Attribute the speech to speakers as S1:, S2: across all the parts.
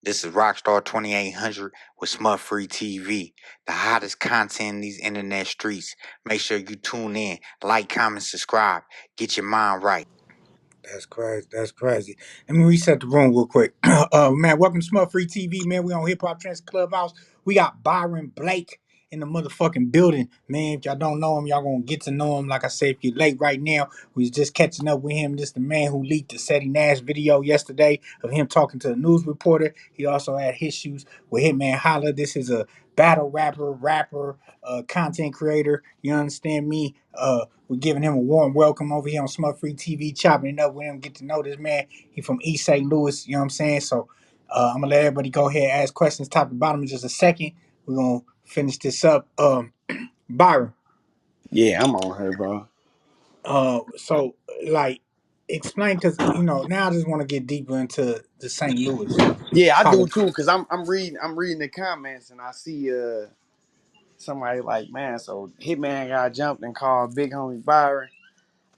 S1: This is Rockstar 2800 with smutfree TV, the hottest content in these internet streets. Make sure you tune in, like, comment, subscribe. Get your mind right.
S2: That's crazy. That's crazy. Let me reset the room real quick. Man, welcome to Smut Free TV, man. We on Hip Hop Trends Clubhouse. We got Byron Blake in the motherfucking building. Man, if y'all don't know him, y'all gonna get to know him. Like I said, if you're late right now, we was just catching up with him. This the man who leaked the Ceddy Nash video yesterday of him talking to a news reporter. He also had issues with Hitman Holla. This is a battle rapper, content creator. You understand me? We're giving him a warm welcome over here on Smut Free TV, chopping it up with him, get to know this man. He from East St. Louis, you know what I'm saying? So I'm gonna let everybody go ahead and ask questions top to bottom in just a second. We're gonna finish this up. Byron.
S3: Yeah, I'm on her, bro.
S2: So like explain because now I just want to get deeper into the St. Louis
S3: Yeah, I do
S2: politics.
S3: too, cause I'm reading the comments and I see somebody like, man, so Hitman got jumped and called Big Homie Byron.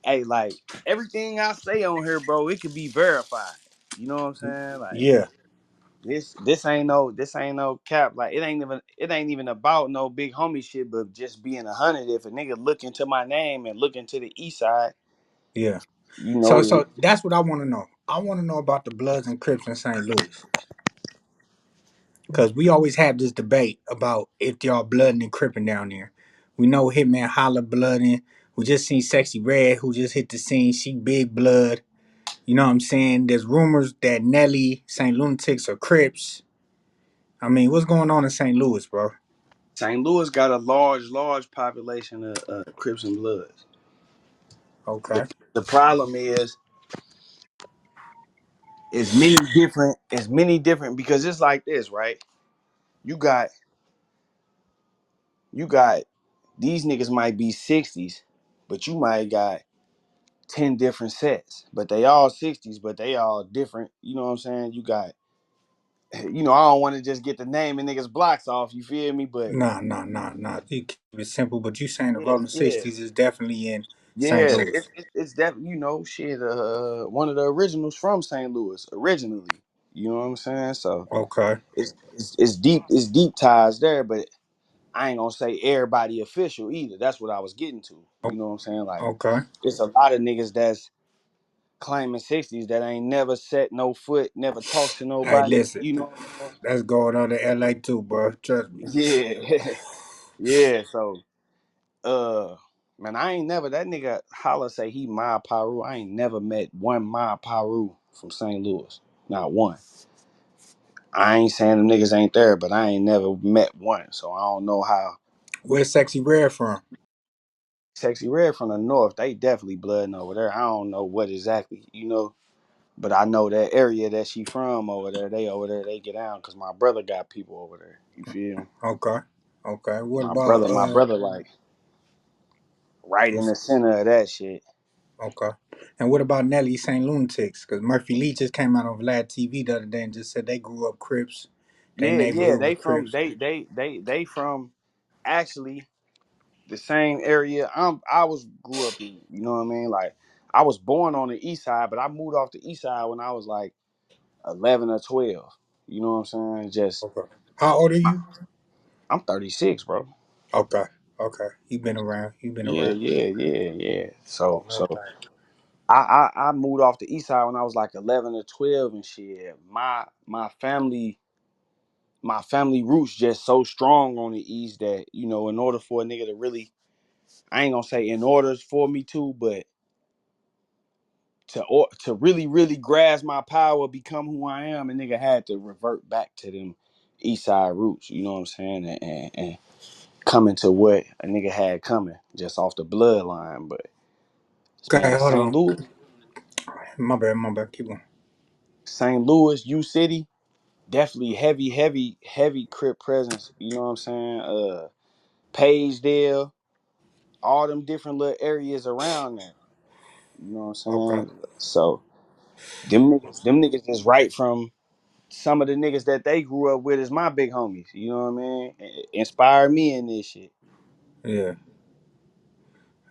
S3: Hey, like everything I say on here, bro, it could be verified. You know what I'm saying? Like
S2: Yeah,
S3: this ain't no cap. Like it ain't even about no big homie shit, but just being 100. If a nigga look into my name and look into the east side,
S2: yeah.
S3: you
S2: So
S3: know
S2: so that's what I want to know. I want to know about the Bloods and Crips in St. Louis. Because we always have this debate about if y'all blooding and cripping down there. We know Hitman Holla blooding. We just seen Sexy Red who just hit the scene. She big blood. You know what I'm saying? There's rumors that Nelly, St. Lunatics, or Crips. I mean, what's going on in St. Louis, bro?
S3: St. Louis got a large population of Crips and Bloods. The
S2: Okay.
S3: the problem is it's many different because it's like this, right? You got you got these niggas might be 60s, but you might got 10 different sets. But they all 60s, but they all different. You know what I'm saying? You got I don't want to just get the name and niggas blocks off, you feel me? But
S2: Nah. You keep it simple, but you saying the
S3: yeah,
S2: Rolling
S3: yeah.
S2: 60s is definitely in St.
S3: Yeah,
S2: Louis.
S3: it's definitely shit. One of the originals from St. Louis originally. You know what I'm saying? So
S2: Okay.
S3: it's deep ties there, but I ain't gonna say everybody official either. That's what I was getting to.
S2: O-
S3: You know what I'm saying? Like
S2: Okay.
S3: it's a lot of niggas that's claiming 60s that ain't never set no foot, never talked to
S2: Hey,
S3: nobody.
S2: listen.
S3: You know what I'm saying?
S2: That's going on in LA too, bro. Trust me.
S3: Yeah, yeah. So man, I ain't never that nigga holla say he my Paru. I ain't never met one my Paru from St. Louis. Not one. I ain't saying them niggas ain't there, but I ain't never met one. So I don't know how
S2: Where's Sexy Red from?
S3: Sexy Red from the north. They definitely blooding over there. I don't know what exactly. But I know that area that she from over there. They over there. They get down because my brother got people over there. You feel me?
S2: Okay. Okay. What
S3: My
S2: about
S3: brother, my brother, like right in
S2: what's
S3: the center of that shit.
S2: okay. And what about Nelly St. Lunatics? Because Murphy Lee just came out on Vlad TV the other day and just said they grew up Crips. They
S3: Yeah.
S2: neighborhood
S3: They
S2: was
S3: from
S2: Crips.
S3: they from actually the same area I was grew up in. You know what I mean? Like I was born on the east side, but I moved off the east side when I was like 11 or 12. You know what I'm saying? Just
S2: Okay. How old are you?
S3: I'm 36, bro.
S2: Okay. Okay. You been around. You been
S3: Yeah,
S2: around.
S3: yeah, yeah, yeah. So
S2: No
S3: so
S2: doubt.
S3: I moved off the east side when I was like 11 or 12 and shit. My family roots just so strong on the east that in order for a nigga to really, I ain't gonna say in order for me to, but to really grasp my power, become who I am, a nigga had to revert back to them east side roots. You know what I'm saying? And coming to what a nigga had coming just off the bloodline. But
S2: Okay,
S3: man,
S2: hold
S3: St.
S2: on.
S3: Louis,
S2: My bad. Keep going.
S3: St. Louis, U City, definitely heavy Crip presence. You know what I'm saying? Pagedale, all them different little areas around there. You know what I'm
S2: Okay.
S3: saying? So them niggas is right from some of the niggas that they grew up with as my big homies. You know what I mean? Inspired me in this shit.
S2: Yeah.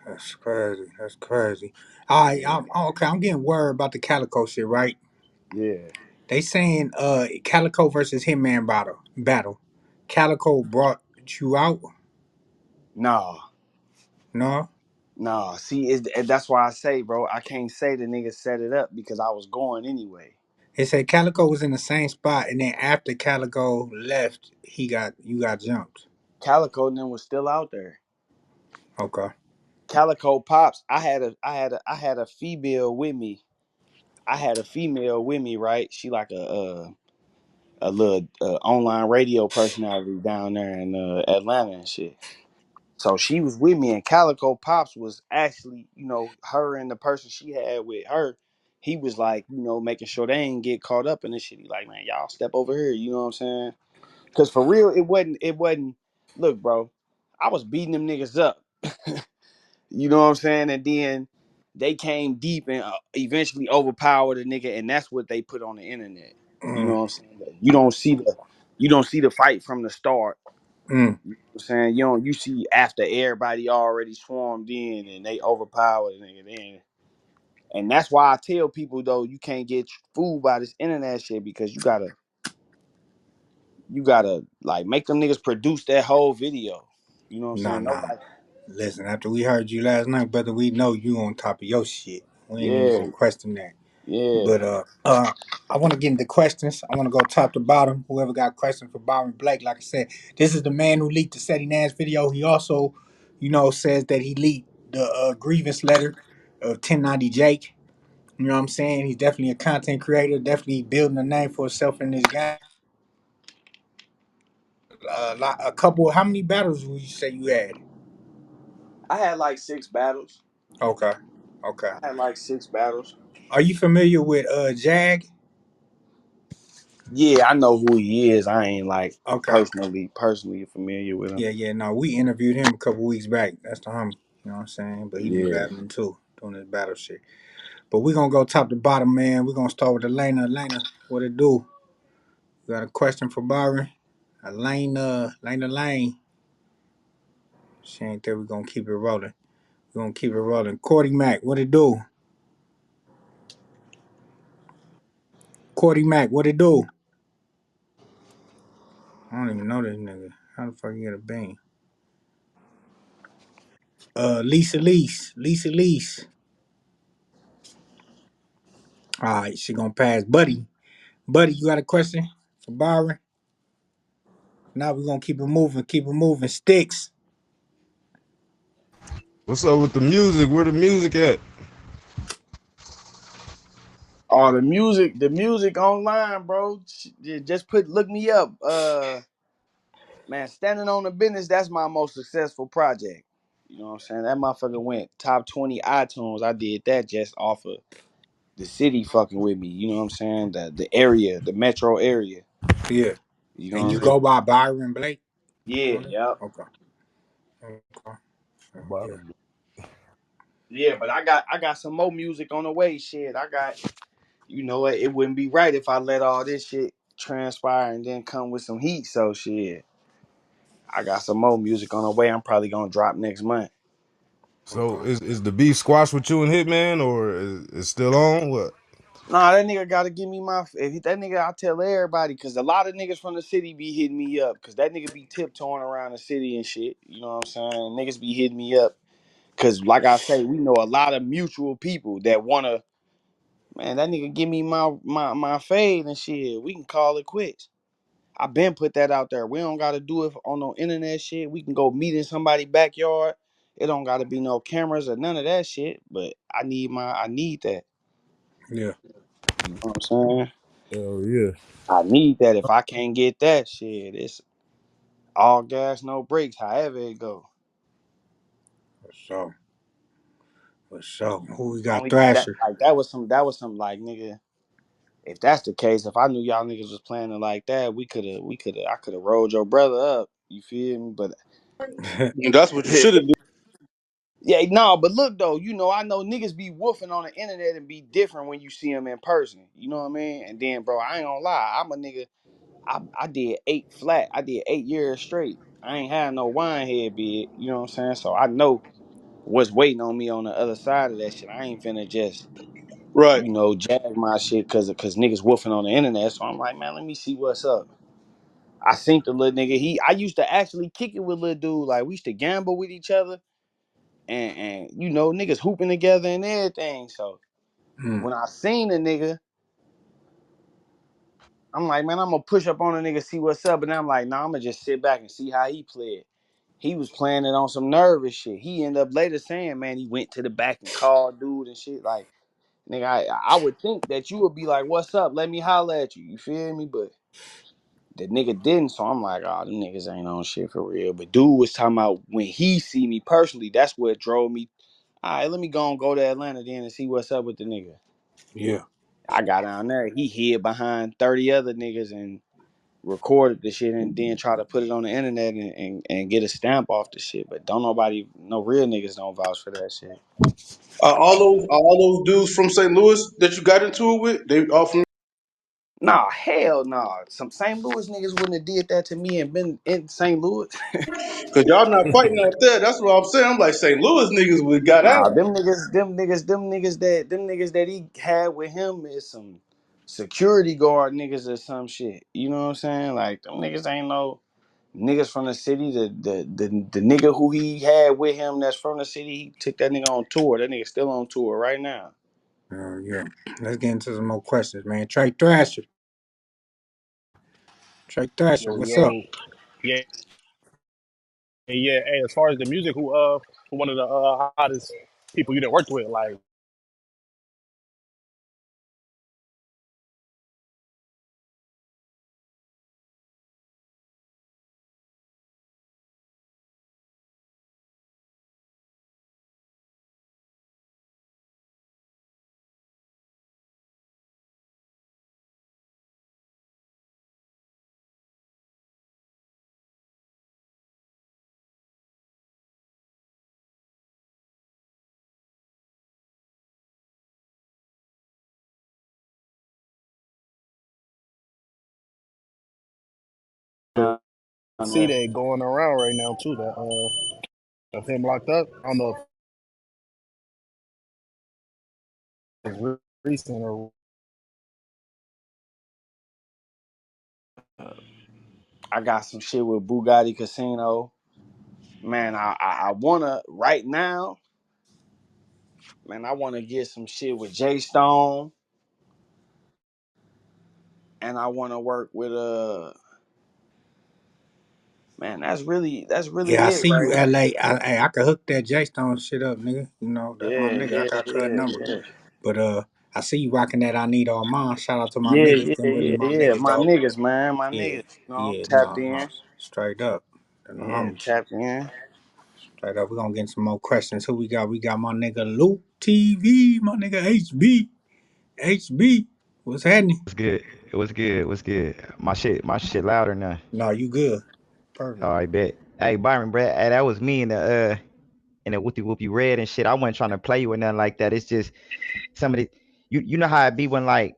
S2: That's crazy. All right.
S3: Yeah.
S2: Okay. I'm getting worried about the Calico shit, right?
S3: Yeah.
S2: They saying Calico versus Hitman battle. Calico brought you out?
S3: Nah,
S2: No?
S3: nah. See, and that's why I say, bro, I can't say the nigga set it up because I was going anyway.
S2: They said Calico was in the same spot and then after Calico left, you got jumped.
S3: Calico then was still out there.
S2: Okay.
S3: Calico Pops, I had a female with me. I had a female with me, right? She like a little online radio personality down there in Atlanta and shit. So she was with me, and Calico Pops was actually, her and the person she had with her. He was like, making sure they ain't get caught up in this shit. He like, man, y'all step over here. You know what I'm saying? Because for real, it wasn't. Look, bro, I was beating them niggas up. You know what I'm saying? And then they came deep and eventually overpowered the nigga, and that's what they put on the internet. You know
S2: Mm,
S3: what I'm saying? You don't see the fight from the start.
S2: mm,
S3: You know what I'm saying? You see after everybody already swarmed in and they overpowered the nigga then. And that's why I tell people though, you can't get fooled by this internet shit because you gotta like make them niggas produce that whole video. You know what I'm
S2: nah,
S3: saying?
S2: nah.
S3: Nobody.
S2: Listen, after we heard you last night, brother, we know you on top of your shit. We ain't even
S3: Yeah,
S2: gonna question that.
S3: yeah.
S2: But I want to get into questions. I want to go top to bottom. Whoever got questions for Byron Blake, like I said, this is the man who leaked the Ceddy Nash video. He also, says that he leaked the grievance letter of 1090 Jake. You know what I'm saying? He's definitely a content creator, definitely building a name for himself in this game. A couple. How many battles would you say you had?
S3: I had like 6 battles.
S2: Okay, okay.
S3: I had like 6 battles.
S2: Are you familiar with Jag?
S3: Yeah, I know who he is. I ain't like
S2: Okay.
S3: personally familiar with him.
S2: Yeah, yeah. No, we interviewed him a couple weeks back. That's the homie. You know what I'm saying? But he be
S3: Yeah.
S2: battling too, doing his battle shit. But we gonna go top to bottom, man. We gonna start with Elena. Elena, what it do? You got a question for Byron? Elena Lane. She ain't there. We gonna keep it rolling. We gonna keep it rolling. Cordy Mac, what it do? Cordy Mac, what it do? I don't even know this nigga. How the fuck you get a bean? Lisa Lease. All right, she gonna pass. Buddy, you got a question for Byron? Now we gonna keep it moving, keep it moving. Sticks.
S4: What's up with the music? Where the music at?
S3: Oh, the music online, bro. Just look me up. Man, standing on the business, that's my most successful project. You know what I'm saying? That motherfucker went top 20 iTunes. I did that just off of the city fucking with me. You know what I'm saying? The area, the metro area.
S2: Yeah.
S3: You know
S2: And
S3: what
S2: you
S3: I'm saying?
S2: go by Byron Blake
S3: Yeah,
S2: on it?
S3: yep.
S2: Okay. Okay. Yeah.
S4: Bottom.
S3: Yeah, but I got some more music on the way. Shit, I got. It wouldn't be right if I let all this shit transpire and then come with some heat. So shit, I got some more music on the way. I'm probably gonna drop next month.
S4: So
S2: Okay.
S4: is the beef squash with you and Hitman, or is still on? What?
S3: Nah, that nigga gotta give me my. That nigga, I tell everybody because a lot of niggas from the city be hitting me up because that nigga be tiptoeing around the city and shit. You know what I'm saying? Niggas be hitting me up because, like I say, we know a lot of mutual people that wanna. Man, that nigga give me my fade and shit. We can call it quits. I been put that out there. We don't gotta do it on no internet shit. We can go meet in somebody's backyard. It don't gotta be no cameras or none of that shit. But I need that.
S2: Yeah.
S3: You know what I'm saying?
S4: Oh yeah.
S3: I need that. If I can't get that shit, it's all gas, no brakes, however it go.
S2: For sure. For sure. Who we got?
S3: Only that
S2: Thrasher.
S3: like that was some like nigga. If that's the case, if I knew y'all niggas was planning like that, I could have rolled your brother up. You feel me? But
S5: That's what you should have done.
S3: yeah, no, but look though, I know niggas be woofing on the internet and be different when you see them in person. You know what I mean? And then, bro, I ain't gonna lie, I'm a nigga. I did 8 flat. I did 8 years straight. I ain't had no wine head big. You know what I'm saying? So I know what's waiting on me on the other side of that shit. I ain't finna just
S5: Right.
S3: you know, jag my shit cause niggas woofing on the internet. So I'm like, man, let me see what's up. I seen the little nigga. I used to actually kick it with little dude. Like we used to gamble with each other and you know, niggas hooping together and everything. So
S2: Mm.
S3: when I seen the nigga, I'm like, man, I'm gonna push up on a nigga, see what's up. But then I'm like, nah, I'm gonna just sit back and see how he played. He was playing it on some nervous shit. He ended up later saying, man, he went to the back and called dude and shit. Like, nigga, I would think that you would be like, what's up? Let me holler at you. You feel me? But the nigga didn't. So I'm like, oh, them niggas ain't on shit for real. But dude was talking about when he see me personally, that's what drove me. All right, let me go to Atlanta then and see what's up with the nigga.
S2: Yeah.
S3: I got down there. He hid behind 30 other niggas and recorded the shit and then try to put it on the internet and get a stamp off the shit. But don't nobody, no real niggas don't vouch for that shit.
S5: All those dudes from St. Louis that you got into it with, they all from
S3: Nah, hell nah. Some St. Louis niggas wouldn't have did that to me and been in St. Louis.
S5: because y'all not fighting out there. That's what I'm saying. I'm like St. Louis niggas would got
S3: Nah,
S5: out.
S3: them niggas that he had with him is some security guard niggas or some shit. You know what I'm saying? Like them niggas ain't no niggas from the city. The nigga who he had with him that's from the city, he took that nigga on tour. That nigga still on tour right now.
S2: Yeah. Let's get into some more questions, man. Trey Thrasher. Trey Thrasher,
S6: Yo,
S2: what's up?
S6: yo, yeah, yeah. Hey, as far as the music, who one of the hottest people you done worked with? Like,
S3: Down
S6: see
S3: there.
S6: that going around right now too. That of him locked up. I don't know if it's recent or
S3: I got some shit with Bugatti Casino. Man, I wanna right now, man, I wanna get some shit with Jay Stone and I wanna work with man, that's really
S2: Yeah, I
S3: it
S2: see
S3: right
S2: you,
S3: now.
S2: LA. I could hook that J Stone shit up, nigga. You know, that's my
S3: Yeah,
S2: nigga. I
S3: yeah,
S2: got her
S3: yeah,
S2: number.
S3: yeah.
S2: But I see you rocking that I Need All Mine. Shout out to my
S3: Yeah,
S2: niggas.
S3: yeah,
S2: Them really
S3: yeah,
S2: my
S3: yeah.
S2: niggas,
S3: My
S2: though.
S3: niggas, man. My
S2: Yeah,
S3: niggas. You know, I'm
S2: yeah,
S3: tapped
S2: no, no.
S3: in.
S2: Straight up. They're the
S3: Yeah,
S2: homies.
S3: tapped in.
S2: Straight up. We're gonna get some more questions. Who we got? We got my nigga Luke TV, my nigga HB. HB. What's happening?
S7: What's good? What's good? What's good? My shit louder now.
S2: No, you good.
S7: Oh,
S2: Perfect.
S7: I bet. Hey, Byron, Brad, hey, that was me in the whoopie whoopie red and shit. I wasn't trying to play you or nothing like that. It's just some of the you know how it be when like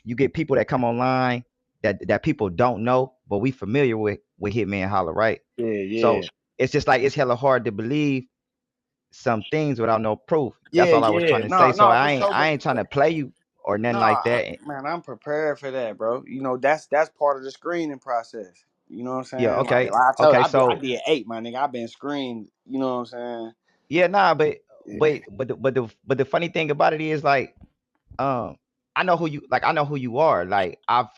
S7: you get people that come online that people don't know, but we familiar with Hitman Holla, right?
S3: Yeah, yeah.
S7: So it's just like it's hella hard to believe some things without no proof. That's
S3: Yeah,
S7: all I was trying
S3: yeah.
S7: to say.
S3: No,
S7: So
S3: no,
S7: I
S3: for
S7: ain't
S3: sure.
S7: I ain't trying to play you or nothing like that.
S3: Man, I'm prepared for that, bro. You know, that's part of the screening process. You know what I'm
S7: Yeah,
S3: saying? Like
S7: okay.
S3: I told you,
S7: Okay,
S3: I
S7: so
S3: did 8, my nigga. I've been screened. You know what I'm saying?
S7: yeah, nah, but
S3: Yeah,
S7: but but the, but the but the funny thing about it is like um I know who you are. Like I've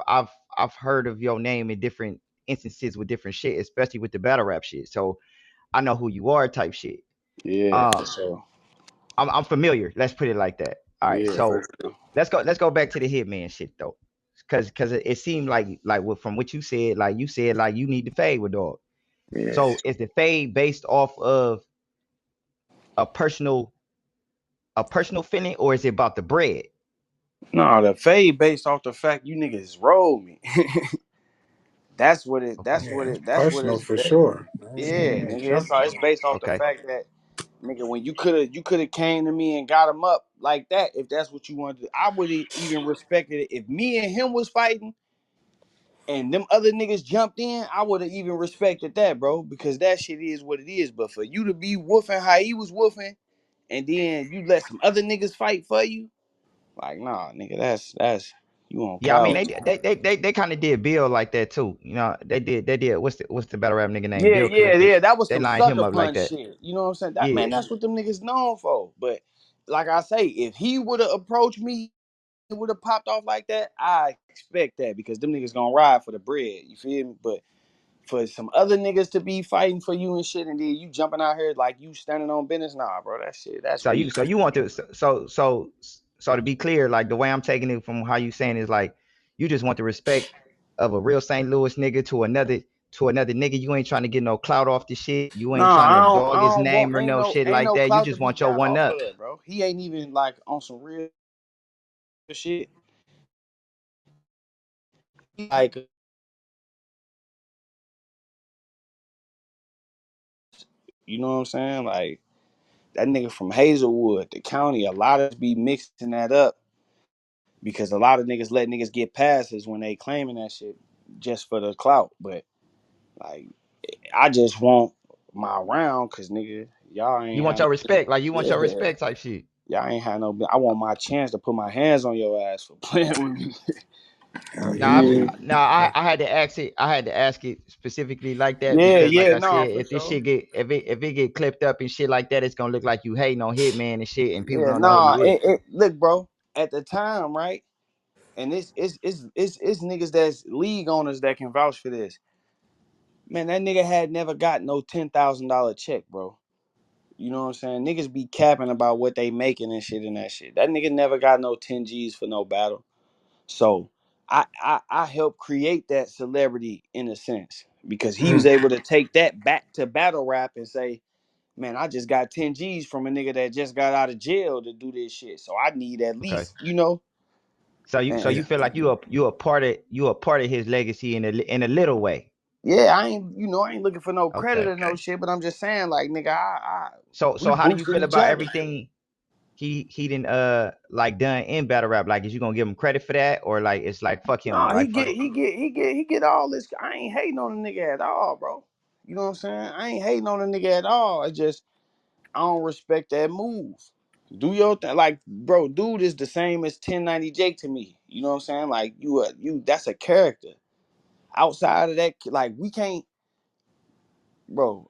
S7: heard of your name in different instances with different shit, especially with the battle rap shit. So I know who you are type shit.
S3: yeah, for
S7: Um
S3: sure.
S7: I'm familiar. Let's put it like that. All right.
S3: Yeah, for
S7: So
S3: sure.
S7: let's go back to the Hitman shit though. Cause it seemed like from what you said like you need to fade with dog.
S3: Yeah.
S7: So is the fade based off of a personal feeling or is it about the bread?
S3: No, the fade based off the fact you niggas rolled me. That's what it.
S7: Okay.
S3: That's what
S2: Yeah, it's
S3: it. That's what
S2: personal
S3: it's.
S2: for sure. I
S3: Yeah,
S2: ain't
S3: nigga. It's
S2: jumping.
S3: based off the
S7: Okay.
S3: fact that nigga, when you could have came to me and got him up like that, if that's what you wanted to, I would have even respected it. If me and him was fighting and them other niggas jumped in, I would have even respected that, bro, because that shit is what it is. But for you to be woofing how he was woofing, and then you let some other niggas fight for you, Like, nah, nigga, that's you on
S7: Yeah, I mean
S3: cloud.
S7: they kind of did Bill like that too. You know, they did what's the battle rap nigga name?
S3: Yeah,
S7: Bill
S3: yeah,
S7: Clinton.
S3: yeah. That was
S7: They
S3: some
S7: lined him
S3: sucker
S7: up like
S3: punch
S7: that.
S3: shit. You know what I'm saying? That
S7: Yeah.
S3: man, that's what them niggas known for. But like I say, if he would have approached me, it would have popped off like that. I expect that because them niggas gonna ride for the bread. You feel me? But for some other niggas to be fighting for you and shit, and then you jumping out here like you standing on business, nah, bro. That shit, that's
S7: So you
S3: weak.
S7: so you want to so to be clear, like the way I'm taking it from how you saying is like you just want the respect of a real St. Louis nigga to another nigga. You ain't trying to get no clout off the shit. You ain't
S3: Nah,
S7: trying to
S3: I
S7: dog his
S3: don't want
S7: name or no shit
S3: ain't
S7: like
S3: no
S7: that. You
S3: clout to
S7: just
S3: be
S7: want your
S3: got
S7: one
S3: off
S7: up.
S3: of, bro. He ain't even like on some real shit. Like, you know what I'm saying? Like that nigga from Hazelwood, the county, a lot of us be mixing that up because a lot of niggas let niggas get passes when they claiming that shit just for the clout. But like, I just want my round because nigga, y'all
S7: You
S3: ain't
S7: want
S3: had no,
S7: your respect, like you want your
S3: yeah,
S7: respect type shit.
S3: y'all ain't had no. I want my chance to put my hands on your ass for playing with me.
S2: Hell
S7: Nah,
S2: yeah.
S3: Yeah,
S7: I had to ask it. I had to ask it specifically like that
S3: yeah,
S7: because, like
S3: yeah,
S7: I
S3: nah,
S7: said,
S3: for
S7: if this
S3: sure.
S7: shit get if it get clipped up and shit like that, it's gonna look like you hating on Hitman and shit, and people
S3: Yeah,
S7: don't know who
S3: nah.
S7: you is.
S3: Look, bro. At the time, right? And it's niggas that's league owners that can vouch for this. Man, that nigga had never got no $10,000 check, bro. You know what I'm saying? Niggas be capping about what they making and shit and that shit. That nigga never got no 10 G's for no battle. So I helped create that celebrity in a sense because he was
S2: Mm.
S3: able to take that back to battle rap and say, man, I just got 10 G's from a nigga that just got out of jail to do this shit. So I need at
S7: Okay.
S3: least, you know.
S7: So you
S3: And
S7: feel like you a part of his legacy in a little way.
S3: yeah, I ain't looking for no credit
S7: Okay.
S3: or no shit, but I'm just saying, like, nigga, we
S7: So how do you
S3: boosted
S7: feel
S3: each
S7: about
S3: other.
S7: everything he didn't like done in battle rap? Like, is you gonna give him credit for that, or like it's like fuck him,
S3: No,
S7: like fuck him?
S3: he get all this. I ain't hating on the nigga at all, bro. You know what I'm saying? I ain't hating on the nigga at all. It's just I don't respect that move. Do your thing, like, bro. Dude is the same as 1090 Jake to me. You know what I'm saying? Like, you. That's a character. Outside of that, like, we can't, bro.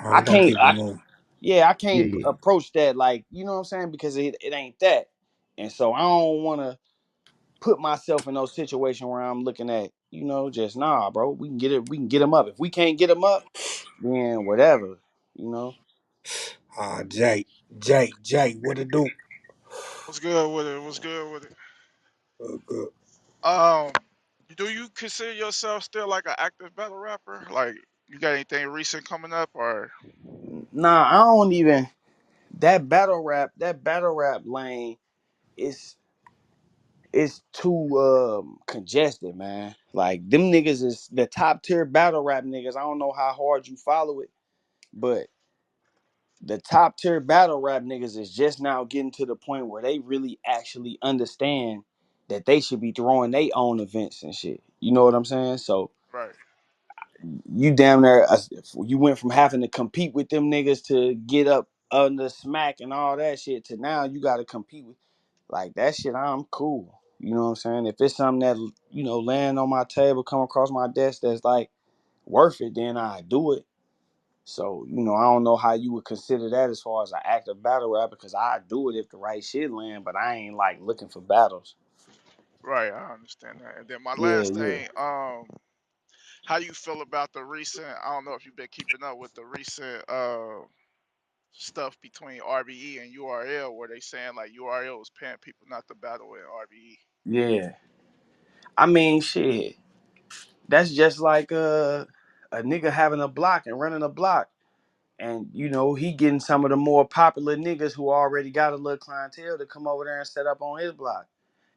S2: Oh,
S3: I
S2: we're gonna
S3: can't.
S2: keep it moving.
S3: Yeah, I
S7: Yeah,
S3: can't
S7: yeah.
S3: approach that like, you know what I'm saying? Because it ain't that. And so I don't wanna put myself in those situations where I'm looking at, just nah, bro. We can get them up. If we can't get them up, then whatever, you know.
S2: Jay, what it do?
S8: What's good with it? What's good with it?
S2: Good.
S8: Um, do you consider yourself still like an active battle rapper? Like, you got anything recent coming up, or
S3: Nah, I don't even that battle rap lane is too congested, man. Like them niggas is the top tier battle rap niggas. I don't know how hard you follow it, but the top tier battle rap niggas is just now getting to the point where they really actually understand that they should be throwing their own events and shit. You know what I'm saying? So
S8: right,
S3: you damn near you went from having to compete with them niggas to get up under smack and all that shit to now you got to compete with like that shit. I'm cool. You know what I'm saying? If it's something that land on my table, come across my desk that's like worth it, then I do it. So, I don't know how you would consider that as far as an active battle rapper, because I do it if the right shit land, but I ain't like looking for battles.
S8: right. I understand that. And then my
S3: Yeah,
S8: last
S3: yeah.
S8: thing, how you feel about the recent? I don't know if you've been keeping up with the recent stuff between RBE and URL, where they saying like URL was paying people not to battle with RBE.
S3: Yeah. I mean, shit. That's just like a nigga having a block and running a block. And, he getting some of the more popular niggas who already got a little clientele to come over there and set up on his block.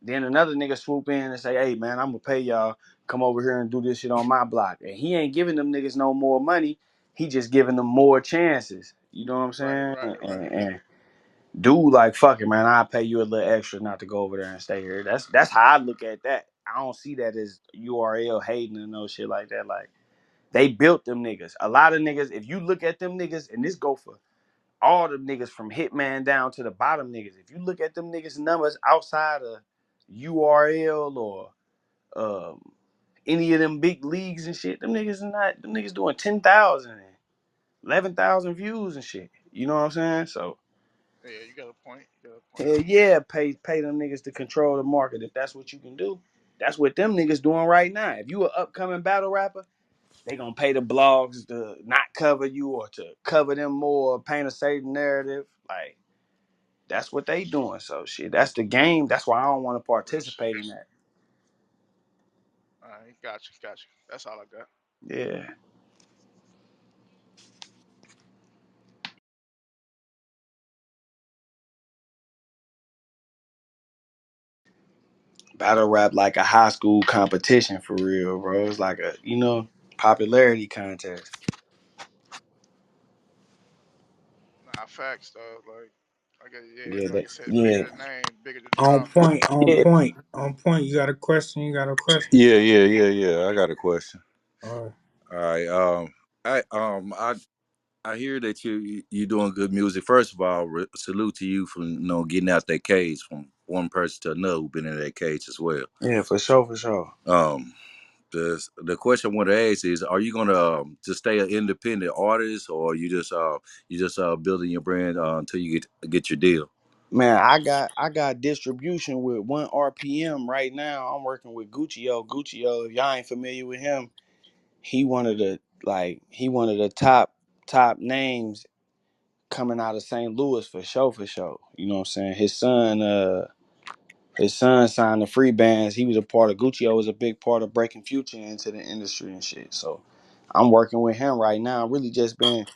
S3: Then another nigga swoop in and say, hey, man, I'm going to pay y'all. Come over here and do this shit on my block. And he ain't giving them niggas no more money. He just giving them more chances. You know what I'm
S8: Right,
S3: saying?
S8: right, right.
S3: And dude, like, fuck it, man. I'll pay you a little extra not to go over there and stay here. That's how I look at that. I don't see that as URL hating and no shit like that. Like, they built them niggas. A lot of niggas, if you look at them niggas, and this go for all the niggas from Hitman down to the bottom niggas. If you look at them niggas numbers outside of URL or um, any of them big leagues and shit, them niggas doing 10,000 and 11,000 views and shit. You know what I'm saying? So
S8: Yeah, you got a point. You got a point.
S3: hell yeah, pay them niggas to control the market if that's what you can do. That's what them niggas doing right now. If you an upcoming battle rapper, they gonna pay the blogs to not cover you or to cover them more, or paint a certain narrative. Like that's what they doing. So shit, that's the game. That's why I don't want to
S8: Real shit.
S3: participate in that.
S8: All right, got you, got you. That's all I got.
S3: Yeah. Battle rap like a high school competition for real, bro. It's like a popularity contest.
S8: Nah, facts though. Like, I guess
S3: Yeah,
S8: yeah, like
S3: that,
S8: you said,
S3: yeah,
S8: bigger the name, bigger the
S2: On
S8: drama.
S2: point, on
S3: yeah,
S2: point, on point. You got a question? You got a question?
S9: Yeah. I got a question.
S2: All right.
S9: All right. I hear that you doing good music. First of all, salute to you for getting out that cage from one person to another who been in that cage as well.
S3: yeah, for sure, for sure.
S9: Um, the question I want to ask is: are you gonna just stay an independent artist, or you just building your brand until you get your deal?
S3: Man, I got distribution with 1 RPM right now. I'm working with Guccio. Guccio, if y'all ain't familiar with him, he one of the top names coming out of St. Louis for sure, for sure. You know what I'm saying? His son signed the free bands. He was a part of Guccio was a big part of breaking Future into the industry and shit. So I'm working with him right now. Really just been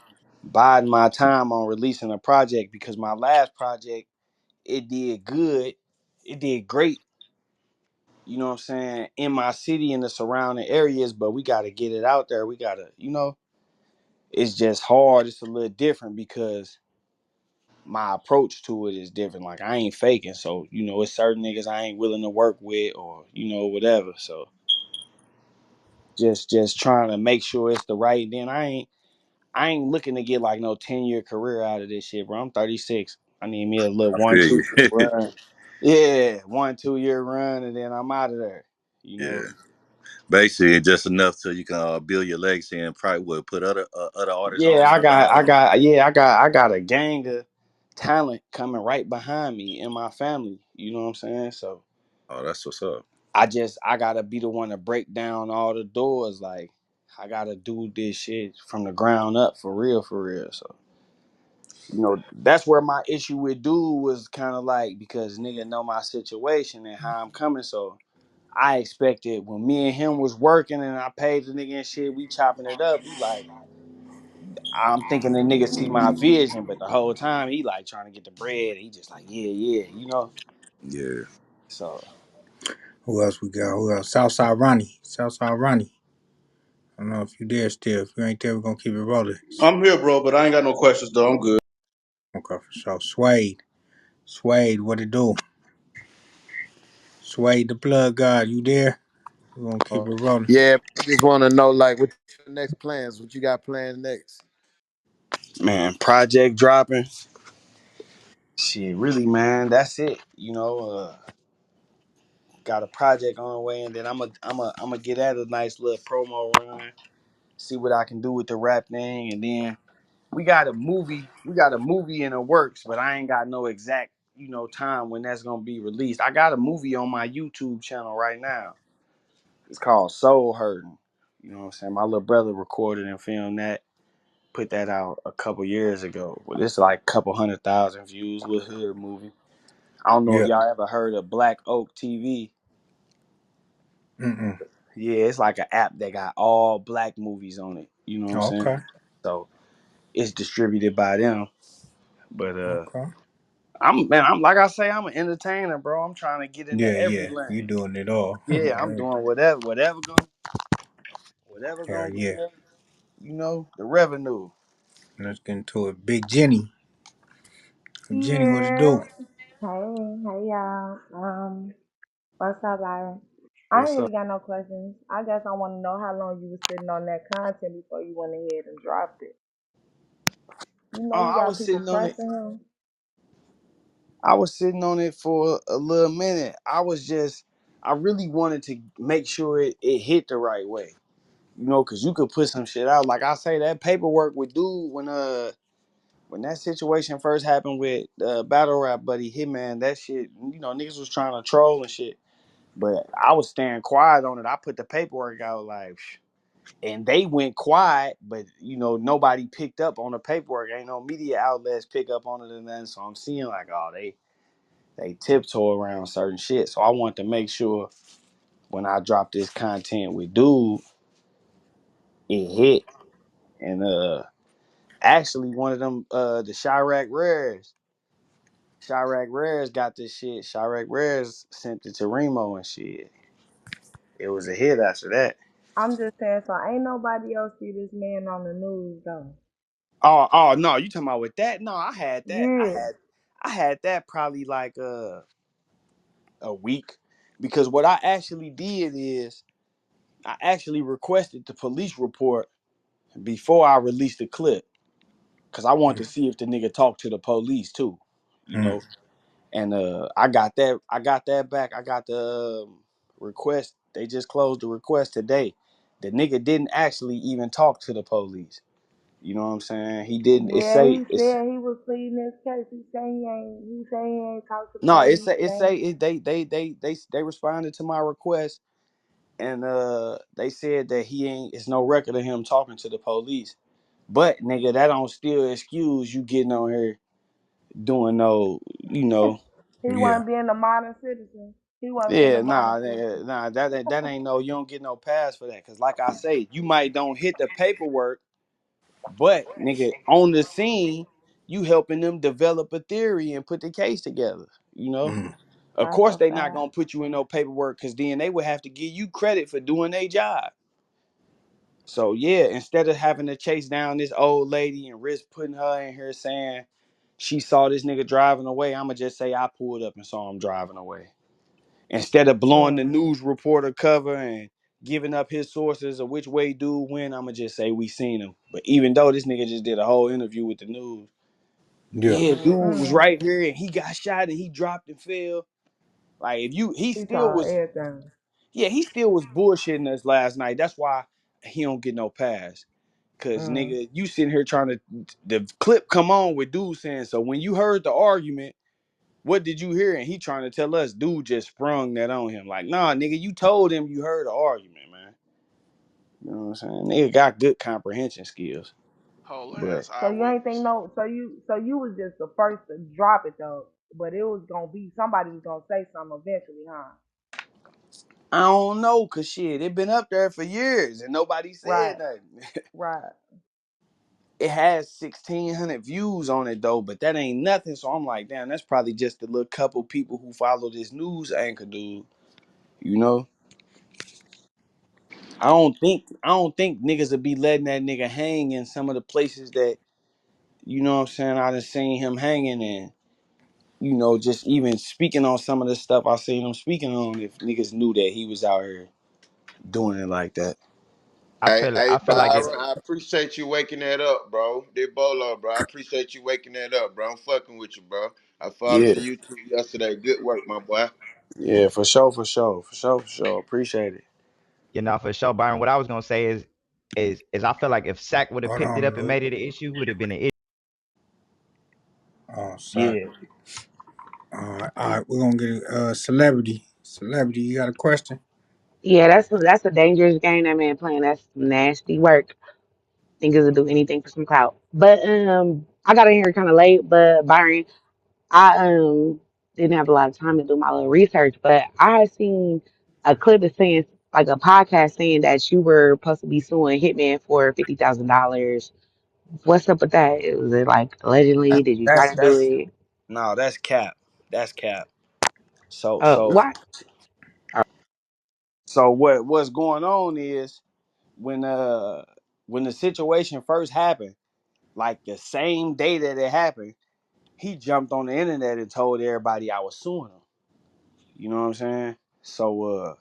S3: biding my time on releasing a project because my last project, it did good. It did great, you know what I'm saying, in my city and the surrounding areas, but we gotta get it out there. We gotta, it's just hard. It's a little different because my approach to it is different. Like I ain't faking, so it's certain niggas I ain't willing to work with, or whatever. So just trying to make sure it's the right. Then I ain't looking to get like no 10-year career out of this shit, bro. I'm 36. I need me a little
S9: I
S3: one
S9: feel
S3: 2
S9: you.
S3: year run. Yeah, 1 2 year run, and then I'm out of there. You know.
S9: Yeah. Basically, just enough so you can build your legacy and probably would put other artists
S3: Yeah,
S9: on
S3: I got, I
S9: behind you.
S3: got, yeah, I got a gang of talent coming right behind me in my family. You know what I'm saying? So
S9: Oh, that's what's up.
S3: I gotta be the one to break down all the doors. Like I gotta do this shit from the ground up for real, for real. So that's where my issue with dude was kind of like because nigga know my situation and how I'm coming. So I expected when me and him was working and I paid the nigga and shit, we chopping it up. He like. I'm thinking the nigga see my vision, but the whole time he like trying to get the bread. He just like, yeah.
S9: Yeah.
S3: So
S2: Who else we got? Who else? Southside Ronnie. Southside Ronnie. I don't know if you there still. If you ain't there, we're gonna keep it rolling.
S5: I'm here, bro, but I ain't got no questions though. I'm good.
S2: Okay, for sure. Suede. Suede, what it do? Suede the plug god, you there? We're gonna keep it rolling.
S10: Yeah, I just want to know like what's your next plans? What you got planned next?
S3: man, project dropping. Shit, really, man, that's it. Got a project on the way, and then I'm a get at a nice little promo run. See what I can do with the rap thing, and then we got a movie. We got a movie in the works, but I ain't got no exact time when that's gonna be released. I got a movie on my YouTube channel right now. It's called Soul Hurting. You know what I'm saying? My little brother recorded and filmed that, put that out a couple years ago. But it's like a couple 100,000 views, little hood movie. I don't know if
S2: Yeah.
S3: y'all ever heard of Black Oak TV.
S2: Mm-mm.
S3: Yeah, it's like an app that got all black movies on it. You know what I'm
S2: Oh,
S3: saying?
S2: okay.
S3: So it's distributed by them. But
S2: Okay.
S3: I'm like I say, I'm an entertainer, bro. I'm trying to get into
S2: Yeah,
S3: every
S2: yeah. You
S3: lane.
S2: doing it all.
S3: Yeah, I'm doing whatever
S2: Yeah,
S3: gonna
S2: yeah.
S3: get the revenue.
S2: Let's get into it. Big Jenny. Jenny, what it do?
S11: Yeah. Hey y'all. What's up, Byron? I ain't
S3: What's up?
S11: really got no questions. I guess I want to know how long you was sitting on that content before you went ahead and dropped it. You know he
S3: I
S11: got
S3: was
S11: people
S3: sitting on it.
S11: pressing him.
S3: I was sitting on it for a little minute. I really wanted to make sure it hit the right way. You know, cause you could put some shit out. Like I say, that paperwork with dude when that situation first happened with battle rap buddy Hitman, that shit, you know, niggas was trying to troll and shit. But I was staying quiet on it. I put the paperwork out like, and they went quiet, but you know, nobody picked up on the paperwork. Ain't no media outlets pick up on it and then so I'm seeing like, oh, they tiptoe around certain shit. So I want to make sure when I drop this content with dude, it hit. And actually one of them the Chirac Rares. Chirac Rares got this shit. Chirac Rares sent it to Remo and shit. It was a hit after that.
S11: I'm just saying, so ain't nobody else see this man on the news though.
S3: Oh no, you talking about with that? No, I had that.
S11: Yeah,
S3: I had that probably like a week. Because what I actually did is I actually requested the police report before I released the clip. Cause I wanted to see if the nigga talked to the police too. You
S2: Mm,
S3: know? And I got that. I got that back. I got the request. They just closed the request today. The nigga didn't actually even talk to the police. You know what I'm saying? He didn't. It
S11: yeah.
S3: say
S11: He
S3: it's
S11: said he was pleading his case. He say he ain't. He say he ain't talked to the
S3: no.
S11: police.
S3: They responded to my request and they said that he ain't. It's no record of him talking to the police. But nigga, that don't still excuse you getting on here doing no. You know.
S11: He
S2: yeah.
S11: wasn't being a modern citizen. He wasn't being a
S3: Yeah,
S11: modern
S3: nah,
S11: citizen.
S3: that ain't no. You don't get no pass for that. Cause like I say, you might don't hit the paperwork, but nigga, on the scene, you helping them develop a theory and put the case together. You know,
S2: Mm,
S3: of
S11: That's
S3: course
S11: a
S3: they not
S11: fact.
S3: gonna put you in no paperwork, cause then they would have to give you credit for doing their job. So yeah, instead of having to chase down this old lady and risk putting her in here saying she saw this nigga driving away, I'ma just say I pulled up and saw him driving away. Instead of blowing the
S11: Mm.
S3: news reporter cover and giving up his sources of which way dude went, I'ma just say we seen him. But even though this nigga just did a whole interview with the news,
S2: yeah.
S3: yeah, dude was
S11: Mm-mm.
S3: right here and he got shot and he dropped and fell. Like if you, he
S11: He
S3: still
S11: told
S3: was,
S11: everything.
S3: yeah, he still was bullshitting us last night. That's why he don't get no pass. Cause
S11: Mm.
S3: nigga, you sitting here trying to, the clip come on with dude saying, so when you heard the argument, what did you hear? And he trying to tell us, dude just sprung that on him. Like, nah, nigga, you told him you heard the argument, man. You know what I'm saying? Nigga got good comprehension skills.
S8: Whole
S3: But
S8: ass
S11: So you ain't think
S8: eyewitness.
S11: no. So you was just the first to drop it though. But it was gonna be somebody was gonna say something eventually, huh?
S3: I don't know, cause shit, it been up there for years and nobody said
S11: Right.
S3: nothing.
S11: Right.
S3: It has 1,600 views on it though, but that ain't nothing. So I'm like, damn, that's probably just a little couple people who follow this news anchor dude. You know? I don't think niggas would be letting that nigga hang in some of the places that, you know what I'm saying, I done seen him hanging in. You know, just even speaking on some of the stuff I seen him speaking on, if niggas knew that he was out here doing it like that.
S12: Hey,
S7: I feel like if
S12: Byron, I appreciate you waking that up, bro. Did Bolo, bro. I appreciate you waking that up, bro. I'm fucking with you, bro. I followed
S3: Yeah,
S12: your YouTube yesterday. Good work, my boy.
S3: yeah, for sure, for sure, for sure, for sure. Appreciate it.
S7: you know for sure, Byron. What I was gonna say is I feel like if Sack would have
S2: Hold
S7: picked it
S2: on,
S7: up and
S2: Lou.
S7: made it an issue, would have been an issue.
S2: Oh, sorry.
S3: Yeah.
S2: All right, we're gonna get a celebrity. Celebrity, you got a question?
S13: Yeah, that's a dangerous game that man playing. That's some nasty work. Niggas will do anything for some clout. But I got in here kind of late. But Byron, I didn't have a lot of time to do my little research. But I had seen a clip of saying like a podcast saying that you were supposed to be suing Hitman for $50,000. What's up with that? Was it like allegedly? Did you try to do
S3: That's
S13: it?
S3: no, that's cap. That's cap. So
S13: Oh,
S3: so
S13: why?
S3: so what's going on is when when the situation first happened, like the same day that it happened, he jumped on the internet and told everybody I was suing him. You know what I'm saying? So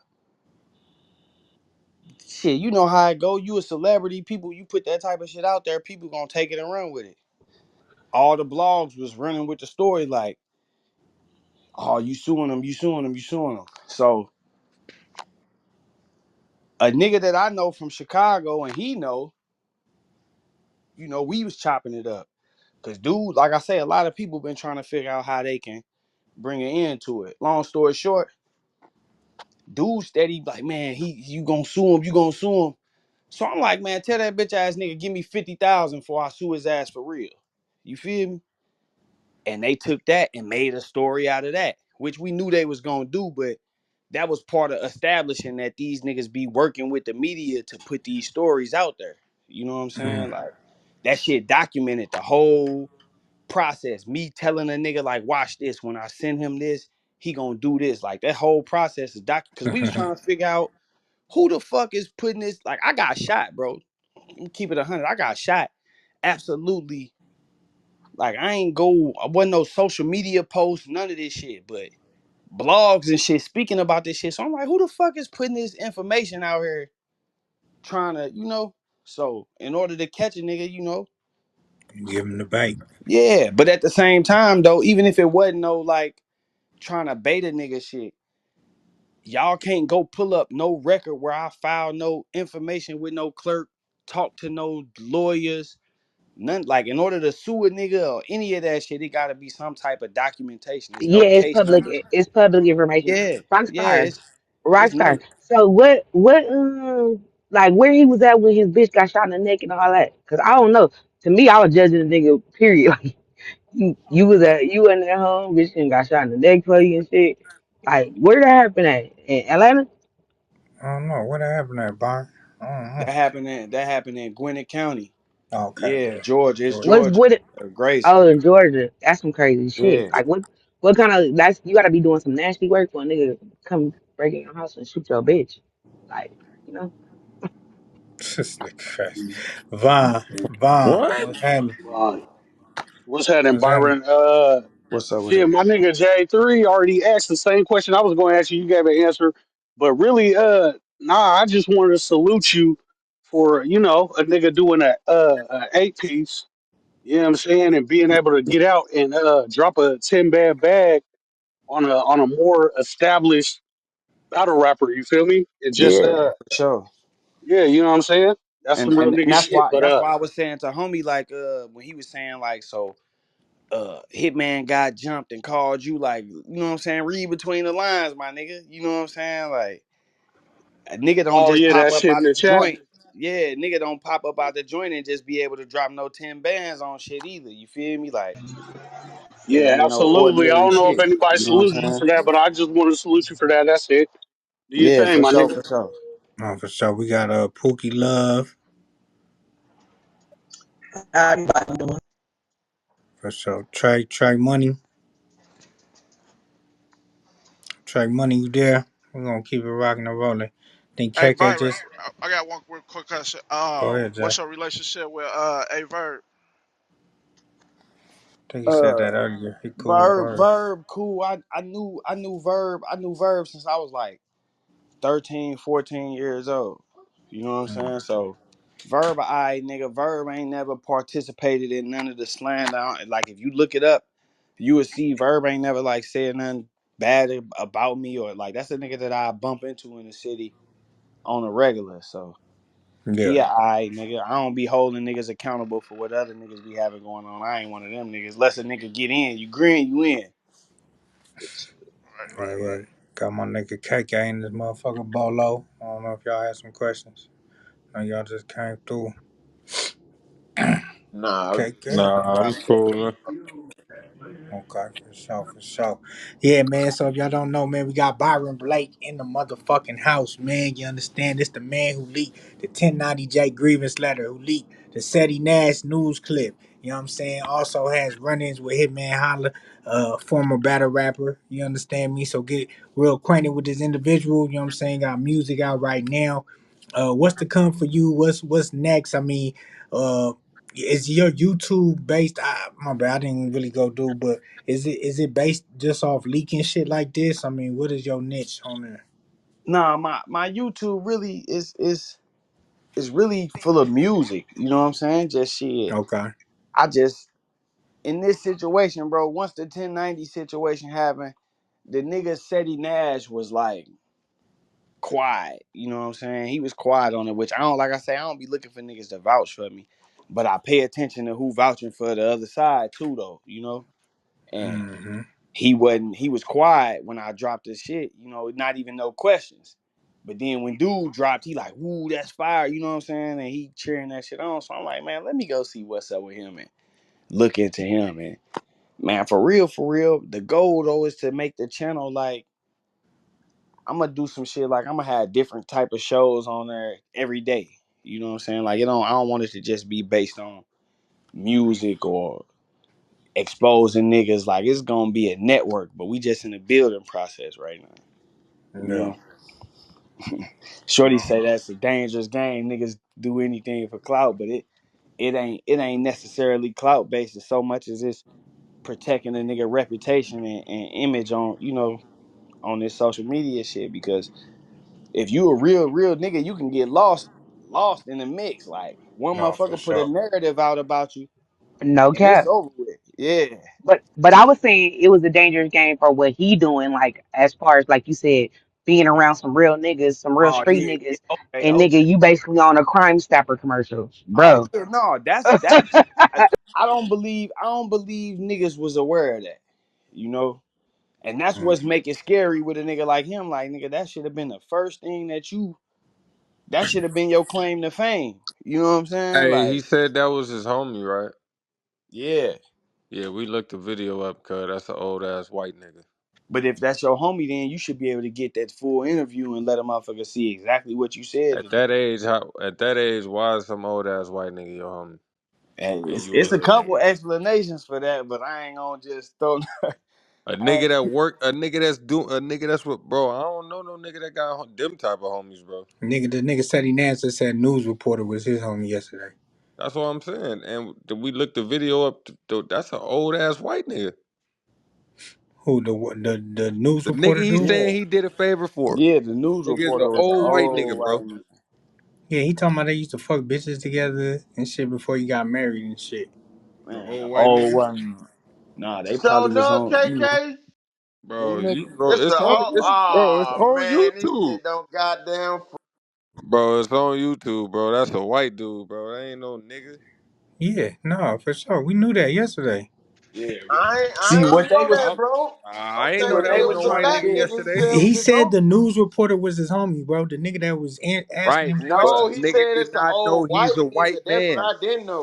S3: shit, you know how it go. You a celebrity, people. You put that type of shit out there, people gonna take it and run with it. all the blogs was running with the story like, oh, you suing him, you suing him, you suing him. So a nigga that I know from Chicago and he know, we was chopping it up. Cause dude, like I say, a lot of people been trying to figure out how they can bring an end to it. Long story short, dude steady like, man, you gonna sue him, you gonna sue him. So I'm like, man, tell that bitch ass nigga, give me 50,000 before I sue his ass for real. You feel me? And they took that and made a story out of that, which we knew they was gonna do, but that was part of establishing that these niggas be working with the media to put these stories out there. You know what I'm saying? Like that shit documented the whole process. Me telling a nigga like, watch this. When I send him this, he gonna do this. Like that whole process is because we was
S2: Mm.
S3: trying to figure out who the fuck is putting this. Like I got shot, bro. Keep it 100. I got shot. Absolutely. Like I wasn't no social media posts, none of this shit, but blogs and shit speaking about this shit. So I'm like, who the fuck is putting this information out here trying to. So in order to catch a nigga,
S2: Give him the bait.
S3: yeah. But at the same time though, even if it wasn't no like trying to bait a nigga shit, y'all can't go pull up no record where I filed no information with no clerk, talk to no lawyers, none. Like in order to sue a nigga or any of that shit, it gotta be some type of documentation. There's
S13: Yeah,
S3: no
S13: it's
S3: case
S13: public.
S3: numbers.
S13: It's public information.
S3: Yeah, yeah,
S13: Rockstar,
S3: it's
S13: Rockstar.
S3: none.
S13: So what like where he was at when his bitch got shot in the neck and all that? Cause I don't know. To me, I was judging the nigga. Period. Like you wasn't at home, bitch, and got shot in the neck for you and shit. Like where that happened at? In Atlanta?
S2: I don't know what happened there, Byron. I don't know.
S3: That happened in Gwinnett County.
S2: Okay,
S3: Yeah,
S2: okay.
S3: Georgia. It's
S2: Georgia.
S13: What's
S3: Georgia.
S13: what?
S3: Grayson.
S13: Oh, in Georgia. That's some crazy shit.
S3: Yeah.
S13: Like what kind of that's you gotta be doing some nasty work for a nigga to come break in your house and shoot your bitch. Like, you know?
S2: This nigga crazy. Vaughn,
S14: What?
S2: what's happening?
S14: Right. What's happening,
S2: What's happening?
S14: Byron?
S3: What's up with
S14: Shit,
S3: it?
S14: my nigga J3 already asked the same question I was going to ask you. You gave an answer, but really, nah. I just wanted to salute you for a nigga doing a 8 piece. You know what I'm saying, and being able to get out and drop a 10 bad bag on a more established battle rapper. You feel me? It just
S3: Yeah, for sure.
S14: yeah, you know what I'm saying. That's
S3: And
S14: some real
S3: and, and
S14: nigga
S3: that's
S14: shit.
S3: why
S14: But
S3: that's why I was saying to homie like when he was saying like so Hitman got jumped and called you like you know what I'm saying, read between the lines, my nigga. You know what I'm saying? Like a nigga don't
S14: oh
S3: just
S14: yeah,
S3: pop
S14: that
S3: up
S14: shit in
S3: out
S14: the
S3: the
S14: chat.
S3: joint. Yeah, nigga don't pop up out the joint and just be able to drop no 10 bands on shit either. You feel me? Like it
S14: Yeah,
S3: ain't no
S14: absolutely. I
S3: ordinary
S14: don't know if
S3: shit.
S14: anybody
S3: You know what
S14: saluted
S3: I'm
S14: you
S3: saying?
S14: for that, but I just want to salute you for that. That's it. Do your
S3: Yeah,
S14: thing,
S3: for
S14: my
S3: sure,
S14: nigga.
S3: for sure.
S2: Oh, for sure. We got Pookie Love.
S15: How everybody doing?
S2: For sure. Trey Money. Trey Money, you there? We're gonna keep it rocking and rolling. Think
S8: Hey
S2: KK
S8: Byron,
S2: just
S8: I got one real quick question.
S2: go ahead, Jay.
S8: What's your relationship with A Verb?
S2: I think he said
S3: Uh
S2: that earlier. He cool with Bird.
S3: Verb, cool. I knew Verb since I was like 13, 14 years old. You know what I'm
S2: Mm.
S3: saying? So Verb, nigga. Verb ain't never participated in none of the slander. Like if you look it up, you would see Verb ain't never like said nothing bad about me or like that's a nigga that I bump into in the city on a regular. So
S2: Yeah.
S3: he a I nigga. I don't be holding niggas accountable for what other niggas be having going on. I ain't one of them niggas. Less a nigga get in, you green, you in.
S8: Right.
S2: Right. Got my nigga KK in this motherfucker Bolo. I don't know if y'all had some questions. No, y'all just came through.
S12: Nah,
S2: KK.
S16: Nah, I'm cool.
S2: Okay, for sure, for sure. Yeah, man. So if y'all don't know, man, we got Byron Blake in the motherfucking house, man. You understand? It's the man who leaked the 1090J grievance letter, who leaked the Ceddy Nash news clip. You know what I'm saying? Also has run-ins with Hitman Holla, former battle rapper. You understand me? So get real acquainted with this individual. You know what I'm saying? Got music out right now. What's to come for you? What's next? I mean, is your YouTube based? My bad, I didn't really go do, but is it based just off leaking shit like this? I mean, what is your niche on there?
S3: Nah, my YouTube really is really full of music. You know what I'm saying? Just shit.
S2: Okay.
S3: I just in this situation, bro, once the 1090 situation happened, the nigga Ceddy Nash was like quiet. You know what I'm saying? He was quiet on it, which I don't like. I say I don't be looking for niggas to vouch for me, but I pay attention to who vouching for the other side too, though. You know, and
S2: Mm-hmm.
S3: he wasn't. He was quiet when I dropped this shit. You know, not even no questions. But then when dude dropped, he like, "Ooh, that's fire." You know what I'm saying? And he cheering that shit on. So I'm like, man, let me go see what's up with him and look into him. And man, for real, the goal though is to make the channel like I'm gonna do some shit like I'm gonna have different type of shows on there every day. You know what I'm saying? Like I don't want it to just be based on music or exposing niggas. Like it's gonna be a network, but we just in the building process right now. You
S2: Yeah.
S3: know, Shorty say that's a dangerous game. Niggas do anything for clout, but it ain't necessarily clout based as so much as it's protecting a nigga reputation and image on on this social media shit. Because if you a real nigga, you can get lost in the mix. Like one
S2: No, for
S3: motherfucker put a
S2: sure.
S3: narrative out about you,
S13: No
S3: and it's
S13: cap.
S3: over with. Yeah.
S13: But I was saying it was a dangerous game for what he doing, like as far as like you said, being around some real niggas, some real
S3: Oh
S13: street
S3: yeah. Yeah.
S13: niggas,
S3: Okay.
S13: and
S3: Okay.
S13: nigga, you basically on a Crime Stopper commercial,
S3: Oh
S13: bro.
S3: yeah. No, I, I don't believe niggas was aware of that. You know. And that's
S2: Mm.
S3: what's make it scary with a nigga like him. Like nigga, that should have been the first thing that should have been your claim to fame. You know what I'm saying?
S15: Hey, he
S3: Like,
S15: said that was his homie, right?
S3: yeah.
S15: Yeah, we looked the video up, cuz that's an old ass white nigga.
S3: But if that's your homie, then you should be able to get that full interview and let a motherfucker see exactly what you said to
S15: At
S3: them.
S15: that age, why is some old ass white nigga your homie?
S3: And
S15: And
S3: it's
S15: you a
S3: it's a
S15: hood
S3: couple
S15: nigga.
S3: explanations for that, but I ain't gonna just throw.
S15: A
S3: I
S15: nigga that work, a nigga that's what, bro. I don't know no nigga that got them type of homies, bro.
S2: The nigga Ceddy Nash said news reporter was his homie yesterday.
S15: That's what I'm saying. And we looked the video up. That's an old ass white nigga.
S2: Who the news
S15: The nigga
S2: reporter
S15: he's
S2: dude?
S3: yeah,
S15: saying he did a favor for.
S3: yeah. The news
S15: Nigga is an
S3: reporter was an
S15: old white nigga,
S3: old
S15: bro.
S3: white man.
S2: Yeah, he talking about they used to fuck bitches together and shit before you got married and shit.
S15: The
S3: Man,
S15: old
S3: the
S15: white
S3: old
S15: nigga,
S3: one. Nah, they
S12: So
S3: probably was
S12: no,
S3: on.
S12: KK.
S15: bro.
S12: It's the whole.
S15: It's
S12: Oh
S15: on
S12: man, this
S15: YouTube.
S12: shit don't goddamn.
S15: Bro, it's on YouTube, bro. That's a white dude, bro. That ain't no nigga.
S2: Yeah, no, for sure. We knew that yesterday.
S3: Yeah.
S12: I
S3: See
S12: ain't
S3: what they
S12: know
S3: was.
S12: that, bro.
S15: I
S3: See
S15: ain't
S12: Okay,
S15: know
S3: what
S12: then
S15: that
S3: they
S12: it
S15: was
S3: was
S12: was
S15: no
S12: some
S3: trying
S15: white
S3: to
S12: black
S15: nigga
S3: do.
S12: niggas
S15: yesterday.
S12: telling
S2: He
S12: me,
S2: said
S12: bro.
S2: the news reporter was his homie, bro. The nigga that was asking
S15: Right,
S2: him
S15: but
S12: No,
S2: questions.
S12: he
S15: nigga
S12: said
S15: did
S12: it's an
S15: not know
S12: old
S15: he's
S12: white
S15: a white
S12: nigga. That's what
S15: man.
S12: I didn't know.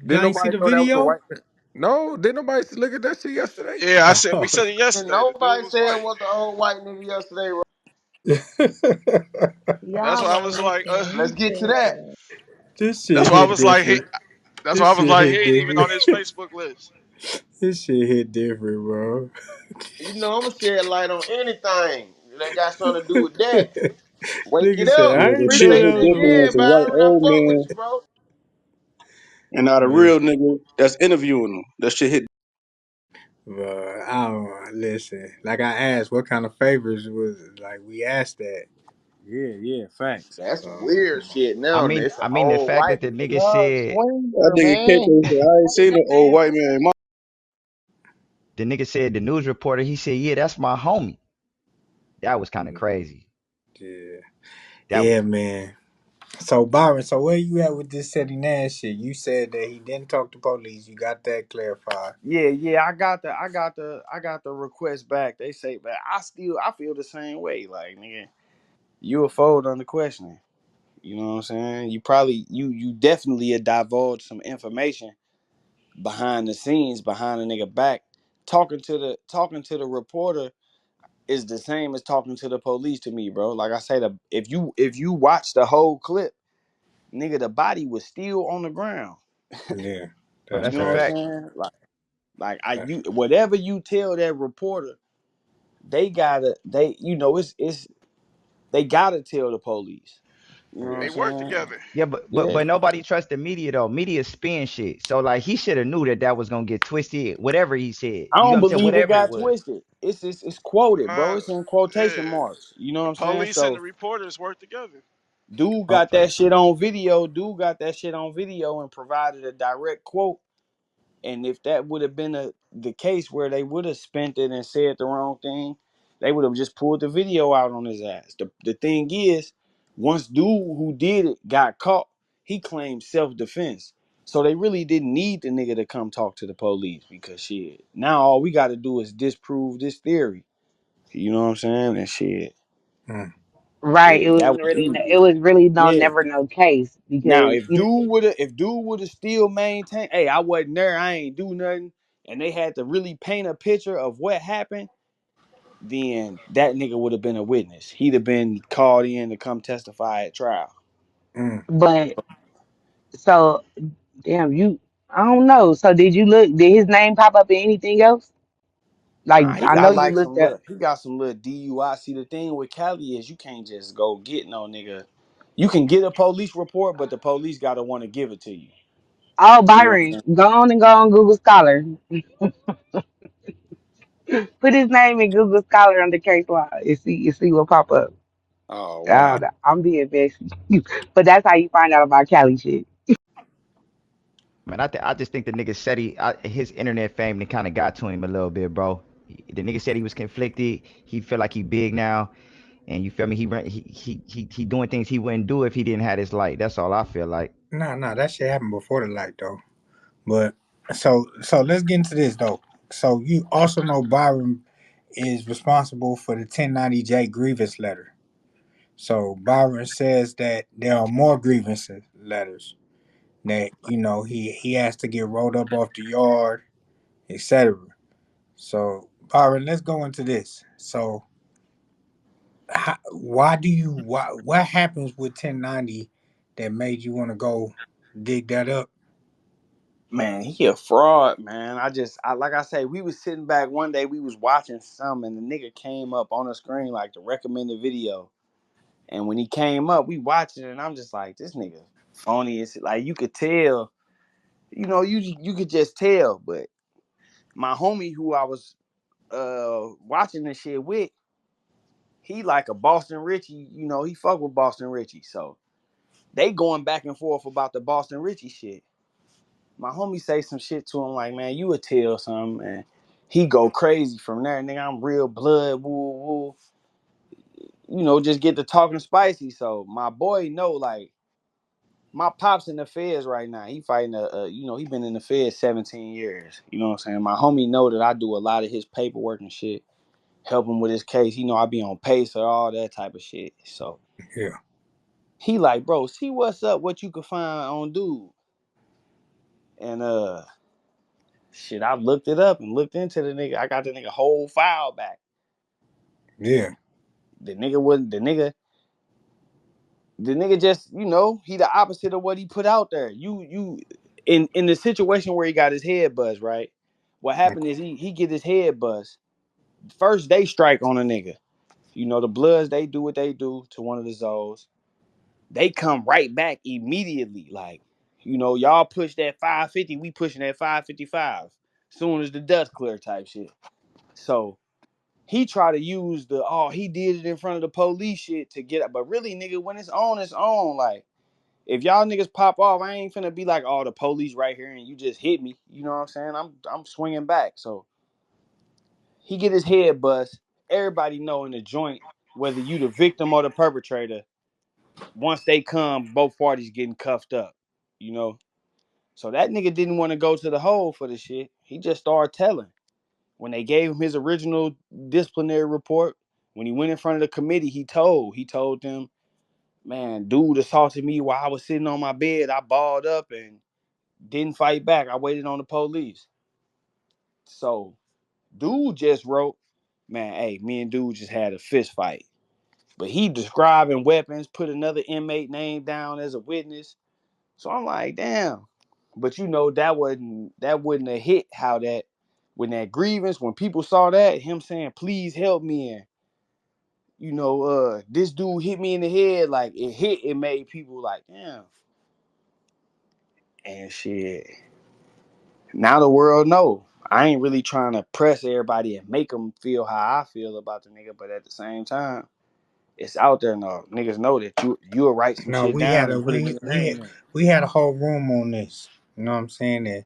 S15: Did
S2: Y'all ain't see
S15: nobody
S2: the
S15: know that was a
S2: video?
S15: white man? No, did nobody look at that shit yesterday?
S8: Yeah, I said we
S2: Oh,
S8: said it
S12: And
S8: yesterday. The dude
S12: nobody
S8: was
S12: said it
S8: white.
S12: was an old white nigga yesterday, bro.
S8: That's
S11: Y'all
S8: why I
S11: wasn't
S8: was like,
S11: listening.
S12: Let's
S11: He
S12: get to
S11: said
S12: that.
S11: that.
S2: this
S8: that's
S2: shit
S8: why I
S2: hit
S8: was like, he.
S2: different.
S8: That's why I
S2: This
S8: was
S2: shit
S8: like, he
S2: hit
S8: ain't even
S2: different.
S8: on his Facebook list.
S2: This shit hit different, bro.
S12: You know, I'm gonna shed light on anything that got something to do with that. Wake
S2: Nigga
S12: it
S2: said,
S12: up.
S5: Yeah,
S2: I
S5: the
S2: ain't
S5: shit
S2: know
S12: Appreciate
S2: that
S5: hit
S12: you
S2: was a
S5: different when
S12: again,
S5: it's a white
S12: Byron. I
S5: old
S12: fuck with
S5: man
S12: you, bro.
S5: and not a
S2: man.
S5: real nigga that's interviewing them. That shit hit.
S2: But I don't know. Listen, like I asked, what kind of favors was it? Like we asked that.
S3: Yeah, yeah, facts.
S12: That's some
S2: So
S12: weird shit
S7: I
S12: now.
S7: mean,
S12: It's an
S7: I mean the
S12: old
S7: fact
S12: white
S7: that the
S12: nigga.
S7: nigga
S12: No,
S7: said
S5: That
S12: swinger,
S5: nigga KK
S12: man.
S5: said, I ain't seen no old white man in my.
S7: the news reporter, he said, yeah, that's my homie. That was kind of
S2: mm,
S7: crazy.
S2: yeah,
S7: That was
S2: yeah, man. So Byron, so where you at with this Ceddy Nash shit? You said that he didn't talk to police. You got that clarified.
S3: Yeah, yeah. I got the request back. They say, but I feel the same way. Like nigga, you a fold under questioning. You know what I'm saying? You definitely divulged some information behind the scenes, behind the nigga back. Talking to the reporter is the same as talking to the police to me, bro. Like I said, if you watch the whole clip, nigga, the body was still on the ground.
S2: Yeah,
S7: oh,
S2: that's
S3: You
S7: that's a
S3: know what I'm
S2: crazy.
S7: fact.
S3: saying? Like
S2: That's,
S3: whatever you tell that reporter, it's they gotta tell the police. You know what I'm
S8: They
S2: yeah,
S8: work
S3: saying?
S8: together.
S7: Yeah, but but
S3: Yeah.
S7: but nobody trusts the media though. Media spin shit. So like he should have knew that that was gonna get twisted. Whatever he said,
S3: I
S7: you know what
S3: don't
S7: I'm saying?
S3: believe it
S7: Whatever it
S3: got
S7: was.
S3: twisted. It's quoted, bro.
S8: Nah,
S3: It's in quotation
S8: yeah.
S3: marks. You know what
S8: The
S3: I'm saying?
S8: police and the
S3: So
S8: reporters work together.
S3: dude got
S2: okay.
S3: that shit on video. Dude got that shit on video and provided a direct quote And if that would have been the case where they would have spent it and said the wrong thing, they would have just pulled the video out on his ass. The thing is, once dude who did it got caught, he claimed self-defense. So they really didn't need the nigga to come talk to the police because shit. Now all we got to do is disprove this theory. You know what I'm saying? And shit.
S2: Mm,
S13: Right.
S3: Yeah, that was easy.
S13: It was really no
S3: Yeah.
S13: never no case
S3: Now,
S13: because
S3: if dude would have still maintained, hey, I wasn't there, I ain't do nothing, and they had to really paint a picture of what happened, then that nigga would have been a witness. He'd have been called in to come testify at trial.
S2: mm.
S13: but so damn you I don't know. So did you look did his name pop up in anything else? Like
S3: Nah, he
S13: I know
S3: got
S13: you
S3: like
S13: looked up
S3: some little DUI. See, the thing with Cali is you can't just go get no nigga. You can get a police report, but the police gotta want to give it to you.
S13: oh
S3: You know what I'm
S13: Byron,
S3: saying?
S13: go on Google Scholar. Put his name in Google Scholar under case law and see what pop up.
S3: Oh
S13: I
S3: wow.
S13: don't know. I'm being messy. But that's how you find out about Cali shit.
S7: Man, I just think the nigga said his internet fame kind of got to him a little bit, bro. The nigga said he was conflicted. He feel like he big now, and you feel me? He doing things he wouldn't do if he didn't have this light. That's all I feel like.
S2: Nah, that shit happened before the light though. But so let's get into this though. So you also know Byron is responsible for the 1090J grievance letter. So Byron says that there are more grievance letters that he has to get rolled up off the yard, etc. So Byron, let's go into this. So why do you what happens with 1090 that made you want to go dig that up?
S3: Man, he a fraud, man. Like I say, we was sitting back one day, we was watching some, and the nigga came up on the screen like the recommended video. And when he came up, we watching it, and I'm just like, this nigga phony. It's like you could tell, you could just tell. But my homie who I was watching this shit with, he like a Boston Richie, he fuck with Boston Richie. So they going back and forth about the Boston Richie shit. My homie say some shit to him like, man, you would tell something, and he go crazy from there. Nigga, I'm real blood, woo woo. Just get the talking spicy. So my boy know like my pop's in the feds right now. He fighting he been in the feds 17 years. You know what I'm saying? My homie know that I do a lot of his paperwork and shit, help him with his case. I be on pace or all that type of shit. So
S2: Yeah,
S3: he like, bro, see what's up, what you can find on dude. And shit, I looked it up and looked into the nigga. I got the nigga whole file back.
S2: yeah,
S3: The nigga wasn't the nigga just, he the opposite of what he put out there. You in the situation where he got his head buzzed, right? What happened is he get his head buzzed. First they strike on a nigga. The Bloods, they do what they do to one of the Zoes. They come right back immediately. Like, y'all push that 550, we pushing that 555. Soon as the dust clear type shit. So he try to use he did it in front of the police shit to get up. But really, nigga, when it's on, it's on. Like, if y'all niggas pop off, I ain't finna be like, oh, the police right here and you just hit me. You know what I'm saying? I'm swinging back. So he get his head bust. Everybody know in the joint, whether you the victim or the perpetrator, once they come, both parties getting cuffed up. You know? So that nigga didn't want to go to the hole for the shit. He just started telling. When they gave him his original disciplinary report, when he went in front of the committee, he told them, man, dude assaulted me while I was sitting on my bed. I balled up and didn't fight back. I waited on the police. So dude just wrote, man, hey, me and dude just had a fist fight. But he describing weapons, put another inmate name down as a witness. So I'm like, damn. But that wouldn't have hit how that when that grievance, when people saw that, him saying, please help me, and this dude hit me in the head, like it made people like, damn. And shit. Now the world know. I ain't really trying to press everybody and make them feel how I feel about the nigga, but at the same time, it's out there now. Niggas know that you'll write some
S2: no,
S3: shit
S2: we had
S3: down
S2: a
S3: and put a nigga name in.
S2: we had a whole room on this. You know what I'm saying? That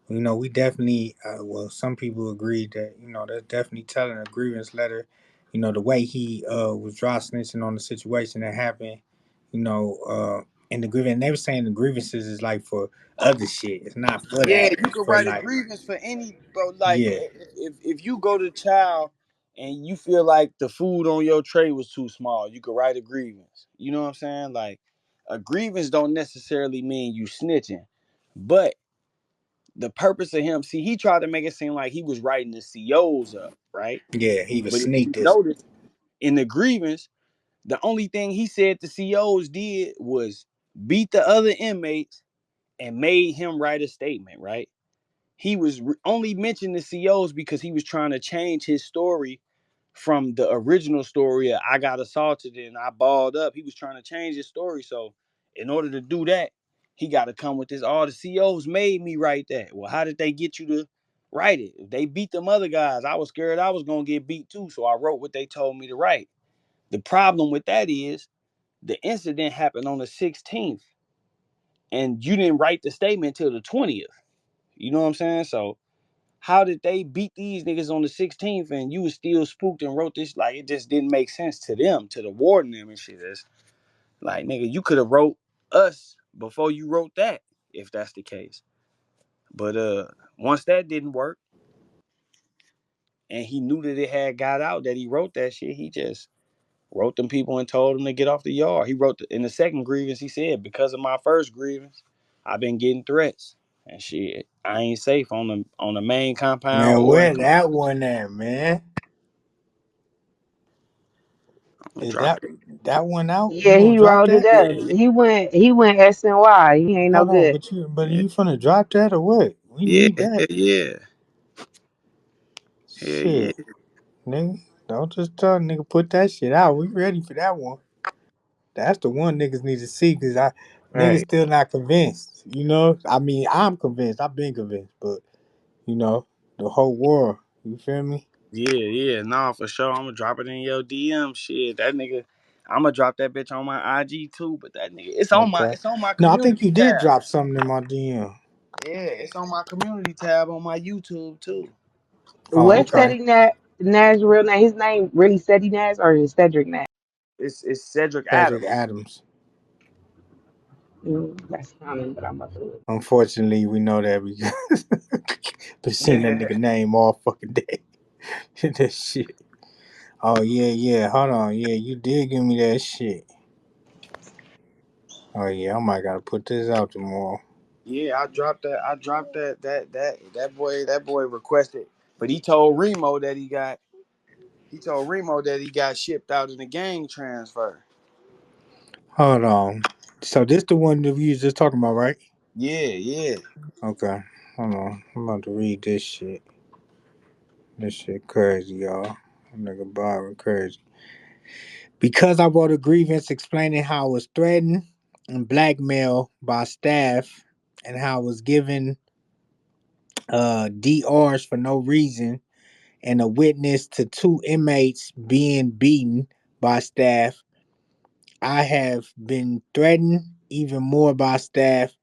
S2: You know, we definitely, well, some people agreed that, you know, that's definitely telling a grievance letter. You know, the way he was dry snitching on the situation that happened, you know, and the grievance, and they were saying the grievances is like for other shit. It's not for
S3: Yeah,
S2: that.
S3: you
S2: It's
S3: could
S2: for
S3: write a
S2: like,
S3: grievance for any bro. Like
S2: yeah,
S3: if you go to child and you feel like the food on your tray was too small, you could write a grievance. You know what I'm saying? Like a grievance don't necessarily mean you snitching, but the purpose of him, see, he tried to make it seem like he was writing the COs up, right?
S2: yeah, he was
S3: But if you
S2: sneaked this.
S3: notice in the grievance, the only thing he said the COs did was beat the other inmates and made him write a statement, right? He was only mentioning the COs because he was trying to change his story from the original story of I got assaulted and I balled up. He was trying to change his story. So in order to do that, he got to come with this. All the COs made me write that. Well, how did they get you to write it? If they beat them other guys, I was scared I was gonna get beat too. So I wrote what they told me to write. The problem with that is the incident happened on the 16th, and you didn't write the statement till the 20th. You know what I'm saying? So how did they beat these niggas on the 16th and you was still spooked and wrote this? Like it just didn't make sense to them, to the warden them and shit. It's like nigga, you could have wrote us before you wrote that, if that's the case. But once that didn't work and he knew that it had got out that he wrote that shit, he just wrote them people and told them to get off the yard. He wrote in the second grievance, he said, because of my first grievance, I've been getting threats. And shit, I ain't safe on the main compound
S2: Man,
S3: or in
S2: where
S3: class.
S2: that one at, man?
S3: I'm gonna
S2: Is
S3: drop
S2: that
S3: it.
S2: that one out? You
S13: Yeah,
S2: gonna
S13: he
S2: drop
S13: rolled it
S2: that?
S13: up.
S3: Yeah,
S13: He went S and Y. He ain't no
S2: Hold on,
S13: good.
S2: but
S3: yeah,
S2: you finna drop that or what? We
S3: yeah,
S2: need that.
S3: yeah, yeah, yeah.
S2: Shit, nigga. Don't just tell nigga put that shit out. We ready for that one. That's the one niggas need to see because niggas
S3: Right.
S2: still not convinced. You know, I mean, I'm convinced. I've been convinced, but you know, the whole world. You feel me?
S3: Yeah, yeah. Nah, for sure. I'm gonna drop it in your DM. Shit, that nigga. I'm gonna drop that bitch on my IG too. But that nigga,
S2: Okay.
S3: it's on my
S2: No, I think
S3: community
S2: you did
S3: tab.
S2: drop something in my DM.
S3: Yeah, it's on my community tab on my YouTube too.
S2: Oh,
S13: What's
S2: okay.
S13: Nash real name? His name really Ceddy Nash or is Cedric Nash?
S3: It's Cedric
S2: Patrick
S3: Adams.
S2: Adams.
S13: That's common, but I'm about to look.
S2: Unfortunately, we know that because been seeing that nigga name all fucking day. That shit. Oh yeah, yeah. Hold on. Yeah, you did give me that shit. Oh yeah, I might gotta put this out tomorrow.
S3: Yeah, I dropped that. I dropped that boy requested, but he told Remo that he got. He told Remo that he got shipped out in the gang transfer.
S2: Hold on. So this the one that we was just talking about, right?
S3: Yeah, yeah.
S2: Okay. Hold on. I'm about to read this shit. This shit crazy, y'all. Nigga Byron crazy. Because I wrote a grievance explaining how I was threatened and blackmailed by staff and how I was given DRs for no reason and a witness to two inmates being beaten by staff, I have been threatened even more by staff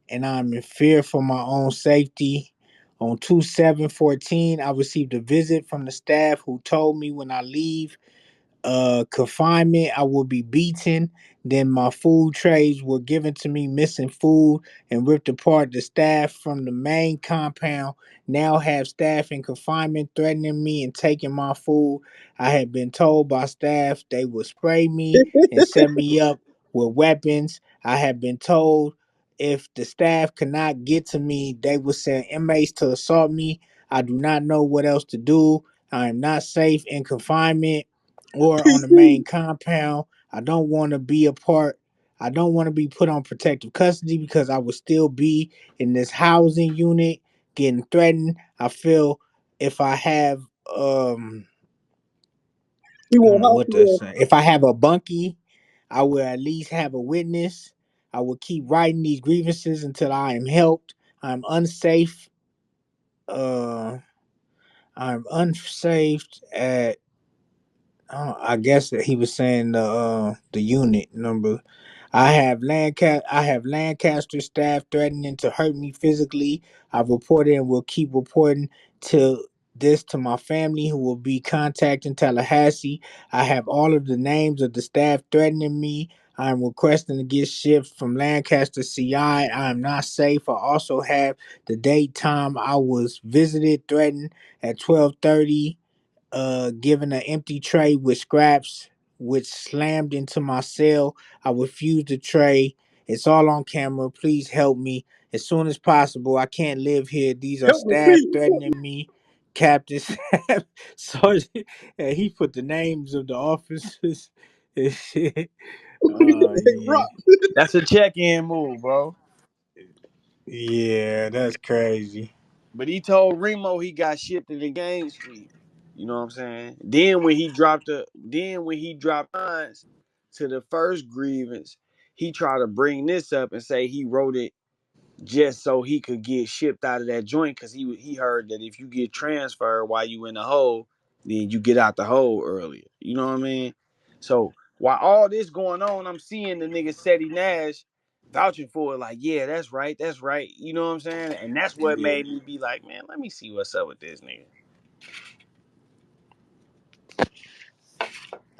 S2: and I'm in fear for my own safety. On 2/7/14, I received a visit from the staff who told me when I leave confinement, I will be beaten. Then my food trays were given to me missing food and ripped apart. The staff from the main compound now have staff in confinement threatening me and taking my food. I had been told by staff they would spray me and set me up with weapons. I had been told if the staff could not get to me, they would send inmates to assault me. I do not know what else to do. I am not safe in confinement or on the main compound. I don't want to be a part. I don't want to be put on protective custody because I would still be in this housing unit getting threatened. I feel if I have
S5: He
S2: I don't
S5: want
S2: know what to
S5: house
S2: say. If I have a bunkie, I will at least have a witness. I will keep writing these grievances until I am helped. I'm unsafe. Uh, I'm unsafe at I guess that he was saying the unit number. I have Lancaster staff threatening to hurt me physically. I've reported and will keep reporting till this to my family who will be contacting Tallahassee. I have all of the names of the staff threatening me. I am requesting to get shipped from Lancaster CI. I am not safe. I also have the date time I was visited threatened at 12:30, given an empty tray with scraps, which slammed into my cell. I refused the tray. It's all on camera. Please help me as soon as possible. I can't live here. These are
S5: Help me,
S2: staff
S5: please.
S2: threatening me. Captain Sergeant, and he put the names of the officers and shit.
S5: Hey,
S2: Yeah.
S5: Rock.
S3: That's a check-in move, bro.
S2: Yeah, that's crazy.
S3: But he told Remo he got shipped to the gang suite. You know what I'm saying? Then when he dropped lines to the first grievance, he tried to bring this up and say he wrote it just so he could get shipped out of that joint because he heard that if you get transferred while you in the hole, then you get out the hole earlier. You know what I mean? So while all this going on, I'm seeing the nigga Ceddy Nash vouching for it, like, yeah, that's right, that's right. You know what I'm saying? And that's what
S2: Yeah.
S3: made me be like, man, let me see what's up with this nigga.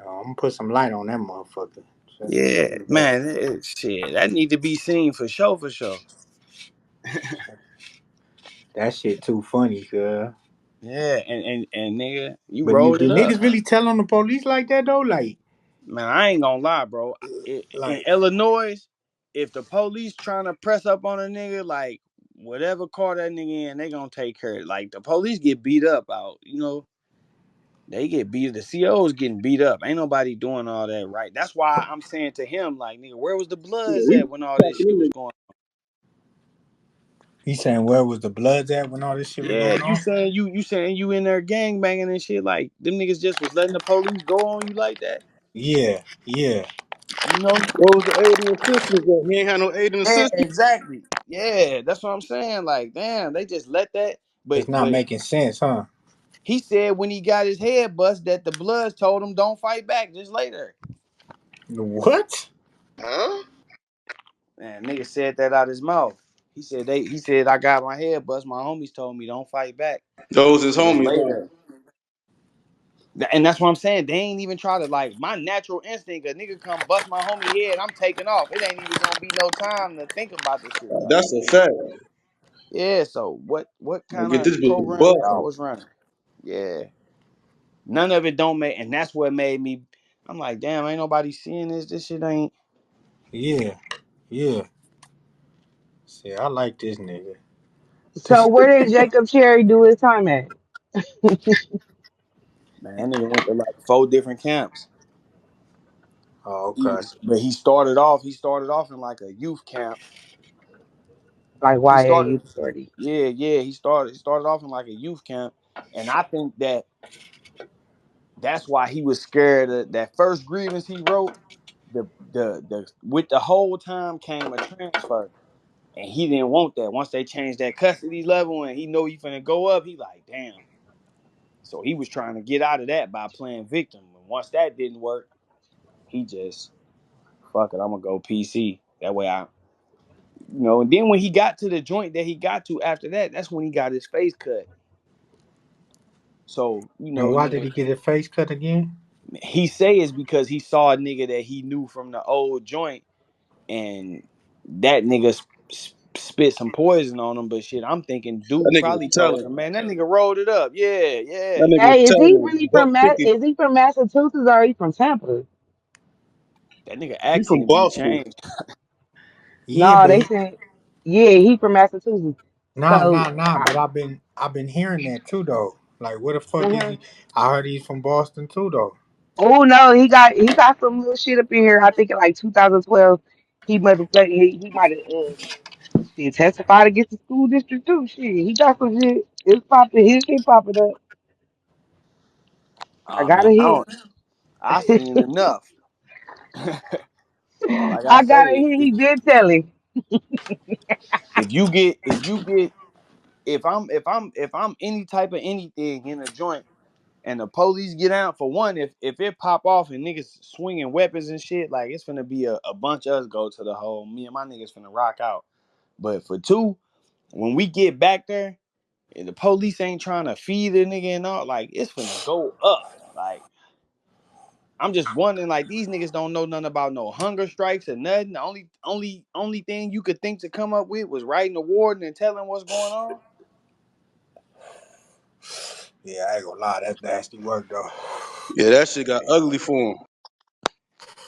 S2: I'm gonna put some light on that motherfucker.
S3: Yeah, man, shit, that need to be seen for sure, for sure.
S2: That shit too funny, girl.
S3: Yeah, and nigga, you
S2: But
S3: rolled
S2: do
S3: it up.
S2: niggas really tell on the police like that though?
S3: Man, I ain't gonna lie, bro. In
S2: Like,
S3: Illinois, if the police trying to press up on a nigga, like whatever car that nigga in, they gonna take care of it. Like the police get beat up out, they get beat. The COs getting beat up. Ain't nobody doing all that right. That's why I'm saying to him, like, nigga, where was the
S5: Yeah,
S3: bloods
S5: we
S3: at when all this
S5: cracking
S3: shit
S5: them
S3: was
S5: niggas.
S3: going?
S2: he saying where was the bloods at when all this shit was
S3: Yeah,
S2: going
S3: you
S2: on?
S3: saying you saying you in there gang banging and shit, like them niggas just was letting the police go on you like that,
S2: Yeah, yeah.
S3: you know?
S5: What was the aid and assistance that? He ain't had no aid and
S3: Yeah,
S5: assistance.
S3: exactly. Yeah, that's what I'm saying. Like, damn, they just let that. But
S2: It's not
S3: but
S2: making sense, huh?
S3: he said when he got his head bust that the Bloods told him don't fight back just later.
S2: What?
S12: Huh?
S3: Man, nigga said that out his mouth. He said I got my head bust. My homies told me don't fight back
S5: Those his
S3: just
S5: homies, huh?
S3: later. And that's what I'm saying. They ain't even try to, like, my natural instinct. A nigga come bust my homie head, I'm taking off. It ain't even gonna be no time to think about this shit. Like,
S5: That's a fact.
S3: yeah. So what
S5: I
S3: kind
S5: get
S3: of
S5: this bitch
S3: program y'all
S5: busting.
S3: was running? Yeah. None of it don't make, and that's what made me. I'm like, damn, ain't nobody seeing this. This shit ain't.
S2: Yeah, yeah. See, I like this nigga.
S13: So where did Jacob Cherry do his time at?
S3: Man, that nigga went to like 4 different camps.
S2: Oh,
S3: He,
S2: okay.
S3: but he started off. He started off in like a youth camp.
S13: Like
S3: He
S13: YA
S3: started,
S13: Youth Authority.
S3: yeah, yeah. He started off in like a youth camp, and I think that's why he was scared of that first grievance he wrote. The with the whole time came a transfer, and he didn't want that. Once they changed that custody level, and he know he finna go up, he like, damn. So he was trying to get out of that by playing victim. And once that didn't work, he just, fuck it, I'm gonna go PC. That way and then when he got to the joint that he got to after that, that's when he got his face cut. So,
S2: And why did he get his face cut again?
S3: he say it's because he saw a nigga that he knew from the old joint, and that nigga spit some poison on him. But shit, I'm thinking
S5: That
S3: dude
S5: nigga was
S3: probably told
S5: telling.
S3: him, man, that nigga rolled it up. Yeah, yeah.
S5: That nigga was
S13: Hey, is he
S5: telling
S13: really
S5: buck
S13: from
S5: 50.
S13: Is he from Massachusetts or he from Tampa?
S3: That nigga
S5: He from
S3: accent be
S5: Boston.
S3: changed.
S2: Yeah,
S13: No,
S2: but
S13: they said yeah, he from Massachusetts. So
S2: but I've been hearing that too though. Like, where the fuck is
S13: mhm.
S2: he? I heard he's from Boston too though.
S13: Oh no, he got some little shit up in here. I think in like 2012, he might have he might have shit, testified against the school district too. Shit, he got some shit. It's popping. His shit popping up. I
S3: Oh
S13: got
S3: man,
S13: a
S3: I
S13: hit.
S3: don't. I seen enough. Like I
S13: I
S3: say,
S13: got a hit. He did tell him.
S3: if you get if I'm any type of anything in a joint, and the police get out, for one, if it pop off and niggas swinging weapons and shit, like it's finna be a bunch of us go to the hole. Me and my niggas finna rock out. But for two, when we get back there, and the police ain't trying to feed the nigga and all, like it's finna go up. Like I'm just wondering, like these niggas don't know nothing about no hunger strikes or nothing. The only thing you could think to come up with was writing the warden and telling what's going on.
S2: Yeah, I ain't gonna lie, that's nasty work though.
S5: Yeah, that shit got ugly for him.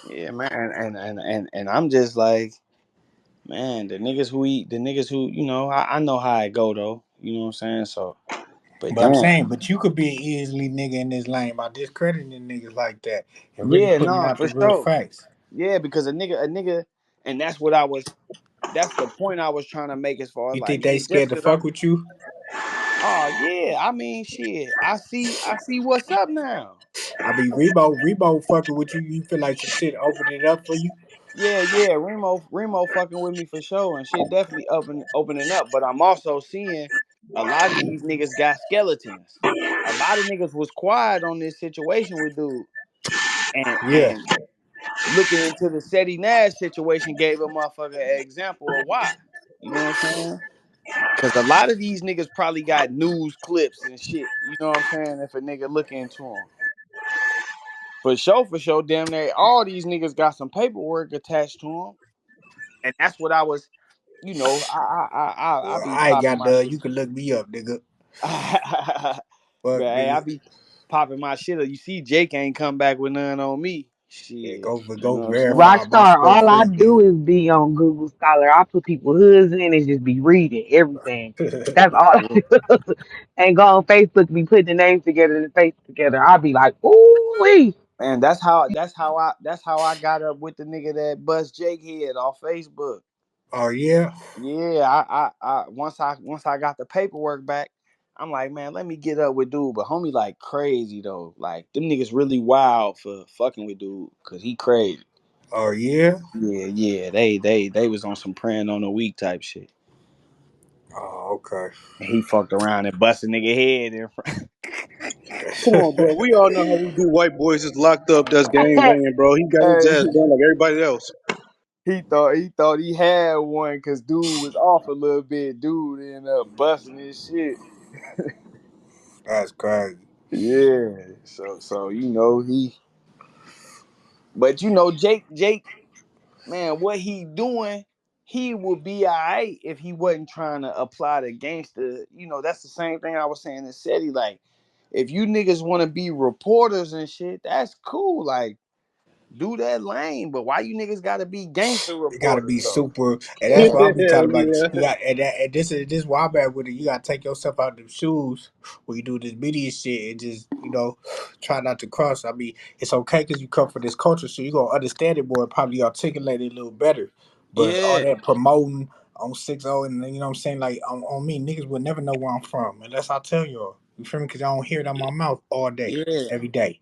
S3: Yeah, man, and I'm just like, man, the niggas who, I know how it go though. You know what I'm saying? So, but
S2: But I'm
S3: damn,
S2: saying, but you could be an easily nigga in this lane by discrediting niggas like that and really
S3: yeah,
S2: putting
S3: no,
S2: out the
S3: for
S2: real
S3: sure.
S2: facts.
S3: Yeah, because a nigga, and that's the point I was trying to make as far as
S2: You
S3: like,
S2: think they
S3: nigga, just
S2: scared to
S3: cause I,
S2: fuck with you?
S3: oh yeah, I mean, shit, I see what's up now.
S2: I mean, Rebo fucking with you. You feel like some shit opened it up for you.
S3: Yeah, Remo fucking with me for sure, and shit definitely opening up. But I'm also seeing a lot of these niggas got skeletons. A lot of niggas was quiet on this situation with dude, and
S2: Yeah.
S3: and looking into the Ceddy Nash situation gave a motherfucker an example of why. You know what I'm saying? Because a lot of these niggas probably got news clips and shit. You know what I'm saying? If a nigga look into them, for sure, damn near all these niggas got some paperwork attached to them, and that's what I was. I
S2: Well,
S3: be
S2: I ain't
S3: popping
S2: got
S3: my
S2: the.
S3: shit.
S2: You can look me up, nigga.
S3: But
S2: Fuck,
S3: hey, I
S2: nigga.
S3: be popping my shit. You see, Jake ain't come back with none on me.
S2: Yeah,
S3: Shit,
S2: go
S3: you know what I'm saying?
S2: verify my
S13: Rockstar,
S2: stuff
S13: all I
S2: free,
S13: do is be on Google Scholar. I put people hoods in and just be reading everything.
S2: nigga.
S13: That's all I
S3: Yeah.
S13: do. And go on Facebook, be putting the names together and the face together. I'll be like, ooh wee.
S3: And that's how I got up with the nigga that bust Jake head off Facebook.
S2: Oh yeah.
S3: Yeah, once I got the paperwork back, I'm like, man, let me get up with dude. But homie like crazy though. Like them niggas really wild for fucking with dude, cause he crazy.
S2: Oh yeah.
S3: Yeah. They was on some praying on the week type shit.
S2: Oh okay.
S3: And he fucked around and bust a nigga head in front.
S5: Come on, bro. We all know how we do. White boys is locked up. That's gang banging, bro. He got his
S3: Hey,
S5: ass done like everybody else.
S3: he thought he had one because dude was off a little bit. Dude ended up busting his shit.
S2: That's crazy.
S3: Yeah. So but Jake, man, what he doing, he would be alright if he wasn't trying to apply the gangster. That's the same thing I was saying to Ceddy. Like, if you niggas want to be reporters and shit, that's cool. Like, do that lane. But why you niggas gotta be gangster
S2: You gotta
S3: reporters
S2: be
S3: though?
S2: super, and that's what
S3: Yeah.
S2: I be talking about.
S5: Yeah.
S2: You got, and this why I'm bad with it. You gotta take yourself out of them shoes when you do this media shit and just try not to cross. I mean, it's okay because you come from this culture, so you gonna understand it more and probably articulate it a little better. But all
S3: Yeah.
S2: that promoting on 6-0 and you know what I'm saying, like on me, niggas would never know where I'm from unless I tell y'all. You feel me? Because I don't hear it out my mouth all day,
S3: Yeah.
S2: every day.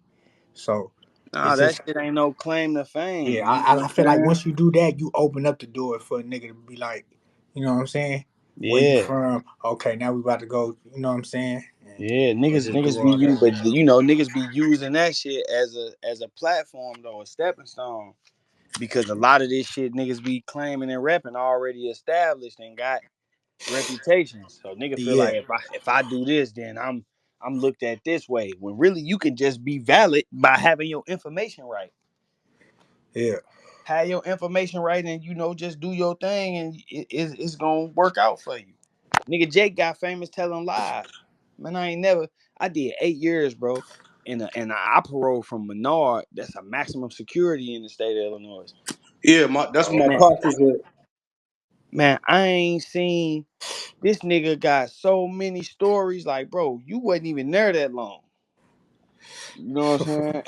S2: So
S3: Nah,
S2: it's
S3: that
S2: just
S3: shit ain't no claim to fame.
S2: yeah,
S3: You know
S2: I
S3: what
S2: feel like
S3: I'm saying?
S2: once you do that, you open up the door for a nigga to be like, you know what I'm saying? Where you
S3: Yeah.
S2: from? Okay, now we about to go, you know what I'm saying?
S3: Yeah,
S2: And
S3: niggas,
S2: just do
S3: niggas be
S2: all
S3: you,
S2: that.
S3: but niggas be using that shit as a platform though, a stepping stone. Because a lot of this shit niggas be claiming and repping already established and got reputations. So nigga feel
S2: Yeah,
S3: like if I do this, then I'm looked at this way. When really you can just be valid by having your information right.
S2: yeah,
S3: Have your information right, and just do your thing, and it's gonna work out for you. Nigga Jake got famous telling lies. Man, I ain't never. I did 8 years, bro, and I paroled from Menard. That's a maximum security in the state of Illinois.
S5: Yeah, that's what my
S3: Man,
S5: pops was at.
S3: man, I ain't seen this nigga got so many stories. Like, bro, you wasn't even there that long. You know what I'm saying?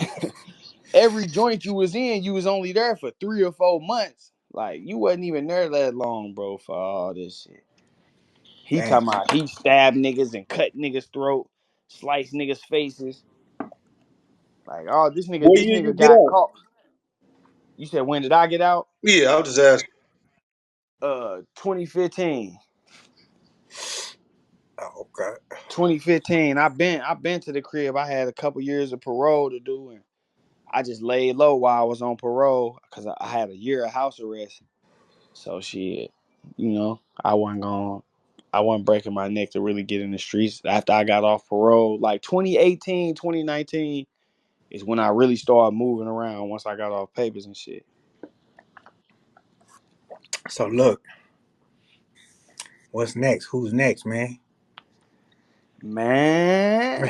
S3: Every joint you was in, you was only there for 3 or 4 months. Like, you wasn't even there that long, bro, for all this shit. He
S2: man.
S3: talking about he stabbed niggas and cut niggas' throat, sliced niggas' faces. Like, oh, this nigga,
S5: What
S3: this
S5: year you
S3: nigga
S5: get
S3: got
S5: out?
S3: caught. You said when did I get out?
S5: Yeah, I was just asking.
S3: 2015.
S2: Oh, okay.
S3: 2015. I've been to the crib. I had a couple years of parole to do, and I just laid low while I was on parole because I had a year of house arrest. So shit, I wasn't breaking my neck to really get in the streets after I got off parole. Like 2018, 2019 is when I really started moving around once I got off papers and shit.
S2: So look, what's next? Who's next, man?
S3: Man,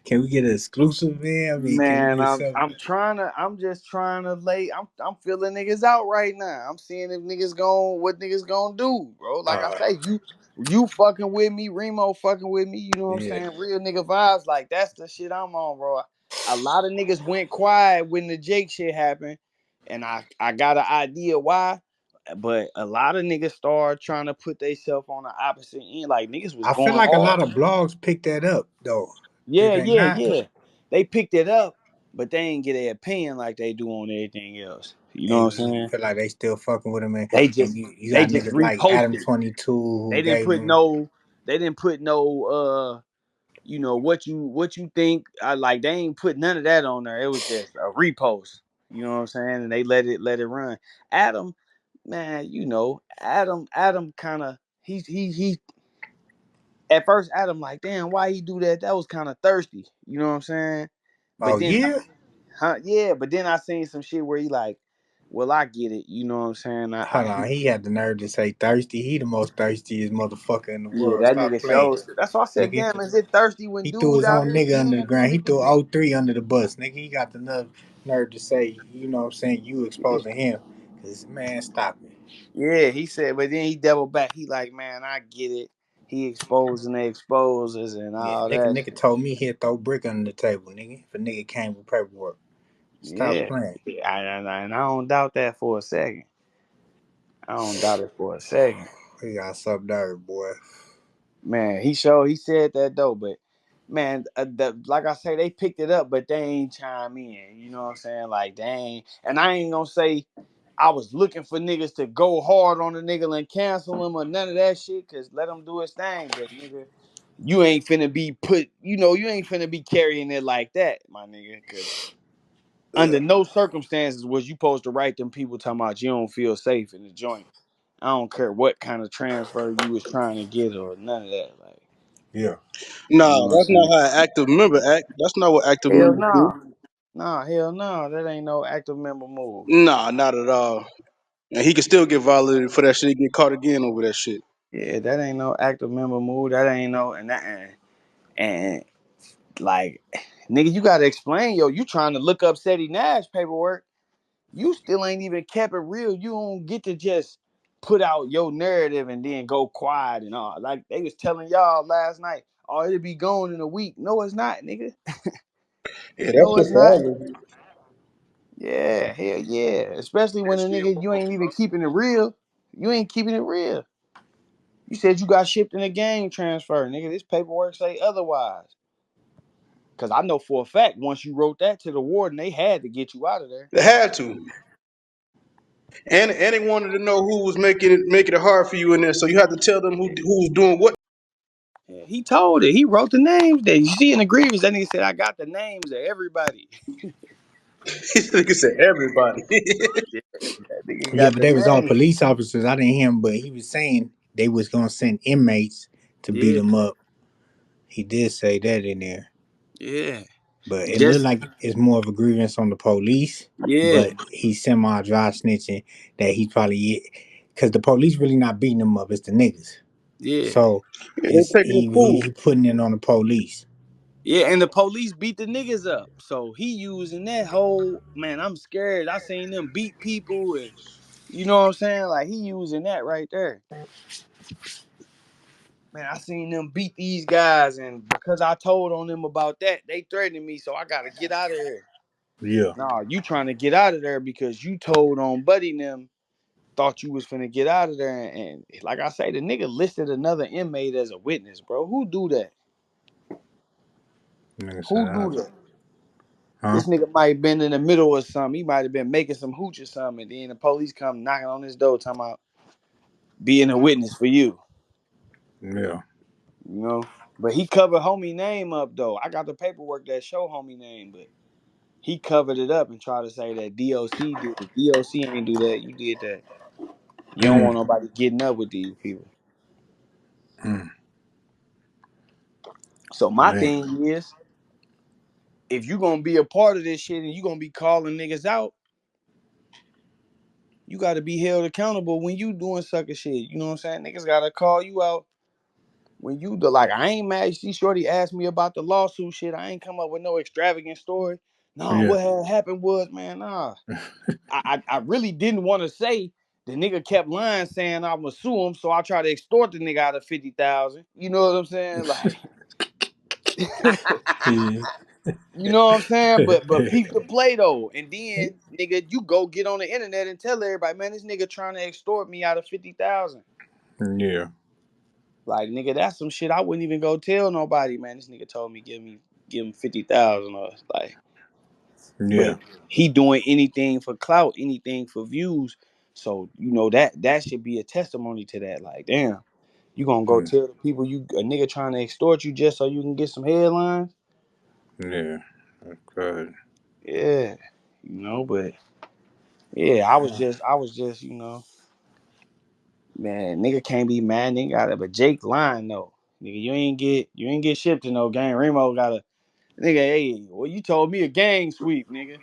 S2: Can we get an exclusive, man? I mean, can you
S3: Man,
S2: get
S3: I'm
S2: something?
S3: I'm trying to I'm just trying to lay I'm feeling niggas out right now. I'm seeing if niggas gon' what niggas gonna do, bro. Like I
S2: Uh,
S3: say, you fucking with me, Remo fucking with me, you know what I'm
S2: yeah.
S3: saying? Real nigga vibes, like that's the shit I'm on, bro. A lot of niggas went quiet when the Jake shit happened, and I got an idea why. But a lot of niggas started trying to put themselves on the opposite end. Like niggas was
S2: I feel
S3: going
S2: like a
S3: hard.
S2: lot of blogs picked that up, though. Did
S3: Yeah,
S2: they
S3: yeah,
S2: not?
S3: yeah. They picked it up, but they ain't get their opinion like they do on everything else. You know
S2: Hey,
S3: what I'm
S2: you
S3: saying?
S2: feel like they still fucking with him,
S3: They
S2: and
S3: just
S2: you
S3: they
S2: got
S3: just
S2: niggas like Adam
S3: reposted.
S2: 22 who
S3: They didn't
S2: gave
S3: put
S2: him.
S3: no they didn't put no what you think like they ain't put none of that on there. It was just a repost. You know what I'm saying? And they let it run. Adam, man, Adam kind of he at first Adam like, damn, why he do that? That was kind of thirsty. You know what I'm saying? But
S2: Oh
S3: then
S2: yeah.
S3: Huh? Yeah, but then I seen some shit where he like, well, I get it. You know what I'm saying?
S2: Hold on, he had the nerve to say thirsty. He the most thirstiest motherfucker in the
S3: Yeah,
S2: world.
S3: that
S2: Stop
S3: nigga
S2: playing,
S3: shows. That's why I said,
S2: nigga.
S3: damn, is it thirsty when
S2: He threw
S3: dude
S2: his
S3: out
S2: own
S3: here
S2: nigga under the
S3: killing
S2: ground. He
S3: innocent
S2: threw
S3: people?
S2: O 03 under the bus, nigga. He got the nerve to say, you know what I'm saying, you exposing him. Cause man, stop it.
S3: Yeah, he said, but then he doubled back. He like, man, I get it. He exposing the exposers and
S2: Yeah,
S3: all
S2: nigga,
S3: that
S2: nigga
S3: shit.
S2: told me he'd throw brick under the table, nigga. If a nigga came with paperwork. Stop
S3: Yeah,
S2: playing.
S3: and I don't doubt that for a second. I don't doubt it for a second.
S2: He got some nerve, boy.
S3: Man, he said that though, but man, like I say, they picked it up, but they ain't chime in. You know what I'm saying? Like they ain't, and I ain't gonna say I was looking for niggas to go hard on the nigga and cancel him or none of that shit, cause let him do his thing. But nigga, you ain't finna be put, you ain't finna be carrying it like that, my nigga, cause under no circumstances was you supposed to write them people talking about you don't feel safe in the joint. I don't care what kind of transfer you was trying to get or none of that. Like,
S2: Yeah.
S5: Nah,
S3: you know what I'm
S5: that's not
S3: saying?
S5: how an active member act. That's not what active
S3: Hell
S5: members do.
S3: no. Nah, hell no. That ain't no active member move.
S5: Nah, not at all. And he can still get violated for that shit. He get caught again over that shit.
S3: Yeah, that ain't no active member move. That ain't no and like nigga, you gotta explain, yo, you trying to look up Ceddy Nash paperwork. You still ain't even kept it real. You don't get to just put out your narrative and then go quiet and all. Like they was telling y'all last night, oh, it'll be gone in a week. No, it's not, nigga.
S5: Yeah, that
S3: No,
S5: shit
S3: it's not.
S5: forever.
S3: Yeah, hell yeah. Especially when a nigga you ain't even keeping it real. You ain't keeping it real. You said you got shipped in a gang transfer, nigga. This paperwork say otherwise. Cause I know for a fact once you wrote that to the warden, they had to get you out of there.
S5: They had to. And they wanted to know who was making it hard for you in there. So you had to tell them who was doing what.
S3: Yeah, he told it. He wrote the names there. You see in the grievance, that nigga said, I got the names of everybody.
S5: This nigga said everybody.
S3: Yeah, that nigga
S2: Yeah,
S3: got
S2: but
S3: the
S2: they was all
S3: names.
S2: police officers. I didn't hear him, but he was saying they was gonna send inmates to beat
S3: Yeah,
S2: him up. He did say that in there.
S3: yeah.
S2: But it looked
S3: Just
S2: like it's more of a grievance on the police.
S3: yeah,
S2: But he's semi dry snitching that he's probably because the police really not beating him up. It's the niggas.
S3: yeah.
S2: So
S5: Yeah, they taking it cool.
S2: he putting it on the police.
S3: Yeah, and the police beat the niggas up. So he using that whole man, I'm scared. I seen them beat people and you know what I'm saying? Like he using that right there. Man, I seen them beat these guys, and because I told on them about that, they threatened me, so I gotta get out of here.
S2: Yeah.
S3: Nah, you trying to get out of there because you told on Buddy and them, thought you was finna get out of there, and like I say, the nigga listed another inmate as a witness, bro. Who do that?
S2: Nigga said,
S3: Who do that?
S2: huh?
S3: This nigga might have been in the middle of something. He might have been making some hooch or something, and then the police come knocking on his door talking about being a witness for you.
S2: Yeah.
S3: You know, but he covered homie name up though. I got the paperwork that show homie name, but he covered it up and tried to say that DOC did it. DOC ain't do that. You did that. You don't want
S2: Mm.
S3: nobody getting up with these people.
S2: Mm.
S3: So my
S2: Man.
S3: thing is, if you gonna be a part of this shit and you gonna be calling niggas out, you gotta be held accountable when you doing sucker shit. You know what I'm saying? Niggas gotta call you out when you do. Like, I ain't mad. See, Shorty asked me about the lawsuit shit. I ain't come up with no extravagant story. No,
S2: Yeah.
S3: what had happened was, man, nah. I really didn't want to say the nigga kept lying saying I'm gonna sue him, so I try to extort the nigga out of 50,000. You know what I'm saying? Like,
S2: Yeah.
S3: you know what I'm saying? But peep the play though. And then nigga, you go get on the internet and tell everybody, man, this nigga trying to extort me out of 50,000.
S2: Yeah.
S3: Like, nigga, that's some shit I wouldn't even go tell nobody, man. This nigga told me give him 50,000 or like,
S2: Yeah.
S3: but he doing anything for clout, anything for views. So, you know, that should be a testimony to that. Like, damn, you gonna go
S2: Mm.
S3: tell the people you a nigga trying to extort you just so you can get some headlines?
S2: Yeah. Good.
S3: Yeah. You know, but yeah, I was just, you know, man, nigga can't be mad, nigga got it. But Jake lying though. Nigga, you ain't get shipped to no gang. Remo got a nigga, hey, well, you told me a gang sweep, nigga.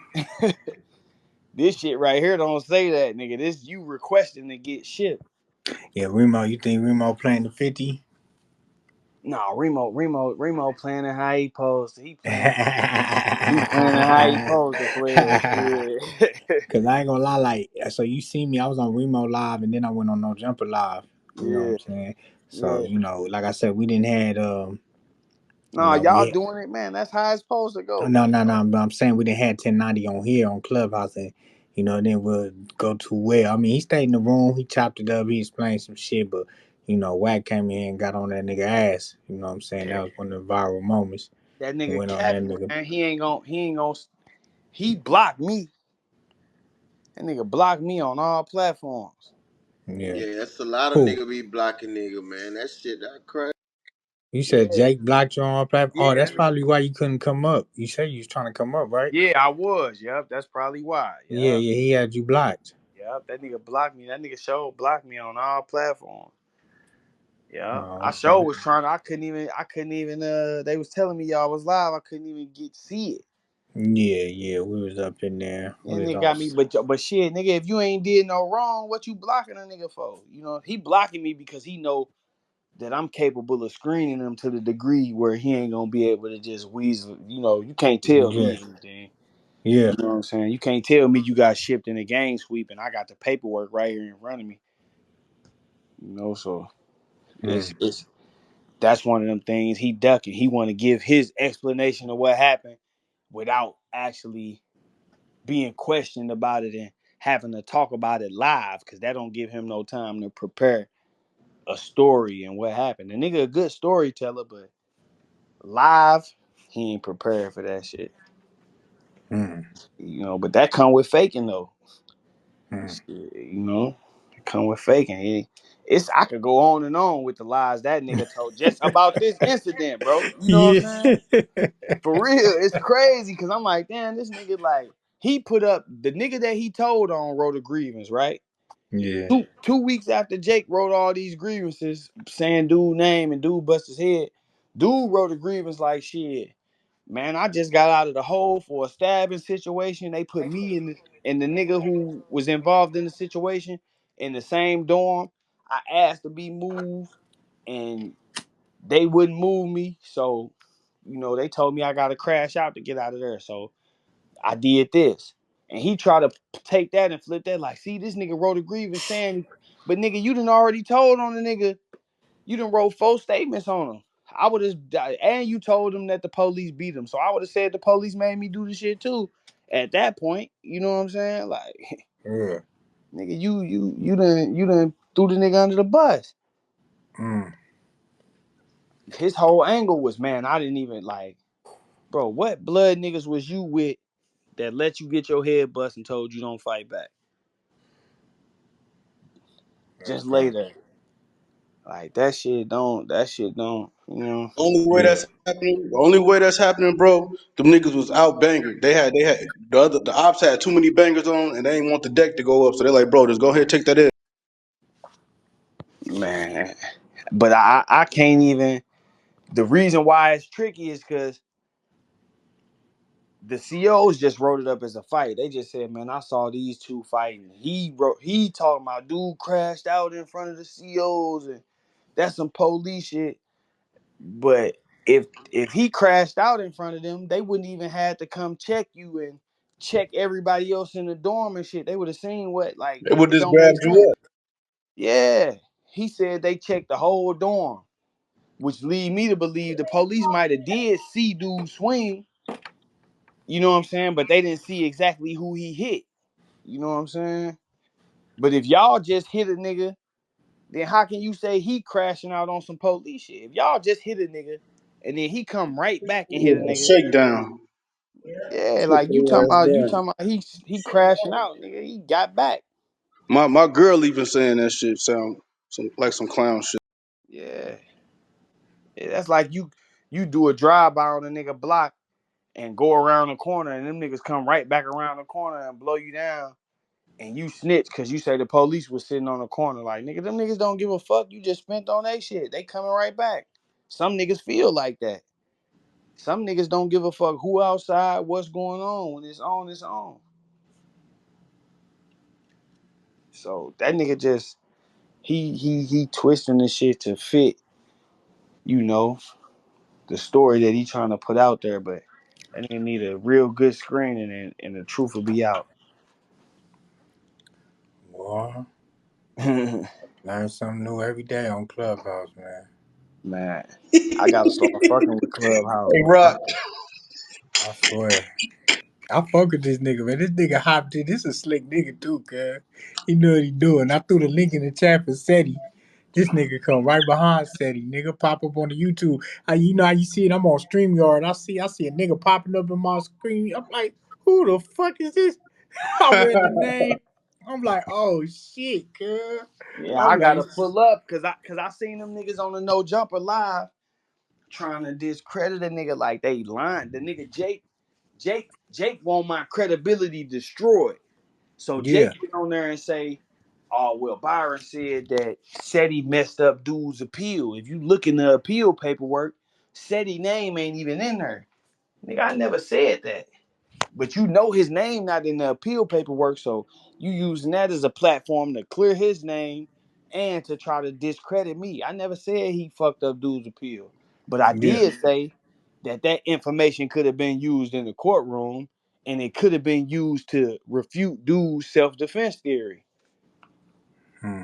S3: This shit right here don't say that, nigga. This you requesting to get shipped.
S2: Yeah, Remo, you think Remo playing the 50?
S3: Nah, Remo playing it how he posed. He
S2: Cause
S3: playing it how he posed to play it. Yeah.
S2: I ain't gonna lie, like, so you see me, I was on Remo Live and then I went on No Jumper Live. You know what
S3: Yeah.
S2: I'm saying? So,
S3: Yeah.
S2: you know, like I said, we didn't had you
S3: Nah,
S2: know,
S3: y'all
S2: we
S3: doing it, man. That's how it's supposed to go.
S2: no, but I'm saying we didn't had 1090 on here on Clubhouse and you know, then we'll go too well. I mean, he stayed in the room, he chopped it up, he explained some shit, but you know, Wack came in and got on that nigga ass. You know what I'm saying? That was one of the viral moments.
S3: That
S2: He
S3: nigga
S2: went on that
S3: capping,
S2: nigga.
S3: man. He blocked me. That nigga blocked me on all platforms.
S2: Yeah.
S12: Yeah, that's a lot of
S2: Who?
S12: nigga be blocking nigga, man. That shit, that crazy.
S2: You
S3: Yeah.
S2: said Jake blocked you on our platform. Oh,
S3: Yeah,
S2: that's
S3: that nigga.
S2: probably why you couldn't come up. You said you was trying to come up, right?
S3: Yeah, I was. Yep, that's probably why.
S2: Yeah,
S3: Yep.
S2: yeah, he had you blocked.
S3: Yep. That nigga blocked me. That nigga show blocked me on all platforms. Yeah.
S2: Oh,
S3: I
S2: okay.
S3: sure was trying to, I couldn't even they was telling me y'all was live. I couldn't even see it.
S2: Yeah, yeah, we was up in there.
S3: That
S2: We was
S3: nigga
S2: on.
S3: got me, but shit, nigga, if you ain't did no wrong, what you blocking a nigga for? You know, he blocking me because he know that I'm capable of screening him to the degree where he ain't gonna be able to just weasel. You know, you can't tell
S2: Yeah,
S3: me anything.
S2: yeah.
S3: You know what I'm saying? You can't tell me you got shipped in a gang sweep and I got the paperwork right here in front of me. You know, so
S2: Mm,
S3: it's that's one of them things he ducking. He want to give his explanation of what happened without actually being questioned about it and having to talk about it live because that don't give him no time to prepare a story and what happened. The nigga a good storyteller, but live he ain't prepared for that shit.
S2: mm,
S3: You know, but that come with faking though.
S2: mm.
S3: Shit, you know, it come with faking. It's I could go on and on with the lies that nigga told just about this incident, bro. You know what
S2: Yeah.
S3: I'm saying? For real, it's crazy because I'm like, damn, this nigga like he put up the nigga that he told on wrote a grievance, right?
S2: Yeah.
S3: Two weeks after Jake wrote all these grievances, saying dude name and dude bust his head, dude wrote a grievance like shit. Man, I just got out of the hole for a stabbing situation. They put me and the nigga who was involved in the situation in the same dorm. I asked to be moved and they wouldn't move me. So, you know, they told me I gotta crash out to get out of there. So I did this. And he tried to take that and flip that like, see, this nigga wrote a grievance saying, but nigga, you done already told on the nigga, you done wrote 4 statements on him. I would have, and you told him that the police beat him. So I would have said the police made me do the shit too. At that point, you know what I'm saying? Like,
S2: Yeah.
S3: nigga, you done threw the nigga under the bus.
S2: Mm.
S3: His whole angle was, man, I didn't even like, bro, what blood niggas was you with that let you get your head bust and told you don't fight back? Just lay
S2: Okay.
S3: there. Like that shit don't, you know.
S5: Only way
S2: Yeah.
S5: that's happening, the only way that's happening, bro. Them niggas was out bangers. They had the ops had too many bangers on, and they didn't want the deck to go up. So they're like, bro, just go ahead, take that in.
S3: Man. But I can't even. The reason why it's tricky is because the COs just wrote it up as a fight. They just said, "Man, I saw these two fighting." He talking about dude crashed out in front of the COs, and that's some police shit. But if he crashed out in front of them, they wouldn't even have to come check you and check everybody else in the dorm and shit. They would have seen what like
S5: They would
S3: it
S5: just
S3: don't
S5: grab
S3: make sense.
S5: you up.
S3: Yeah, he said they checked the whole dorm, which lead me to believe the police might have did see dude swing. You know what I'm saying? But they didn't see exactly who he hit. You know what I'm saying? But if y'all just hit a nigga, then how can you say he crashing out on some police shit? If y'all just hit a nigga and then he come right back and hit a
S5: Yeah,
S3: nigga,
S5: shakedown.
S3: yeah,
S5: Shake
S3: like
S5: their ass
S3: you
S5: down.
S3: talking about he crashing out, nigga. He got back.
S5: My girl even saying that shit sound like some clown shit.
S3: Yeah. Yeah, that's like you do a drive by on a nigga block and go around the corner and them niggas come right back around the corner and blow you down and you snitch because you say the police was sitting on the corner. Like, nigga, them niggas don't give a fuck. You just spent on they shit. They coming right back. Some niggas feel like that. Some niggas don't give a fuck who outside, what's going on. When it's on, it's on. So that nigga just he twisting the shit to fit, you know, the story that he trying to put out there, but that nigga need a real good screening and the truth will be out.
S2: Boy, learn something new every day on Clubhouse, man.
S3: Man, I gotta start fucking with Clubhouse,
S5: Hey,
S3: bro.
S5: Rock.
S2: I swear. I fuck with this nigga, man. This nigga hopped in. This a slick nigga too, cuz. He know what he doing. I threw the link in the chat for Ceddy. This nigga come right behind Ceddy. Nigga pop up on the YouTube. You know how you see it? I'm on StreamYard. I see a nigga popping up in my screen. I'm like, who the fuck is this? I read the name. I'm like, oh shit, cuz.
S3: Yeah,
S2: I'm
S3: I
S2: like,
S3: gotta pull up cause I seen them niggas on the No Jumper live trying to discredit a nigga like they lying. The nigga Jake want my credibility destroyed. So
S2: yeah,
S3: Jake get on there and say, "Oh well, Byron said that Ceddy messed up dude's appeal. If you look in the appeal paperwork, Ceddy name ain't even in there." Nigga, I never said that. But you know his name not in the appeal paperwork, so you using that as a platform to clear his name and to try to discredit me. I never said he fucked up dude's appeal, but I
S2: yeah.
S3: did say that that information could have been used in the courtroom and it could have been used to refute dude's self-defense theory.
S2: Hmm.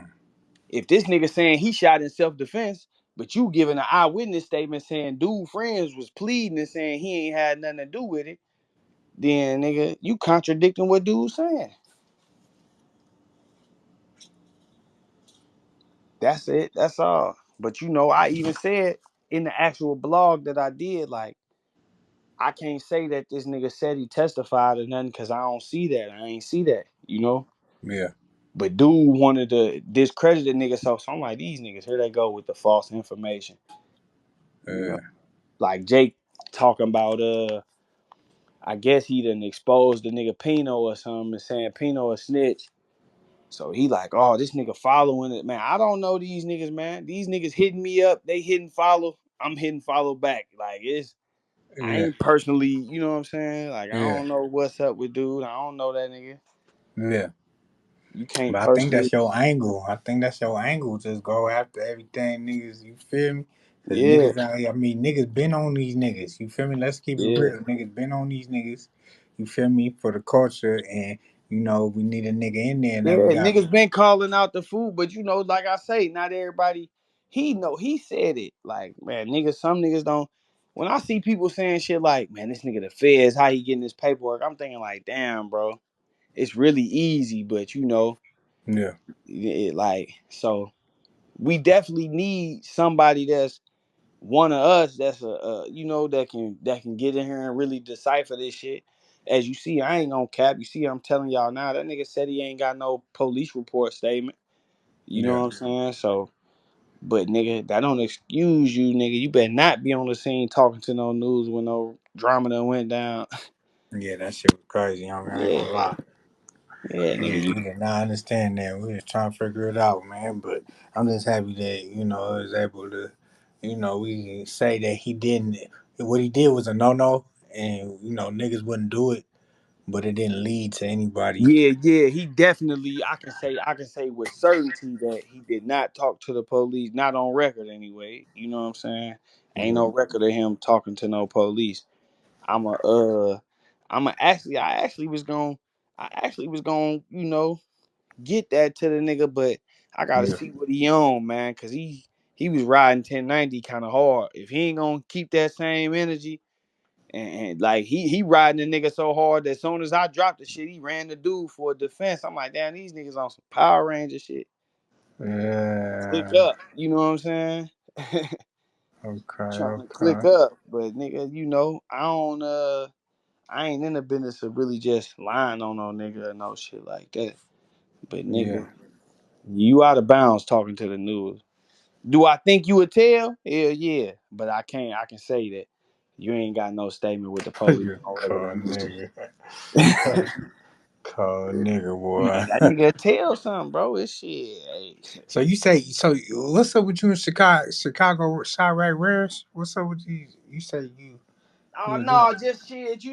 S3: If this nigga saying he shot in self-defense, but you giving an eyewitness statement saying dude friends was pleading and saying he ain't had nothing to do with it, then nigga, you contradicting what dude's saying. That's it. That's all. But you know, I even said in the actual blog that I did, like, I can't say that this nigga said he testified or nothing because I don't see that. I ain't see that, you know?
S2: Yeah,
S3: But dude wanted to discredit the nigga, so I'm like, these niggas, here they go with the false information. You
S2: yeah,
S3: know, like Jake talking about I guess he done exposed the nigga Pino or something and saying Pino a snitch. So he like, oh, this nigga following it, man. I don't know these niggas, man. These niggas hitting me up. They hitting follow. I'm hitting follow back. Like I
S2: yeah,
S3: ain't personally, you know what I'm saying? Like I
S2: yeah,
S3: don't know what's up with dude. I don't know that nigga.
S2: yeah.
S3: You can't
S2: But I think
S3: personally.
S2: that's your angle. I think that's your angle. Just go after everything, niggas. You feel me? Cause
S3: Yeah,
S2: niggas out here, I mean, niggas been on these niggas. You feel me? Let's keep it
S3: yeah,
S2: real. Niggas been on these niggas. You feel me? For the culture, and you know we need a nigga in there.
S3: yeah.
S2: Now we got,
S3: Niggas been calling out the food, but you know, like I say, not everybody. He know he said it. Like man, niggas. Some niggas don't. When I see people saying shit like, man, this nigga the feds, how he getting this paperwork? I'm thinking like, damn, bro. It's really easy, but you know,
S2: yeah,
S3: like so we definitely need somebody that's one of us that's a you know that can get in here and really decipher this shit. As you see, I ain't gonna cap. You see, I'm telling y'all now, that nigga said he ain't got no police report statement. You know
S2: yeah,
S3: what I'm saying? So But nigga, that don't excuse you, nigga. You better not be on the scene talking to no news when no drama that went down.
S2: Yeah, that shit was crazy, homie. I ain't
S3: Yeah,
S2: gonna lie.
S3: yeah,
S2: Yeah,
S3: nigga.
S2: we did not understand that. We was trying to figure it out, man. But I'm just happy that, I was able to, we can say that he didn't. What he did was a no-no, and niggas wouldn't do it, but it didn't lead to anybody.
S3: Yeah, yeah. He definitely. I can say with certainty that he did not talk to the police. Not on record, anyway. You know what I'm saying? Ain't
S2: Yeah,
S3: no record of him talking to no police. I'm a I'm a actually I actually was going get that to the nigga, but I gotta
S2: yeah,
S3: see what he on, man, cause he was riding 1090 kind of hard. If he ain't gonna keep that same energy, and like he riding the nigga so hard that as soon as I dropped the shit, he ran the dude for a defense. I'm like, damn, these niggas on some Power Ranger shit. Click
S2: yeah.
S3: up, you know what I'm saying?
S2: Okay,
S3: Trying to click
S2: okay.
S3: up, but nigga, I don't I ain't in the business of really just lying on no nigga or no shit like that. But
S2: Yeah,
S3: nigga, you out of bounds talking to the news. Do I think you would tell? Hell yeah. But I can say that you ain't got no statement with the police
S2: you
S3: on regular
S2: cold
S3: basis.
S2: nigga, cold nigga,
S3: Man,
S2: boy.
S3: that nigga tell something, bro. It's shit. Hey.
S2: So you say so? What's up with you in Chicago? Chicago Chirac Rares? What's up with you? You say you
S3: Oh
S2: was in?
S3: no, just shit.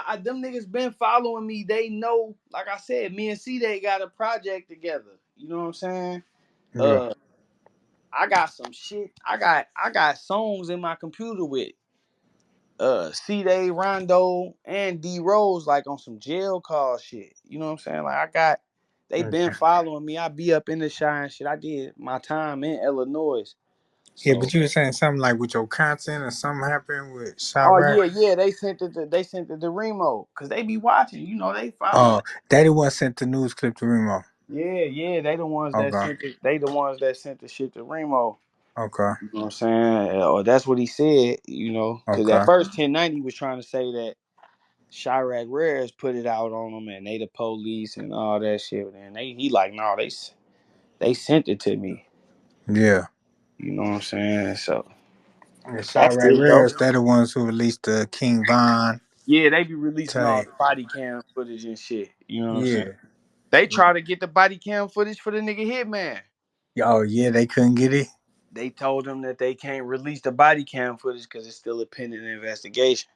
S3: I them niggas been following me. They know, like I said, me and C they got a project together. You know what I'm saying?
S2: Yeah.
S3: Uh I got some shit. I got songs in my computer with C Day, Rondo, and D Rose like on some jail call shit. You know what I'm saying? Like they been
S2: Okay.
S3: following me. I be up in the shine shit. I did my time in Illinois.
S2: Yeah,
S3: So
S2: but you were saying something like with your content or something happened with
S3: oh
S2: Chirac.
S3: yeah, they sent it to Remo. Cause they be watching, they following.
S2: Oh, Daddy was sent the news clip to Remo.
S3: Yeah, they the ones that
S2: Okay.
S3: sent it. They the ones that sent the shit to Remo.
S2: Okay.
S3: You know what I'm saying? Or that's what he said, because at
S2: Okay.
S3: first 1090 was trying to say that Chirac Rares put it out on them and they the police and all that shit. And he like, no, they sent it to me.
S2: Yeah.
S3: You know what I'm saying? So
S2: And
S3: that's
S2: Chirac
S3: it though.
S2: Rares, they're the ones who released the King Von
S3: Yeah, they be releasing all
S2: tape.
S3: the body cam footage and shit. You know what I'm saying?
S2: Yeah.
S3: They try to get the body cam footage for the nigga Hitman.
S2: Oh yeah, they couldn't get it.
S3: They told them that they can't release the body cam footage because it's still a pending investigation.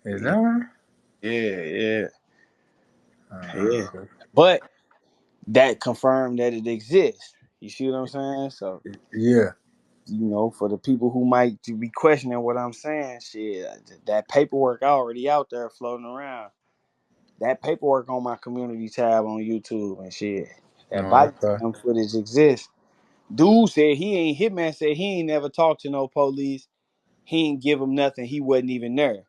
S2: Is
S3: You
S2: that
S3: know?
S2: right?
S3: Yeah. Yeah.
S2: Okay.
S3: But that confirmed that it exists. You see what I'm saying? So
S2: Yeah.
S3: for the people who might be questioning what I'm saying, shit, that paperwork already out there floating around. That paperwork on my community tab on YouTube and shit. That
S2: Oh,
S3: body
S2: okay.
S3: cam footage exists. Dude said Hitman said he ain't never talked to no police. He ain't give him nothing. He wasn't even there.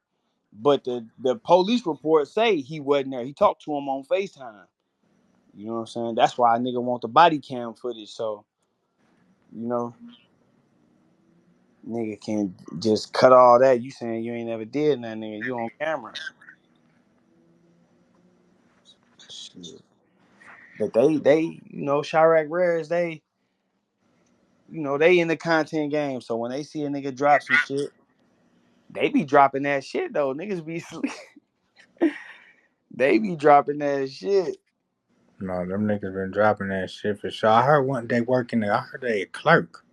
S3: But the police report say he wasn't there. He talked to him on FaceTime. You know what I'm saying? That's why a nigga want the body cam footage. So, you know, nigga can just cut all that. You saying you ain't never did nothing, nigga. You on camera. Shit. But Chirac Rares, they in the content game. So when they see a nigga drop some shit, they be dropping that shit though. Niggas be they be dropping that shit.
S2: No, them niggas been dropping that shit for sure. I heard one day working there. I heard they a clerk.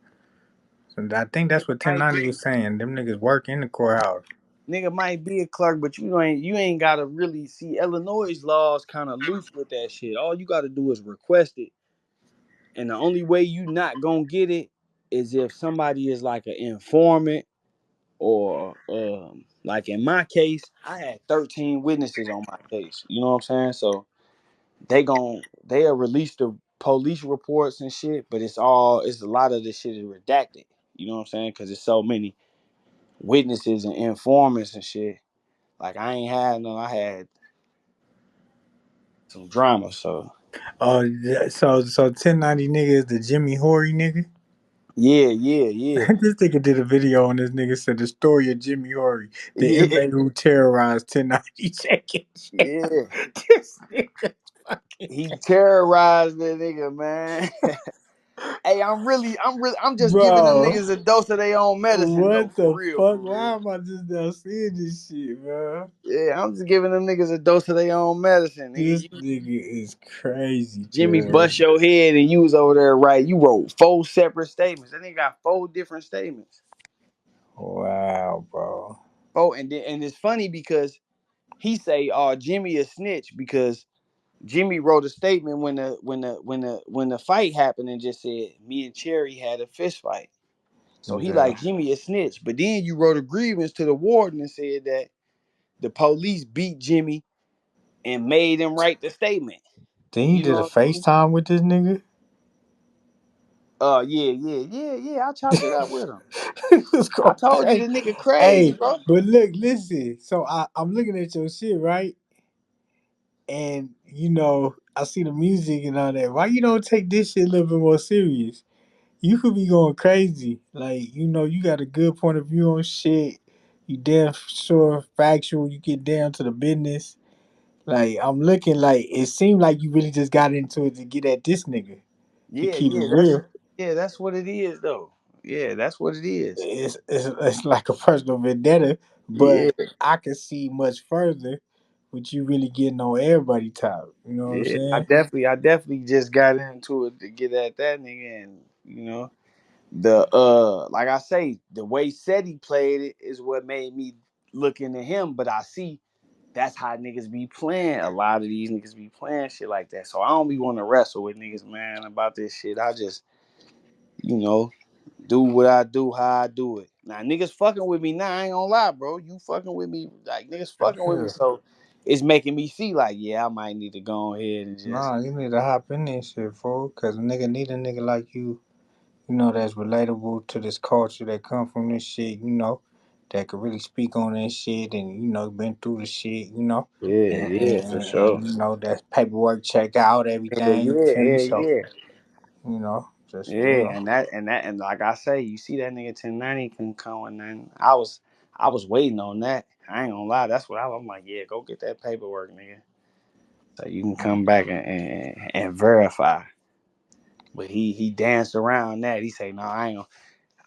S2: So I think that's what
S3: Might
S2: 1090 was saying. Them niggas work in the courthouse.
S3: Nigga might be a clerk, but you ain't gotta really see Illinois laws kind of loose with that shit. All you gotta do is request it, and the only way you not gonna get it is if somebody is like an informant or like in my case, I had 13 witnesses on my case. You know what I'm saying? So they'll release the police reports and shit, but it's a lot of this shit is redacted. You know what I'm saying? Because it's so many witnesses and informants and shit. Like I ain't had none. I had some drama. So
S2: Oh, so 1090 nigga is the Jimmy Horry nigga.
S3: yeah,
S2: This nigga did a video on this nigga said the story of Jimmy Horry, the
S3: yeah,
S2: inmate who terrorized 1090 seconds.
S3: yeah.
S2: This nigga fucking.
S3: He terrorized that nigga, man. Hey, I'm just giving them
S2: Bro,
S3: niggas a dose of their own medicine though,
S2: what
S3: for
S2: the
S3: real,
S2: fuck?
S3: for
S2: Why
S3: real.
S2: am I just now seeing this shit, bro?
S3: Yeah, I'm just giving them niggas a dose of their own medicine, nigga.
S2: This nigga is crazy,
S3: Jimmy
S2: Judge.
S3: bust your head and you was over there, right? You wrote 4 separate statements. That nigga got 4 different statements.
S2: Wow, bro.
S3: Oh, and it's funny because he say, "Oh, Jimmy a snitch," because Jimmy wrote a statement when the fight happened and just said me and Cherry had a fist fight. So he
S2: Yeah.
S3: like Jimmy a snitch. But then you wrote a grievance to the warden and said that the police beat Jimmy and made him write the statement.
S2: Then he
S3: You
S2: did a
S3: know what I mean?
S2: FaceTime with this nigga.
S3: Yeah. I chopped it up with him.
S2: Let's
S3: I
S2: go
S3: told you
S2: crazy.
S3: the nigga crazy,
S2: Hey,
S3: bro.
S2: but look, listen. So I'm looking at your shit, right? And I see the music and all that. Why you don't take this shit a little bit more serious? You could be going crazy. Like, you got a good point of view on shit. You damn sure factual. You get down to the business. Like, I'm looking like it seemed like you really just got into it to get at this nigga. To
S3: Yeah,
S2: keep it
S3: yeah,
S2: real.
S3: that's what it is though. Yeah, that's what it is.
S2: It's like a personal vendetta,
S3: Yeah,
S2: but I can see much further with you really getting on everybody top. You know what I'm
S3: yeah.
S2: saying?
S3: I definitely just got into it to get at that nigga, and the like I say, the way Ceddy played it is what made me look into him. But I see that's how niggas be playing. A lot of these niggas be playing shit like that. So I don't be want to wrestle with niggas, man, about this shit. I just, you know, do what I do, how I do it. Now niggas fucking with me now. I ain't gonna lie, bro. You fucking with me, like niggas fucking with me.
S2: Yeah.
S3: So it's making me see like, yeah, I might need to go ahead and just,
S2: Nah, you need to hop in this shit, fool. Cause a nigga need a nigga like you. That's relatable to this culture that come from this shit. That could really speak on this shit and been through the shit.
S3: yeah,
S2: And,
S3: yeah,
S2: and,
S3: for
S2: and,
S3: sure.
S2: and that paperwork check out
S3: Yeah,
S2: everything. You
S3: yeah,
S2: feel me?
S3: yeah,
S2: So
S3: yeah.
S2: just
S3: Yeah, and like I say, you see that nigga 1090 can come and then I was waiting on that. I ain't gonna lie, that's what I'm like, yeah, go get that paperwork, nigga. So you can come back and verify. But he danced around that. He say, no, I ain't gonna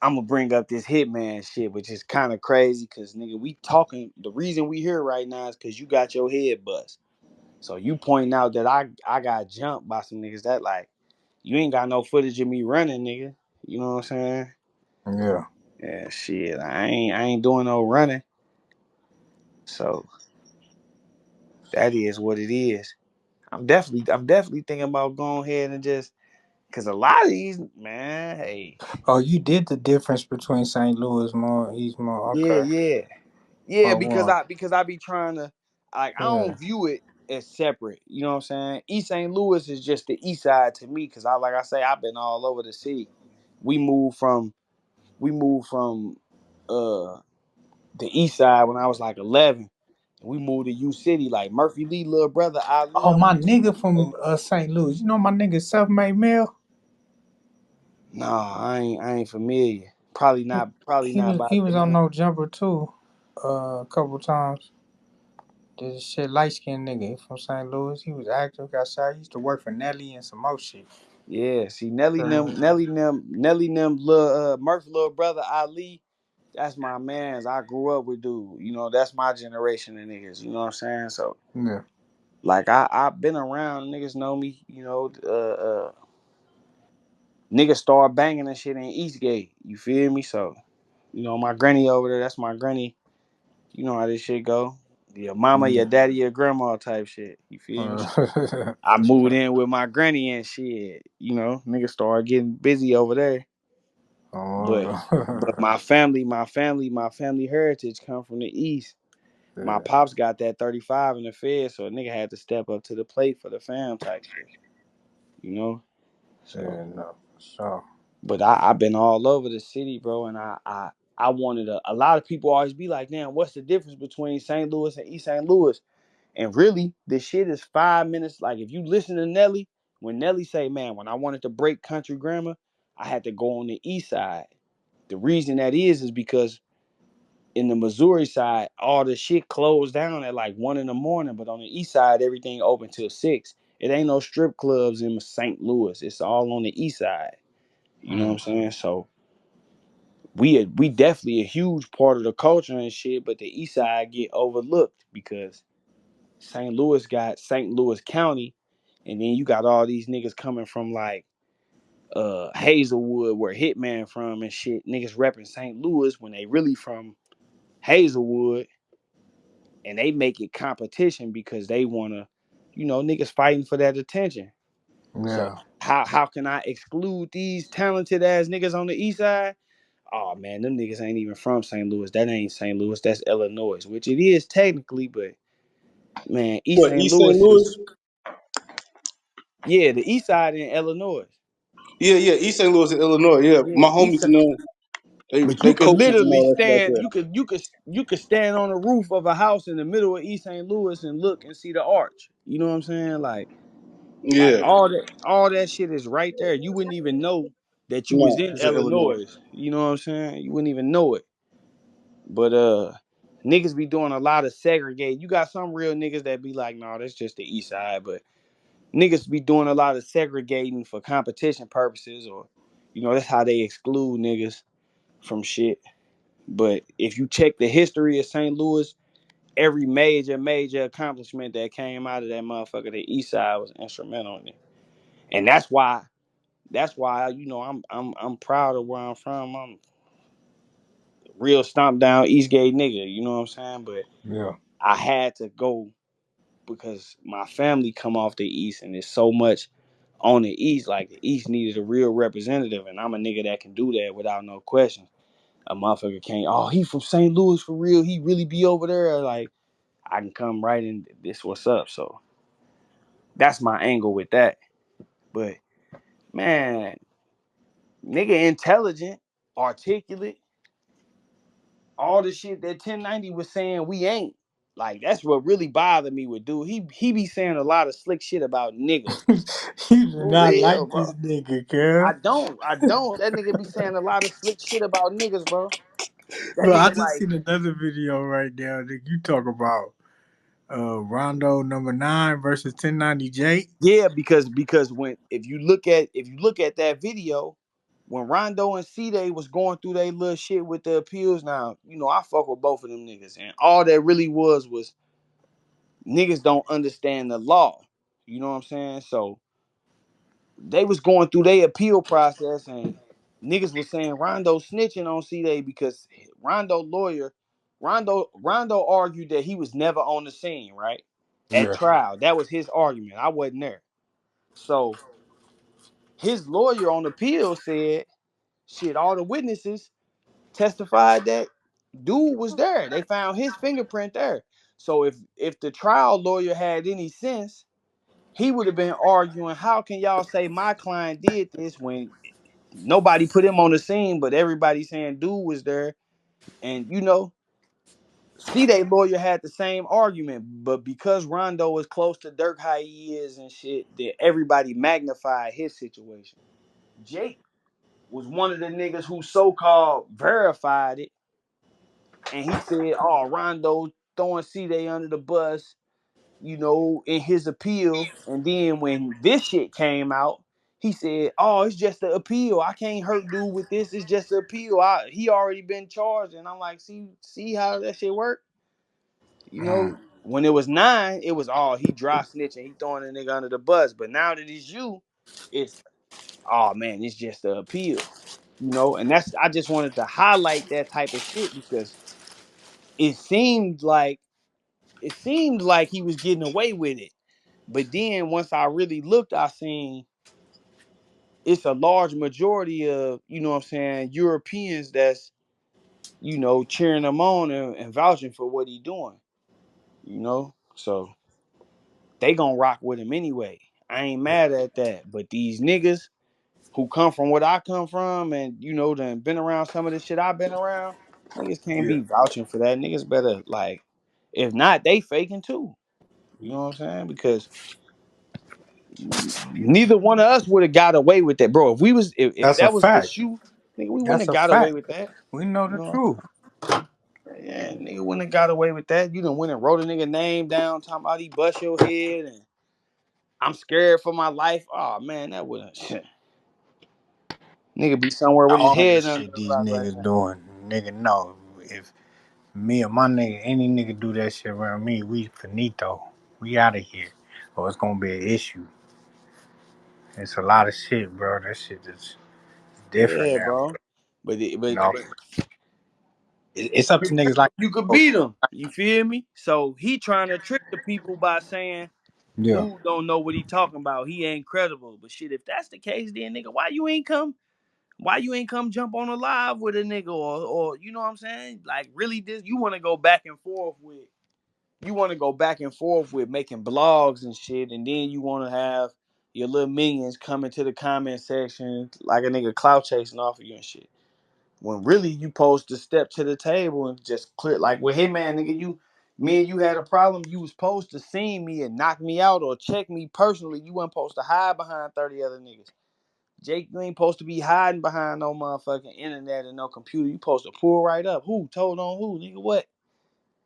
S3: I'm gonna bring up this hitman shit, which is kind of crazy because nigga, we talking the reason we here right now is because you got your head bust. So you pointing out that I got jumped by some niggas that like you ain't got no footage of me running, nigga. You know what I'm saying?
S2: yeah.
S3: Yeah, shit. I ain't doing no running. So that is what it is. I'm definitely thinking about going ahead and just cause a lot of these man, hey,
S2: Oh, you did the difference between St. Louis, more East, more.
S3: yeah,
S2: Okay.
S3: yeah, yeah.
S2: Part
S3: Because
S2: one.
S3: I be trying to like I
S2: Yeah.
S3: don't view it as separate. You know what I'm saying? East St. Louis is just the east side to me because I like I say I've been all over the city. We moved from we moved from uh the east side when I was like 11. We moved to U City, like Murphy Lee, little brother Ali.
S2: Oh,
S3: I
S2: my
S3: went to
S2: nigga
S3: school
S2: from
S3: with.
S2: St. Louis. You know my nigga self-made male.
S3: Nah, I ain't familiar. Probably
S2: He,
S3: not. Probably
S2: he
S3: not
S2: was
S3: by
S2: he was
S3: the
S2: on
S3: name.
S2: No Jumper too. A couple times. This shit light skinned nigga he from St. Louis. He was active. Got shot. He used to work for Nelly and some more shit.
S3: Yeah, see
S2: Uh,
S3: Nelly nem, little Murphy, little brother Ali. That's my man's. I grew up with dude. That's my generation of niggas. You know what I'm saying? So
S2: yeah.
S3: like I've been around. Niggas know me. Niggas start banging and shit in Eastgate. You feel me? So my granny over there. That's my granny. You know how this shit go. Your mama, your
S2: Yeah.
S3: daddy, your grandma type shit. You feel me? So I
S2: For
S3: moved
S2: sure.
S3: in with my granny and shit. Niggas started getting busy over there. But
S2: Oh,
S3: but my family heritage come from the east. My
S2: yeah.
S3: pops got that 35 in the Fed, so a nigga had to step up to the plate for the fam type shit. You know? So
S2: Yeah, no, for sure.
S3: but I've been all over the city, bro, and I wanted a lot of people always be like, damn, what's the difference between St. Louis and East St. Louis? And really, this shit is 5 minutes. Like if you listen to Nelly, when Nelly say, man, when I wanted to break country grammar, I had to go on the east side. The reason that is because in the Missouri side, all the shit closed down at like 1 in the morning. But on the east side, everything open till 6. It ain't no strip clubs in St. Louis. It's all on the east side. You know what I'm saying? So we definitely a huge part of the culture and shit, but the East Side get overlooked because St. Louis got St. Louis County, and then you got all these niggas coming from like Hazelwood, where Hitman from and shit. Niggas repping St. Louis when they really from Hazelwood, and they make it competition because they wanna, niggas fighting for that attention. So
S2: Yeah.
S3: how can I exclude these talented ass niggas on the East Side? Oh man, them niggas ain't even from St. Louis. That ain't St. Louis. That's Illinois, which it is technically, but man, East
S5: What,
S3: St.
S5: East St.
S3: Louis
S5: Louis?
S3: is, yeah, the East Side in Illinois.
S5: Yeah, yeah, East St. Louis in Illinois. Yeah,
S3: Yeah,
S5: my homies,
S3: but
S5: they
S3: you could
S5: coaches and
S3: literally
S5: all that shit out
S3: stand.
S5: there.
S3: You could stand on the roof of a house in the middle of East St. Louis and look and see the arch. You know what I'm saying? Like
S5: Yeah,
S3: all that shit is right there. You wouldn't even know that you was
S5: no,
S3: in
S5: it's in Illinois.
S3: Illinois. You know what I'm saying? You wouldn't even know it. But niggas be doing a lot of segregate. You got some real niggas that be like, no, that's just the East Side. But niggas be doing a lot of segregating for competition purposes, or that's how they exclude niggas from shit. But if you check the history of St. Louis, every major accomplishment that came out of that motherfucker, the East Side was instrumental in it. And that's why I'm proud of where I'm from. I'm real stomp down Eastgate nigga, you know what I'm saying? But
S2: Yeah.
S3: I had to go because my family come off the East, and there's so much on the East. Like, the East needed a real representative, and I'm a nigga that can do that without no question. A motherfucker can't, oh, he from St. Louis for real, he really be over there. Like, I can come right in, this what's up. So that's my angle with that. But man, nigga intelligent, articulate, all the shit that 1090 was saying we ain't. Like, that's what really bothered me with dude. He be saying a lot of slick shit about niggas.
S2: You do
S3: For
S2: not
S3: real,
S2: like
S3: bro.
S2: this nigga, girl.
S3: I don't. That nigga be saying a lot of slick shit about niggas, bro. That
S2: Bro, I
S3: nigga
S2: just
S3: like,
S2: seen another video right now that you talk about Rondo number 9 versus 1090J.
S3: yeah, because when if you look at that video, when Rondo and C-Day was going through their little shit with the appeals, now, I fuck with both of them niggas. And all that really was niggas don't understand the law. You know what I'm saying? So they was going through their appeal process, and niggas was saying Rondo snitching on C-Day because Rondo lawyer, Rondo argued that he was never on the scene, right? At
S2: Yeah.
S3: trial. That was his argument. I wasn't there. So his lawyer on appeal said, shit, all the witnesses testified that dude was there. They found his fingerprint there. So if the trial lawyer had any sense, he would have been arguing, how can y'all say my client did this when nobody put him on the scene, but everybody saying dude was there? And see, they lawyer had the same argument, but because Rondo was close to Dirk, how he is and shit, that everybody magnified his situation. Jake was one of the niggas who so-called verified it, and he said, "Oh, Rondo throwing C-Day under the bus," in his appeal. And then when this shit came out, he said, "Oh, it's just the appeal. I can't hurt dude with this. It's just the appeal. He already been charged." And I'm like, see how that shit work? When it was 9, it was all he dry snitching, he throwing a nigga under the bus. But now that it's you, it's, oh man, it's just the appeal. And I just wanted to highlight that type of shit because it seemed like he was getting away with it. But then once I really looked, I seen it's a large majority of, what I'm saying, Europeans that's, cheering him on and vouching for what he doing. So they gonna rock with him anyway. I ain't mad at that. But these niggas who come from what I come from and, done been around some of the shit I've been around, niggas can't
S2: Yeah.
S3: be vouching for that. Niggas better, like, if not, they faking too. You know what I'm saying? Because neither one of us would have got away with that, bro. If
S2: That's a
S3: that was the
S2: fact.
S3: shoe, nigga, we wouldn't
S2: That's
S3: have
S2: a
S3: got away
S2: fact.
S3: with that.
S2: We know
S3: You
S2: the
S3: know,
S2: truth.
S3: yeah, nigga wouldn't have got away with that. You done went and wrote a nigga name down, talking about he bust your head, and I'm scared for my life. Oh man, that wouldn't. Nigga be somewhere with his
S2: All
S3: head
S2: this
S3: under
S2: shit
S3: the
S2: these
S3: rock right
S2: niggas
S3: now.
S2: doing, nigga, no. If me or my nigga, any nigga do that shit around me, we finito. We out of here. Or it's gonna be an issue. It's a lot of shit, bro. That shit is different
S3: Yeah,
S2: now.
S3: bro. But
S2: You know, it's up to niggas like
S3: you could
S2: that.
S3: beat him. You feel me? So he trying to trick the people by saying
S2: Yeah.
S3: dude don't know what he talking about. He ain't credible. But shit, if that's the case, then nigga, why you ain't come? Why you ain't come jump on a live with a nigga or you know what I'm saying? Like really, this you want to go back and forth with. You want to go back and forth with making blogs and shit, and then you want to have your little minions coming to the comment section like a nigga clout chasing off of you and shit. When really you supposed to step to the table and just clear like with Hitman, nigga, me and you had a problem, you was supposed to see me and knock me out or check me personally. You wasn't supposed to hide behind 30 other niggas. Jake, you ain't supposed to be hiding behind no motherfucking internet and no computer. You supposed to pull right up. Who told on who? Nigga, what?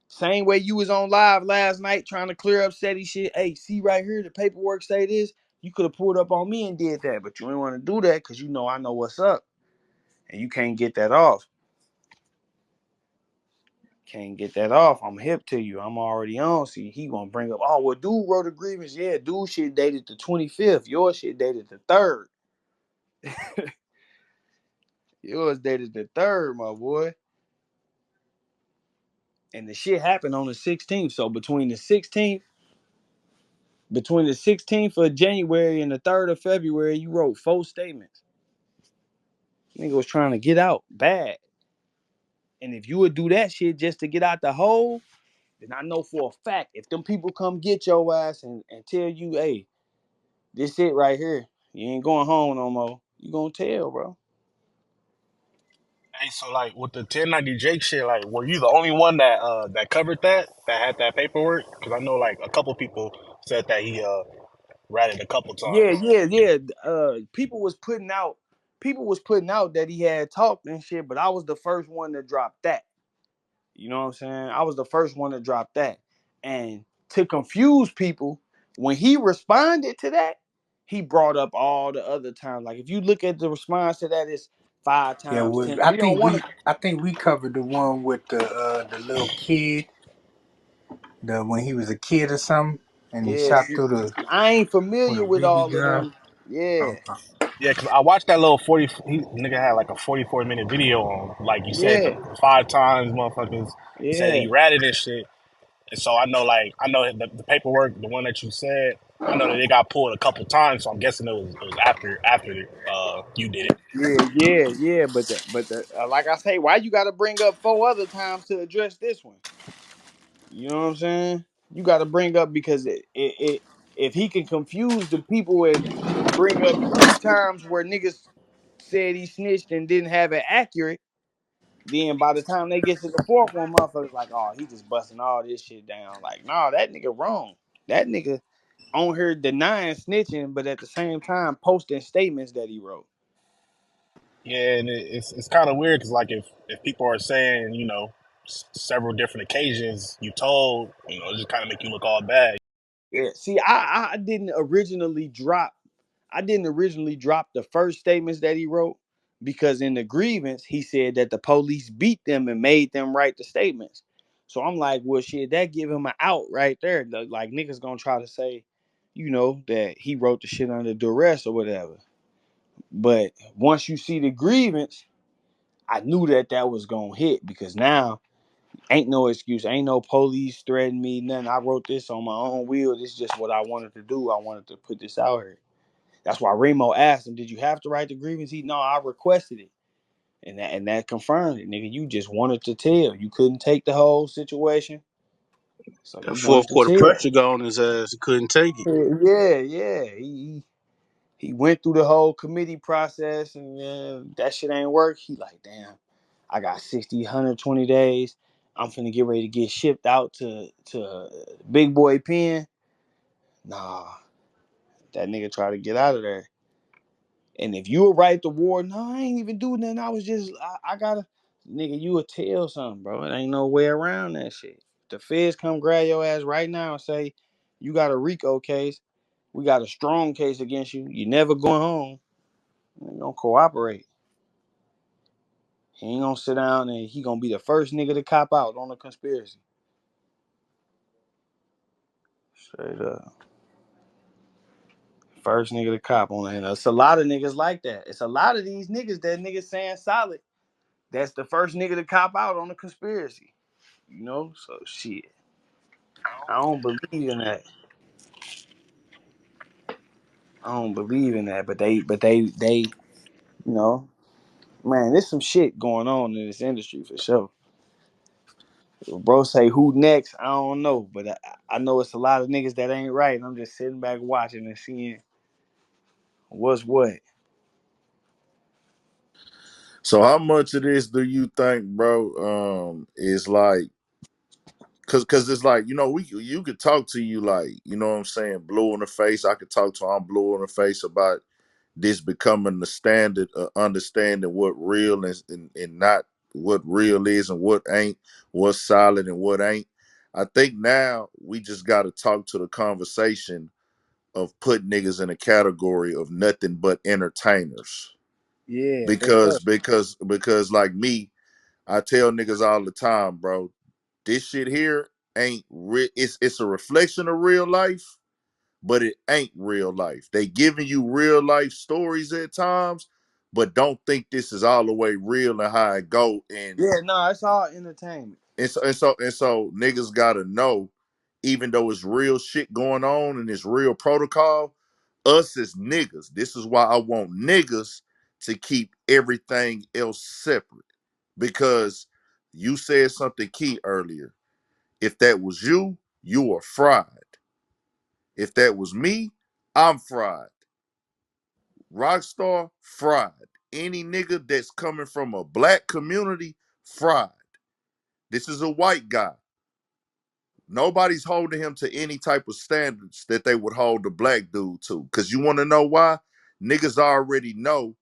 S3: Same way you was on live last night trying to clear up Ceddy shit. Hey, see right here, the paperwork say this. You could have pulled up on me and did that, but you didn't want to do that because you know I know what's up. And you can't get that off. Can't get that off. I'm hip to you. I'm already on. See, he gonna bring up, oh, well, dude wrote a grievance. Yeah, dude shit dated the 25th. Your shit dated the 3rd. Yours dated the 3rd, my boy. And the shit happened on the 16th. So between the 16th of January and the 3rd of February, you wrote 4 statements. Nigga was trying to get out bad. And if you would do that shit just to get out the hole, then I know for a fact, if them people come get your ass and tell you, hey, this it right here, you ain't going home no more, you gonna tell, bro.
S6: Hey, so like with the 1090 Jake shit, like were you the only one that covered that had that paperwork? Because I know like a couple people said that he ratted a couple
S3: Yeah,
S6: times.
S3: yeah, yeah. People was putting out that he had talked and shit, but I was the first one to drop that. You know what I'm saying? I was the first one to drop that. And to confuse people, when he responded to that, he brought up all the other times. Like if you look at the response to that, it's 5
S2: Yeah,
S3: times,
S2: well,
S3: 10. We don't want to.
S2: I think we covered the one with the little kid, the when he was a kid or something, and he
S3: Yeah,
S2: shot
S3: see,
S2: through the
S3: I ain't
S2: with a
S3: familiar with
S2: BB
S3: all of
S2: gun.
S3: them. Yeah,
S2: Okay.
S6: Yeah, because I watched that little nigga had like a 44-minute video on, like you said,
S3: yeah,
S6: the 5 times motherfuckers said
S3: yeah.
S6: he ratted and shit. And so I know the paperwork, the one that you said, I know that it got pulled a couple times. So I'm guessing it was after you did it.
S3: Yeah. Like I say, why you got to bring up 4 other times to address this one? You know what I'm saying? You got to bring up because if he can confuse the people and bring up 3 times where niggas said he snitched and didn't have it accurate, then by the time they get to the 4th one, motherfuckers like, oh, he just busting all this shit down. Like, nah, that nigga wrong. That nigga on here denying snitching, but at the same time posting statements that he wrote.
S6: Yeah, and it's kind of weird because like if people are saying several different occasions you told it just kind of make you look all bad.
S3: Yeah. See, I didn't originally drop the first statements that he wrote because in the grievance he said that the police beat them and made them write the statements. So I'm like, well, shit, that give him an out right there. Like niggas gonna try to say, that he wrote the shit under duress or whatever. But once you see the grievance, I knew that was gonna hit because now ain't no excuse, ain't no police threatening me, nothing. I wrote this on my own will. This is just what I wanted to do. I wanted to put this out here. That's why Remo asked him, "Did you have to write the grievance?" No, I requested it, and that confirmed it, nigga. You just wanted to tell. You couldn't take the whole situation, so
S5: That
S3: you
S5: fourth
S3: wanted to
S5: quarter
S3: tell.
S5: pressure got on his ass. He couldn't take it.
S3: Yeah. He went through the whole committee process, and that shit ain't work. He like, damn, I got 60, 120 days. I'm finna get ready to get shipped out to Big Boy Pen. Nah, that nigga try to get out of there. And if you were right the war, no, I ain't even do nothing. I was just, I gotta, nigga, you would tell something, bro. It ain't no way around that shit. The feds come grab your ass right now and say, you got a RICO case. We got a strong case against you. You never going home. They gonna cooperate. He ain't gonna sit down and he gonna be the first nigga to cop out on the conspiracy. Straight up. First nigga to cop on it. It's a lot of niggas like that. It's a lot of these niggas that niggas saying solid. That's the first nigga to cop out on the conspiracy. You know? So shit. I don't believe in that. I don't believe in that. But they, you know, man, there's some shit going on in this industry for sure. Bro say who next? I don't know. But I know it's a lot of niggas that ain't right. And I'm just sitting back watching and seeing what's what.
S16: So how much of this do you think, bro, is like cause it's like, you could talk to you like, you know what I'm saying, blue in the face. I could talk to I'm blue in the face about this becoming the standard of understanding what real is and not what real is and what ain't, what's solid and what ain't. I think now we just gotta talk to the conversation of put niggas in a category of nothing but entertainers.
S3: Yeah, for sure.
S16: Because like me, I tell niggas all the time, bro, this shit here ain't real. It's a reflection of real life, but it ain't real life. They giving you real life stories at times, but don't think this is all the way real and how it go. And
S3: Yeah, no, it's all entertainment.
S16: and so niggas gotta know, even though it's real shit going on and it's real protocol, us as niggas, this is why I want niggas to keep everything else separate. Because you said something key earlier. If that was you, you are fried. If that was me, I'm fried. Rockstar, fried. Any nigga that's coming from a black community, fried. This is a white guy. Nobody's holding him to any type of standards that they would hold the black dude to. Because you want to know why? Niggas already know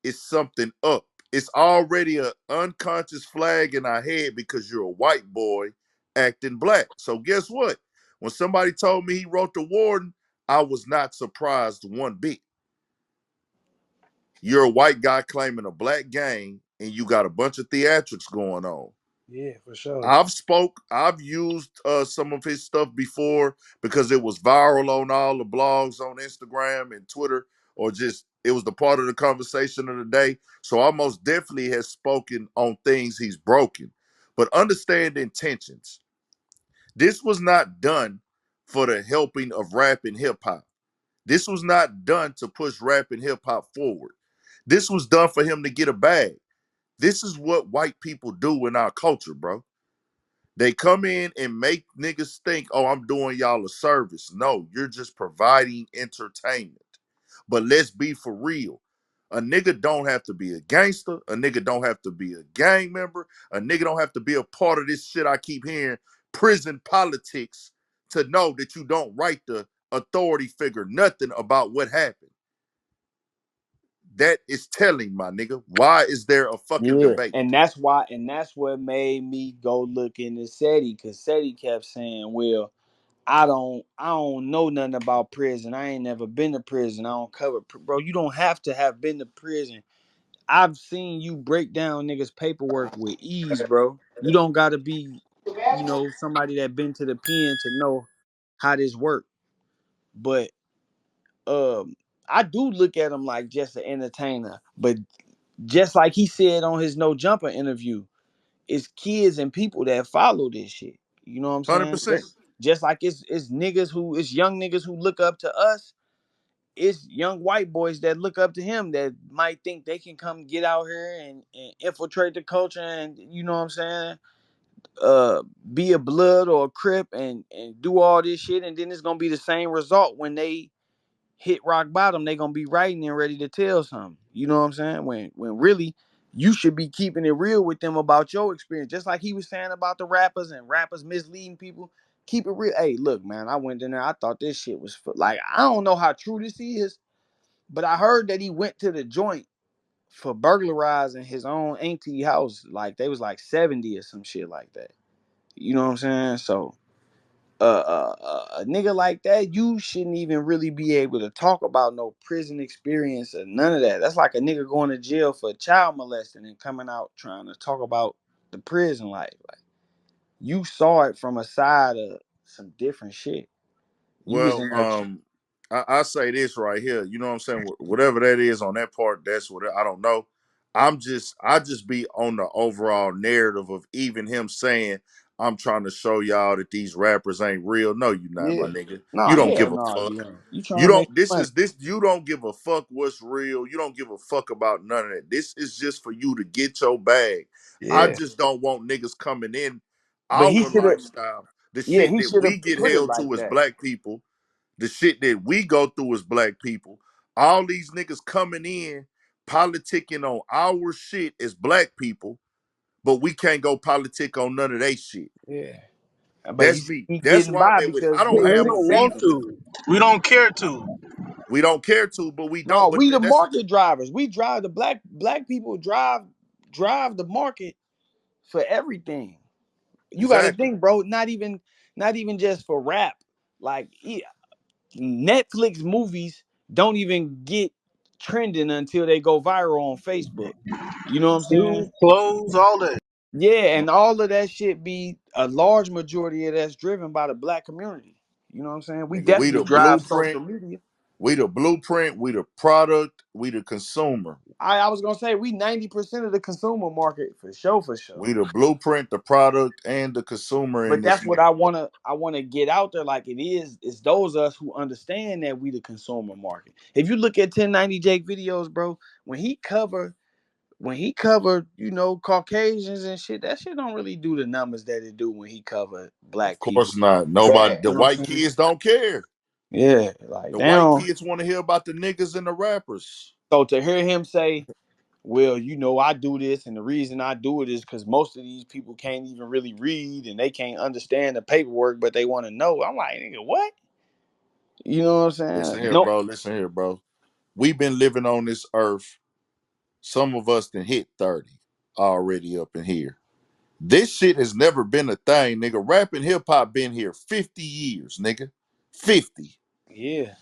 S16: it's something up. It's already an unconscious flag in our head because you're a white boy acting black. So guess what? When somebody told me he wrote the warden, I was not surprised one bit. You're a white guy claiming a black gang and you got a bunch of theatrics going on.
S3: Yeah, for sure.
S16: I've used some of his stuff before because it was viral on all the blogs on Instagram and Twitter, or just it was the part of the conversation of the day. So I most definitely has spoken on things he's broken. But understand intentions. This was not done for the helping of rap and hip hop. This was not done to push rap and hip hop forward. This was done for him to get a bag. This is what white people do in our culture, bro. They come in and make niggas think, oh, I'm doing y'all a service. No, you're just providing entertainment. But let's be for real. A nigga don't have to be a gangster. A nigga don't have to be a gang member. A nigga don't have to be a part of this shit I keep hearing, prison politics, to know that you don't write the authority figure nothing about what happened. That is telling, my nigga. Why is there a fucking
S3: Yeah,
S16: debate?
S3: and that's why, and that's what made me go look into Ceddy, because Ceddy kept saying, "Well, I don't know nothing about prison. I ain't never been to prison. I don't cover, bro. You don't have to have been to prison. I've seen you break down niggas' paperwork with ease, bro. You don't got to be, somebody that been to the pen to know how this work. But um, I do look at him like just an entertainer. But just like he said on his No Jumper interview, it's kids and people that follow this shit. You know what I'm saying?
S16: 100%.
S3: Just like it's young niggas who look up to us. It's young white boys that look up to him that might think they can come get out here and infiltrate the culture and you know what I'm saying? Be a blood or a crip and do all this shit, and then it's gonna be the same result when they hit rock bottom. They gonna be writing and ready to tell something. You know what I'm saying? When really you should be keeping it real with them about your experience, just like he was saying about the rappers and rappers misleading people. Keep it real. Hey, look, man, I went in there. I thought this shit was like, I don't know how true this is, but I heard that he went to the joint for burglarizing his own auntie house. Like they was like 70 or some shit like that. You know what I'm saying? So a nigga like that, you shouldn't even really be able to talk about no prison experience or none of that. That's like a nigga going to jail for child molesting and coming out trying to talk about the prison life. Like you saw it from a side of some different shit. You was
S16: Well,
S3: in there.
S16: I say this right here. You know what I'm saying? Whatever that is on that part, that's what I don't know. I just be on the overall narrative of even him saying, I'm trying to show y'all that these rappers ain't real. No, you not, my
S3: Yeah.
S16: nigga.
S3: No,
S16: You don't
S3: hell
S16: give a
S3: no,
S16: fuck.
S3: you know. You
S16: You
S3: trying to make
S16: don't, this
S3: money.
S16: is this, you don't give a fuck what's real. You don't give a fuck about none of that. This is just for you to get your bag. I
S3: Yeah.
S16: just don't want niggas coming in
S3: But he
S16: our
S3: should have
S16: lifestyle, the
S3: yeah,
S16: shit
S3: he
S16: that
S3: should
S16: we
S3: have
S16: get
S3: put it
S16: held
S3: like
S16: to as
S3: that.
S16: black people, the shit that we go through as black people, all these niggas coming in politicking on our shit as black people, but we can't go politic on none of they shit.
S3: Yeah. But you
S16: That's
S3: see
S16: me.
S3: he
S16: That's
S3: getting
S16: why
S3: by
S16: I
S3: because
S5: We
S16: don't
S3: they
S16: have a
S5: don't want
S16: beef
S3: understand.
S16: with them.
S5: to. We don't care to.
S16: We don't care to, but we
S3: No,
S16: don't. But
S3: we the
S16: that's
S3: market drivers. We drive the black people drive the market for everything. You got to
S16: exactly.
S3: think, bro. Not even just for rap. Like Netflix movies don't even get trending until they go viral on Facebook. You know what I'm
S5: Food,
S3: saying?
S5: clothes, all that.
S3: Yeah, and all of that shit be a large majority of that's driven by the black community. You know what I'm saying? We
S16: Nigga, we
S3: definitely
S16: the
S3: drive
S16: blueprint.
S3: social media.
S16: We the blueprint. We the product. We the consumer.
S3: I was gonna say we 90% of the consumer market for sure, for sure.
S16: We the blueprint, the product, and the consumer in
S3: But
S16: this
S3: that's what
S16: motherfucker.
S3: I wanna get out there like it is. It's those of us who understand that we the consumer market. If you look at 1090 Jake videos, bro, when he covered, Caucasians and shit, that shit don't really do the numbers that it do when he covered
S16: Of
S3: black people.
S16: course not. Nobody.
S3: Bad,
S16: The
S3: you know what
S16: white
S3: I'm saying?
S16: kids don't care.
S3: Yeah, like
S16: The white
S3: damn.
S16: kids want to hear about the niggas and the rappers.
S3: So to hear him say, well, I do this, and the reason I do it is because most of these people can't even really read and they can't understand the paperwork, but they want to know. I'm like, nigga, what? You know what I'm
S16: Listen
S3: saying?
S16: here,
S3: No.
S16: bro. Listen here, bro. We've been living on this earth. Some of us done hit 30 already up in here. This shit has never been a thing, nigga. Rap and hip hop been here 50 years, nigga. 50.
S3: Yeah.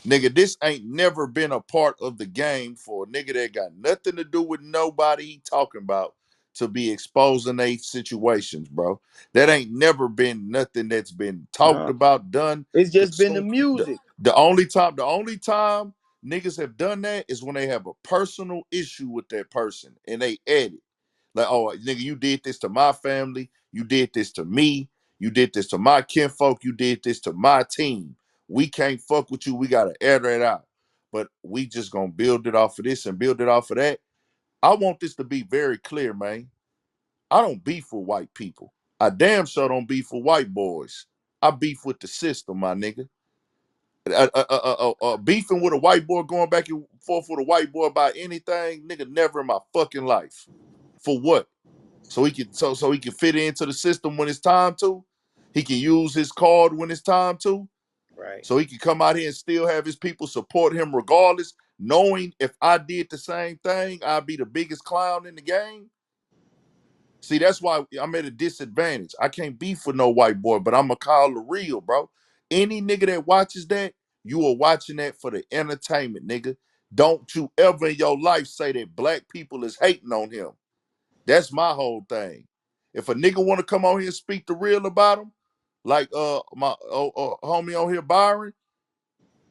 S16: Nigga, this ain't never been a part of the game for a nigga that got nothing to do with nobody he talking about to be exposing they situations, bro. That ain't never been nothing that's been talked
S3: No.
S16: about, done,
S3: It's just been the
S16: consumed. The,
S3: music.
S16: the only time niggas have done that is when they have a personal issue with that person and they edit. Like, oh, nigga, you did this to my family. You did this to me. You did this to my kinfolk. You did this to my team. We can't fuck with you. We gotta air that out. But we just gonna build it off of this and build it off of that. I want this to be very clear, man. I don't beef with white people. I damn sure don't beef with white boys. I beef with the system, my nigga. Beefing with a white boy, going back and forth with a white boy about anything, nigga, never in my fucking life. For what? So he can fit into the system when it's time to. He can use his card when it's time to.
S3: Right.
S16: So he can come out here and still have his people support him regardless, knowing if I did the same thing, I'd be the biggest clown in the game. See, that's why I'm at a disadvantage. I can't beef with no white boy, but I'm going to call the real, bro. Any nigga that watches that, you are watching that for the entertainment, nigga. Don't you ever in your life say that black people is hating on him. That's my whole thing. If a nigga want to come on here and speak the real about him, like my homie on here, Byron,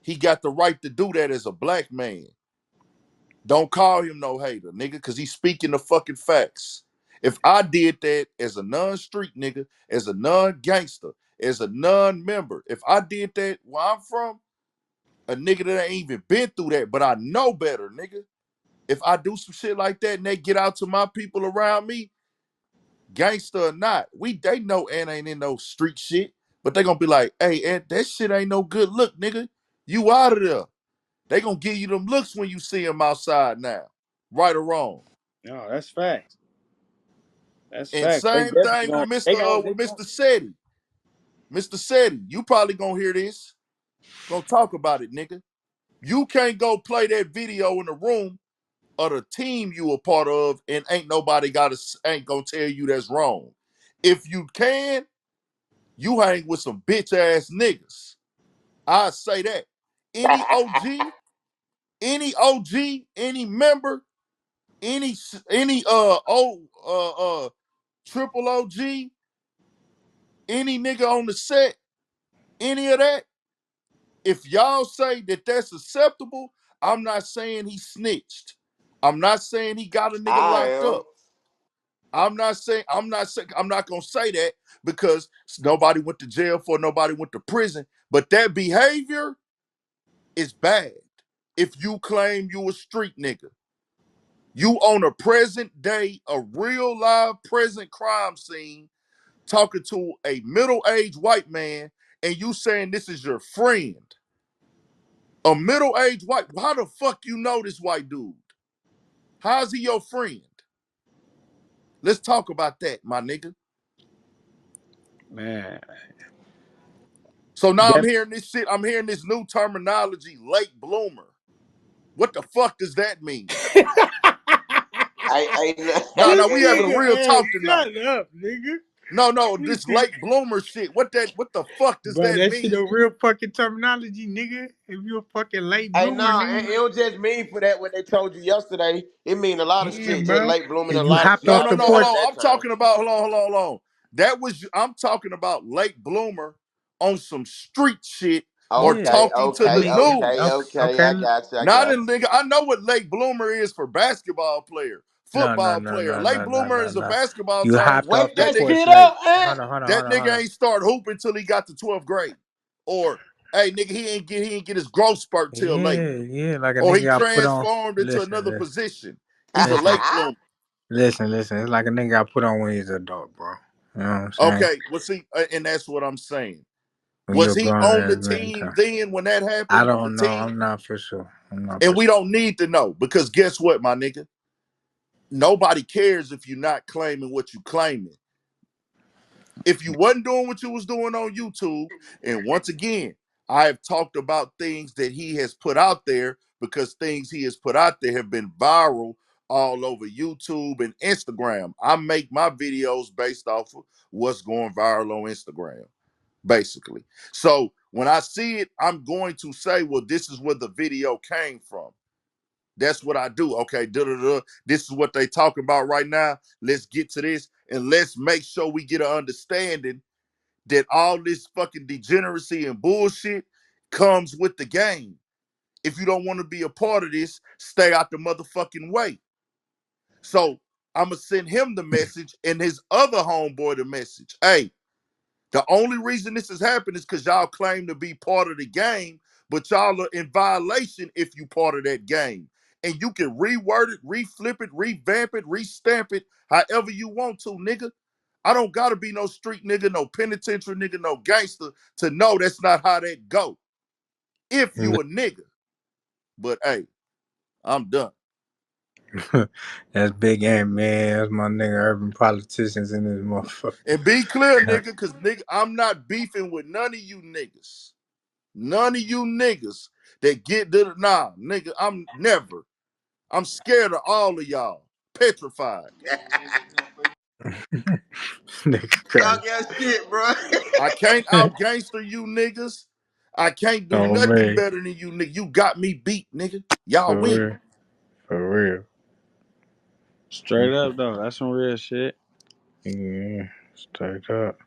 S16: he got the right to do that as a black man. Don't call him no hater, nigga, because he's speaking the fucking facts. If I did that as a non-street nigga, as a non-gangster, as a non-member, if I did that where I'm from, a nigga that ain't even been through that, but I know better, nigga. If I do some shit like that and they get out to my people around me, gangster or not, they know Ant ain't in no street shit, but they gonna be like, hey, Ant, that shit ain't no good look, nigga. You out of there. They gonna give you them looks when you see him outside now, right or wrong.
S3: No, that's facts. That's
S16: And
S3: facts. They
S16: same
S3: definitely
S16: thing with
S3: going they going they
S16: With
S3: going
S16: Mr. Ceddy. Mr. Ceddy, you probably gonna hear this. Gonna talk about it, nigga. You can't go play that video in the room of the team you a part of, and ain't nobody ain't gonna tell you that's wrong. If you can, You hang with some bitch ass niggas. I say that. Any OG, any member, any triple OG, any nigga on the set, any of that. If y'all say that that's acceptable, I'm not saying he snitched. I'm not saying he got a nigga
S12: I
S16: locked
S12: am.
S16: up. I'm not gonna say that because nobody went to jail for, nobody went to prison. But that behavior is bad. If you claim you a street nigga, you on a present day, a real live present crime scene, talking to a middle-aged white man, and you saying this is your friend. A middle-aged white, how the fuck you know this white dude? How's he your friend? Let's talk about that, my nigga.
S3: Man,
S16: So now I'm
S3: that
S16: hearing this shit. I'm hearing this new terminology, late bloomer. What the fuck does that mean?
S12: I
S16: No,
S12: hey,
S16: no,
S2: This
S16: we
S12: hey,
S16: having a
S2: nigga,
S16: real
S2: hey,
S16: talk tonight.
S2: shut up, nigga.
S16: No, this late bloomer shit. What the fuck does
S2: Bro,
S16: that
S2: that shit
S16: mean?
S2: a real fucking terminology, nigga. If you a fucking late
S12: hey,
S2: bloomer,
S12: no, it
S2: nigga.
S12: don't just mean for that what they told you yesterday. It mean a lot of
S2: Yeah,
S12: shit, just
S2: bro.
S12: late blooming a
S2: If you
S12: lot of
S2: hopped
S12: shit.
S16: No,
S2: off
S12: I
S16: no,
S2: the
S16: no.
S12: said
S16: Hold
S2: porch,
S12: at
S16: on.
S12: that
S16: I'm
S12: time.
S16: talking about. Hold on. I'm talking about late bloomer on some street shit or
S2: yeah.
S12: Okay,
S16: talking to
S2: That
S16: the
S12: okay,
S2: mean
S12: okay,
S16: news.
S12: okay.
S2: okay.
S12: I got you. I
S16: Not
S12: got
S16: in nigga. I know what late bloomer is for basketball player,
S2: No, no,
S16: football
S2: no,
S16: player.
S2: no,
S16: Late
S2: no, no,
S16: bloomer
S2: no,
S16: is a
S2: no.
S16: basketball
S2: You
S16: term.
S12: you.
S2: hopped off
S12: Wake
S2: the
S16: That
S12: that
S16: nigga,
S2: porch
S12: shit
S2: late.
S12: up, eh?
S16: that
S2: Hold
S16: nigga
S2: on.
S16: ain't start hooping till he got to 12th grade. Or hey nigga, he ain't get his growth spurt till late.
S2: Yeah, like a
S16: Or
S2: nigga
S16: he
S2: got put on.
S16: transformed into
S2: Listen,
S16: another
S2: listen,
S16: position. He's a
S2: listen,
S16: late bloomer.
S2: listen. It's like a nigga got put on when he's an adult, bro. You know what I'm saying?
S16: Okay, well see, and that's what I'm saying.
S2: When you're
S16: Was
S2: a
S16: he
S2: grown
S16: on the
S2: ass man,
S16: team
S2: so.
S16: then when that
S2: I
S16: happened? The
S2: don't know.
S16: team?
S2: I'm not for sure.
S16: And we don't need to know because guess what, my nigga? Nobody cares if you're not claiming what you claiming. If you wasn't doing what you was doing on YouTube, and once again, I have talked about things that he has put out there because things he has put out there have been viral all over YouTube and Instagram. I make my videos based off of what's going viral on Instagram, basically. So when I see it, I'm going to say, well, this is where the video came from. That's what I do. Okay, this is what they talking about right now. Let's get to this and let's make sure we get an understanding that all this fucking degeneracy and bullshit comes with the game. If you don't want to be a part of this, stay out the motherfucking way. So I'm gonna send him the message and his other homeboy the message. Hey, the only reason this has happened is because y'all claim to be part of the game, but y'all are in violation if you part of that game. And you can reword it, reflip it, revamp it, restamp it, however you want to, nigga. I don't gotta be no street nigga, no penitentiary nigga, no gangster to know that's not how that go. If you a nigga. But hey, I'm done.
S2: That's Big Ant, man. That's my nigga, urban politicians in this motherfucker.
S16: And be clear, nigga, cause nigga, I'm not beefing with none of you niggas. None of you niggas that get to nah, nigga, I'm never. I'm scared of all of y'all. Petrified.
S2: Nigga crazy.
S12: Talk your shit, bro.
S16: I can't out gangster you niggas. I can't do
S2: Oh
S16: nothing
S2: man,
S16: better than you niggas. You got me beat, nigga. Y'all
S2: for
S16: win.
S2: real, for real.
S3: straight up though. That's some real shit.
S2: Yeah, straight up.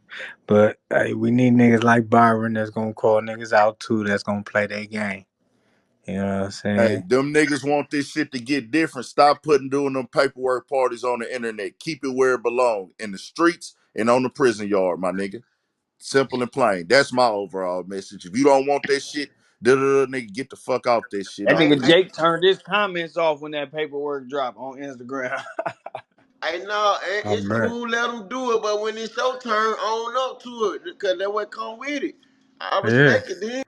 S2: But hey, we need niggas like Byron that's gonna call niggas out too. That's gonna play their game. You know what I'm
S16: Hey,
S2: saying?
S16: them niggas want this shit to get different. Stop doing them paperwork parties on the internet. Keep it where it belongs, in the streets and on the prison yard, my nigga. Simple and plain. That's my overall message. If you don't want that shit, nigga, get the fuck off that shit.
S3: That
S12: hey,
S3: nigga
S12: hey,
S3: Jake turned his comments off when that paperwork dropped on Instagram.
S12: hey, no,
S2: I
S12: it's
S2: bet.
S12: cool, let them do it, but when it's your turn, own up to it, because that what come with it. I
S2: Yeah.
S12: respect it then.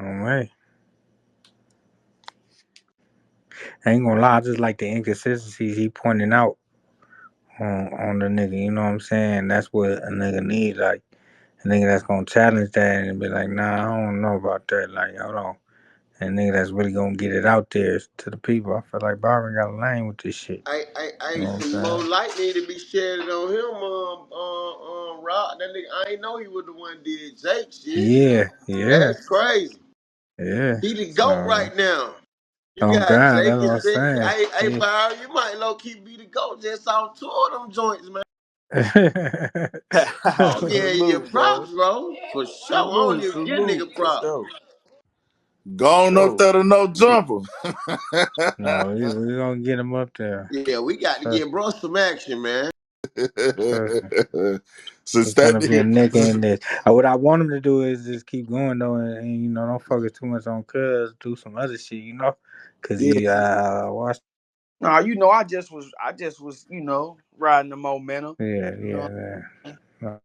S2: Oh way. I ain't gonna lie, I just like the inconsistencies he pointing out on the nigga. You know what I'm saying? That's what a nigga need. Like a nigga that's gonna challenge that and be like, nah, I don't know about that. Like, hold on. And nigga that's really gonna get it out there to the people. I feel like Byron got a lane with this shit.
S12: I
S2: You know what I'm
S12: some more
S2: saying?
S12: light need to be shed on him, rock. That nigga, I ain't know he was the one did Jake shit.
S2: Yeah, yeah,
S12: That's crazy.
S2: yeah.
S12: He the GOAT
S2: So,
S12: right now. You
S2: oh
S12: got
S2: God,
S12: Jake
S2: that's
S12: and
S2: what
S12: said,
S2: I'm
S12: hey,
S2: saying.
S12: Byron, you might low key be the GOAT just off two of them joints, man.
S2: Yeah.
S12: I'm giving you
S3: Salute, bro.
S12: props, bro. For sure. I don't
S3: Salute,
S12: even give
S3: salute,
S12: nigga
S3: for
S12: props.
S3: sure, for
S16: Gone up
S3: sure.
S16: there to no jumper.
S2: No, we gonna get him up there.
S12: Yeah, we got to
S2: Trust
S12: give
S2: me.
S12: bro some action, man.
S2: Trust me.
S16: Since
S2: He's
S16: that
S2: gonna be a
S16: nigga,
S2: nigga
S16: since,
S2: in this. What I want him to do is just keep going though, and don't focus too much on Cuz. Do some other shit, cause
S3: Yeah.
S2: he watch.
S3: Nah, I just was, riding the momentum.
S2: Yeah,
S3: You know,
S2: yeah, man. No,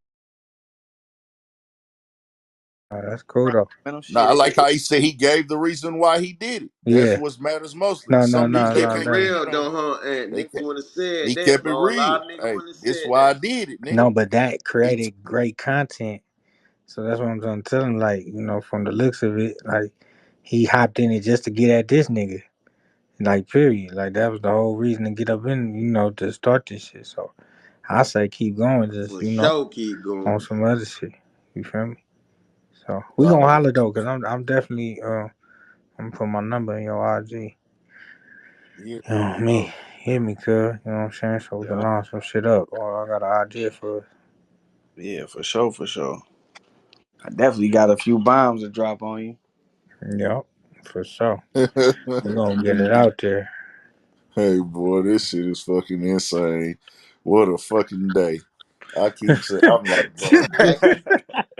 S2: no, that's cool
S3: riding
S2: though.
S3: the momentum.
S16: nah, I
S3: Shit.
S16: like how he said he gave the reason why he did it. That's
S2: Yeah.
S16: what matters mostly.
S2: No, no,
S16: Some
S12: He
S16: niggas
S2: no,
S16: they
S12: kept
S2: no.
S12: it
S16: can't be,
S2: That,
S12: real though, huh? And
S16: they
S12: niggas
S16: can't.
S12: would have said
S16: He
S12: that,
S16: kept it
S12: bro. A lot
S16: real.
S12: of niggas
S16: Hey,
S12: would have
S16: this
S12: said
S16: why I
S12: that.
S16: did it, nigga.
S2: no, but that
S16: It's,
S2: created great content. So that's what I'm trying to tell him. Like, from the looks of it, like he hopped in it just to get at this nigga. Like, period. Like that was the whole reason to get up in, to start this shit. So I say keep going, just
S12: For sure, keep going.
S2: on some other shit. You feel me? So we gonna
S16: oh,
S2: holler though, cause I'm definitely I'm gonna put my number in your IG.
S16: yeah,
S2: You know me,
S16: oh,
S2: hit me, cuz. You know what I'm saying? So we can
S3: Yeah,
S2: line some shit up. Or I got an idea for us.
S3: yeah, for sure, for sure. I definitely got a few bombs to drop on you.
S2: Yep, for sure. We gonna get it
S3: Mm-hmm.
S2: out there.
S16: hey boy, this shit is fucking insane. What a fucking day. I keep saying, I'm like, bro,
S12: Hey,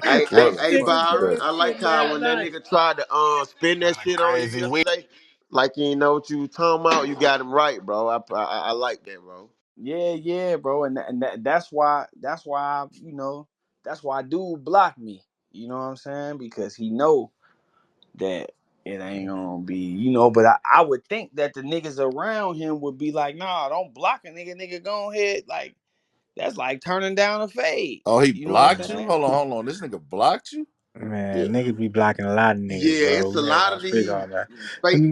S12: hey, hey,
S16: what a
S12: hey,
S2: Nigga
S16: fucking
S2: said
S12: Byron.
S16: day.
S2: that
S12: I like
S2: shit
S12: how
S2: last
S12: when that
S2: night.
S12: nigga tried to spin that
S6: Like
S12: shit on you
S6: crazy week.
S12: yesterday, like you know what you was talking about, you got him right, bro. I like that, bro.
S3: Yeah, yeah, bro, that's why that's why dude blocked me. You know what I'm saying? Because he know that it ain't gonna be, But I would think that the niggas around him would be like, nah, don't block a nigga, go ahead, like that's like turning down a fade.
S16: Oh, he
S3: You know what I'm
S16: blocked you?
S3: saying?
S16: Hold on. This nigga blocked you?
S12: Yeah,
S2: Man, niggas be blocking a lot of niggas,
S12: yeah.
S2: bro.
S12: It's a
S2: We ain't
S12: lot
S2: gonna
S12: of
S2: speak
S12: these
S2: on that.
S12: fake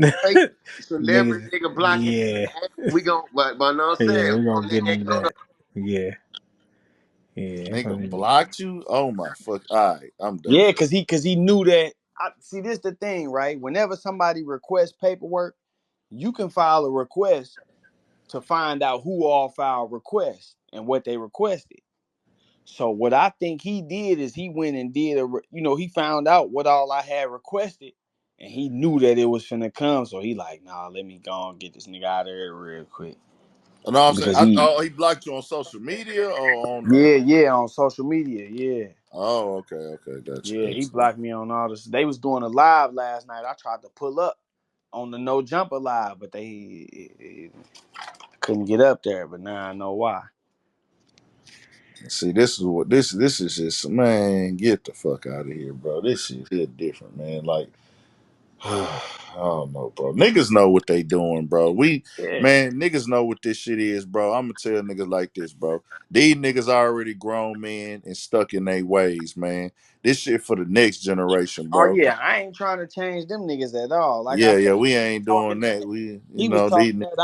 S12: celebrity
S2: Niggas,
S12: nigga blocking
S2: yeah,
S12: niggas. We gon' but know what I'm
S2: yeah,
S12: saying?
S2: we
S12: We
S2: gonna
S12: gonna
S2: get
S12: let that
S2: into
S12: go though.
S2: that. Yeah, yeah.
S16: Nigga blocked you? Oh my fuck. All right, I'm done.
S3: Yeah, cause he knew that. I see. This the thing, right? Whenever somebody requests paperwork, you can file a request to find out who all filed requests and what they requested. So what I think he did is he went and did he found out what all I had requested, and he knew that it was finna come. So he like, nah, let me go and get this nigga out of here real quick
S16: You know what I'm saying?
S3: because he,
S16: Oh, he blocked you on social media or on
S3: yeah, on social media, yeah.
S16: oh, okay,
S3: Yeah, he
S16: gotcha.
S3: blocked me on all this. They was doing a live last night. I tried to pull up on the No Jumper live, but they couldn't get up there. But now I know why.
S16: See, this is what this is just, man, get the fuck out of here, bro. This shit hit different, man. Like I don't know, bro. Niggas know what they doing, bro.
S3: Yeah.
S16: Man, niggas know what this shit is, bro. I'm gonna tell niggas like this, bro. These niggas already grown men and stuck in their ways, man. This shit for the next generation,
S3: Oh
S16: bro.
S3: yeah, I ain't trying to change them niggas at all. Like I
S16: Yeah,
S3: said,
S16: yeah, we ain't
S3: talking
S16: doing
S3: that.
S16: that.
S3: He was talking that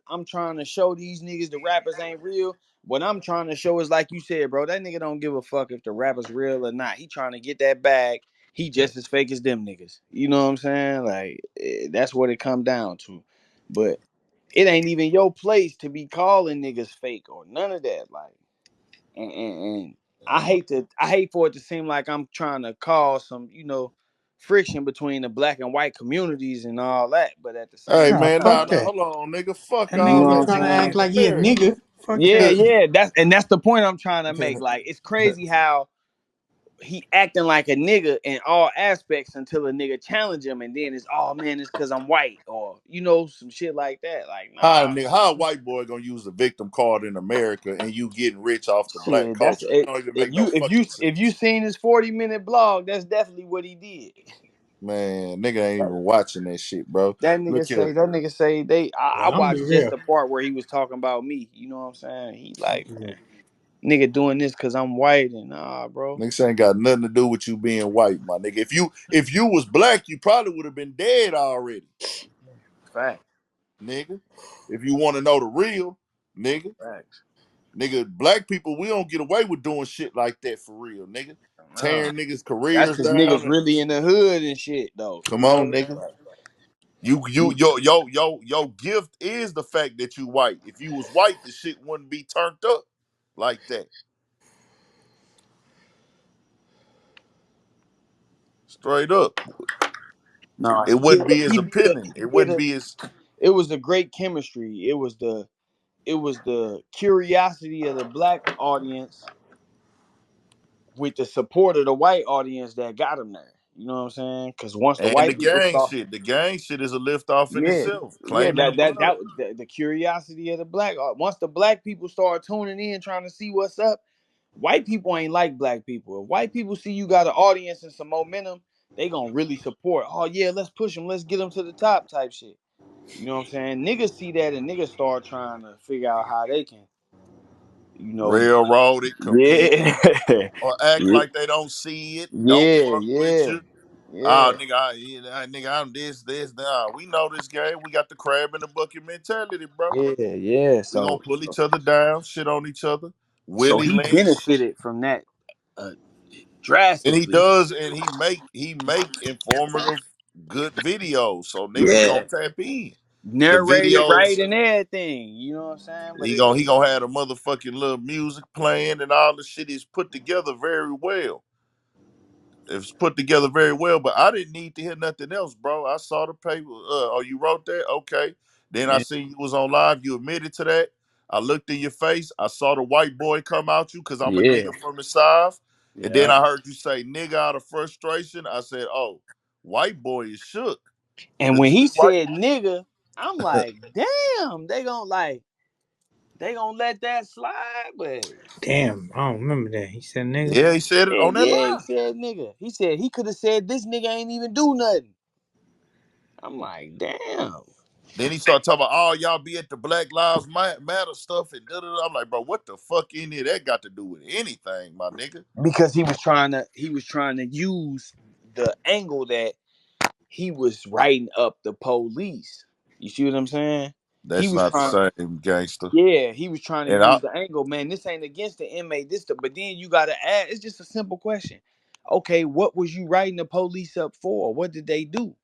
S3: I'm trying to show these niggas the rappers ain't real. What I'm trying to show is like you said, bro. That nigga don't give a fuck if the rapper's real or not. He trying to get that bag. He just as fake as them niggas. You know what I'm saying? Like that's what it come down to. But it ain't even your place to be calling niggas fake or none of that. Like, and I hate for it to seem like I'm trying to cause some, friction between the black and white communities and all that. But at the
S16: Hey
S3: same
S2: Nah,
S16: man,
S3: time,
S2: fuck
S16: nah,
S3: like,
S16: nah,
S2: that.
S16: hold on, nigga. Fuck
S2: That
S3: you
S16: all
S2: nigga
S3: know
S2: be
S3: what
S16: that,
S3: I'm
S2: trying to
S16: nigga. We
S2: act
S3: saying?
S16: in
S2: like he a
S16: America.
S2: nigga. Fuck
S3: Yeah,
S2: that.
S3: yeah. That's the point I'm trying to make. Like, it's crazy how he acting like a nigga in all aspects until a nigga challenge him, and then it's, oh man, it's because I'm white, or some shit like that. Like,
S16: How a
S3: nah,
S16: nigga, how a white boy gonna use the victim card in America and you getting rich off the black
S3: shit. That's
S16: culture? That
S3: it.
S16: don't even
S3: If
S16: make no
S3: you if you
S16: fucking
S3: if you
S16: sense.
S3: seen his 40-minute blog, that's definitely what he did.
S16: Man, nigga ain't even watching that shit, bro.
S3: That nigga
S16: Look here.
S3: say that nigga say they I
S2: Yeah, I'm gonna be
S3: watched just
S2: real.
S3: the part where he was talking about me. You know what I'm saying? He like,
S2: Yeah.
S3: man, nigga doing this cause I'm white and nah, bro.
S16: Niggas ain't got nothing to do with you being white, my nigga. If you was black, you probably would have been dead already,
S3: Facts.
S16: nigga. If you want to know the real, nigga.
S3: Facts.
S16: Nigga, black people, we don't get away with doing shit like that for real, nigga.
S3: Nah,
S16: Tearing niggas'
S3: that's
S16: careers
S3: because niggas
S16: down.
S3: really in the hood and shit, though. You
S16: Come on,
S3: know.
S16: nigga. Your gift is the fact that you white. If you was white, the shit wouldn't be turned up like that. Straight up.
S3: No,
S16: It
S3: he
S16: wouldn't
S3: did.
S16: be as
S3: He did.
S16: appealing.
S3: He
S16: It
S3: did
S16: wouldn't
S3: it.
S16: be as
S3: It was the great chemistry. It was the curiosity of the black audience with the support of the white audience that got him there. You know what I'm saying? Because once the
S16: and
S3: white people start,
S16: the gang shit is a lift off in
S3: yeah,
S16: itself.
S3: yeah,
S16: Claiming the blood.
S3: the curiosity of the black. Once the black people start tuning in, trying to see what's up, white people ain't like black people. If white people see you got an audience and some momentum, they gonna really support. Oh yeah, let's push them. Let's get them to the top type shit. You know what I'm saying? Niggas see that and niggas start trying to figure out how they can, you know,
S16: Railroaded, compete,
S3: yeah,
S16: or act
S3: yeah,
S16: like they don't see it, don't
S3: yeah,
S16: fuck with
S3: yeah,
S16: you.
S3: yeah,
S16: Nigga, nigga, I'm this. Nah, we know this game. We got the crab in the bucket mentality, bro.
S3: yeah, yeah.
S16: We gonna
S3: So,
S16: pull each other down, shit on each other.
S3: so
S16: Willie
S3: he
S16: Lynch,
S3: benefited from that uh,
S16: and he
S3: drastically.
S16: does, and he make informative, good videos. So niggas
S3: Yeah,
S16: gonna tap in. The
S3: narrated right
S16: videos,
S3: and everything. You know what I'm saying? But
S16: he gonna have the motherfucking little music playing and all the shit is put together very well. It's put together very well, but I didn't need to hear nothing else, bro. I saw the paper. Oh, you wrote that? Okay. Then I
S3: yeah,
S16: seen you was on live. You admitted to that. I looked in your face. I saw the white boy come out you because I'm a
S3: yeah,
S16: nigga from the South. And then
S3: yeah.
S16: I heard you say nigga out of frustration. I said, oh, white boy is shook.
S3: And
S16: The
S3: when he
S16: true white.
S3: said nigga, I'm like, damn, they gonna let that slide, but
S2: Damn, I don't remember that. He said nigga.
S16: Yeah, he said it
S3: yeah,
S16: on that
S3: yeah, he
S16: line.
S3: said nigga. He said he could have said this nigga ain't even do nothing. I'm like, damn.
S16: Then he started talking about, oh, y'all be at the Black Lives Matter stuff and da da da. I'm like, bro, what the fuck in here that got to do with anything, my nigga?
S3: Because he was trying to use the angle that he was writing up the police. You see what I'm saying? He
S16: That's
S3: was
S16: not the
S3: trying,
S16: same, gangster.
S3: yeah, he was trying to
S16: And I
S3: use the angle, man. This ain't against the inmate. But then you gotta add. It's just a simple question. Okay, what was you writing the police up for? What did they do?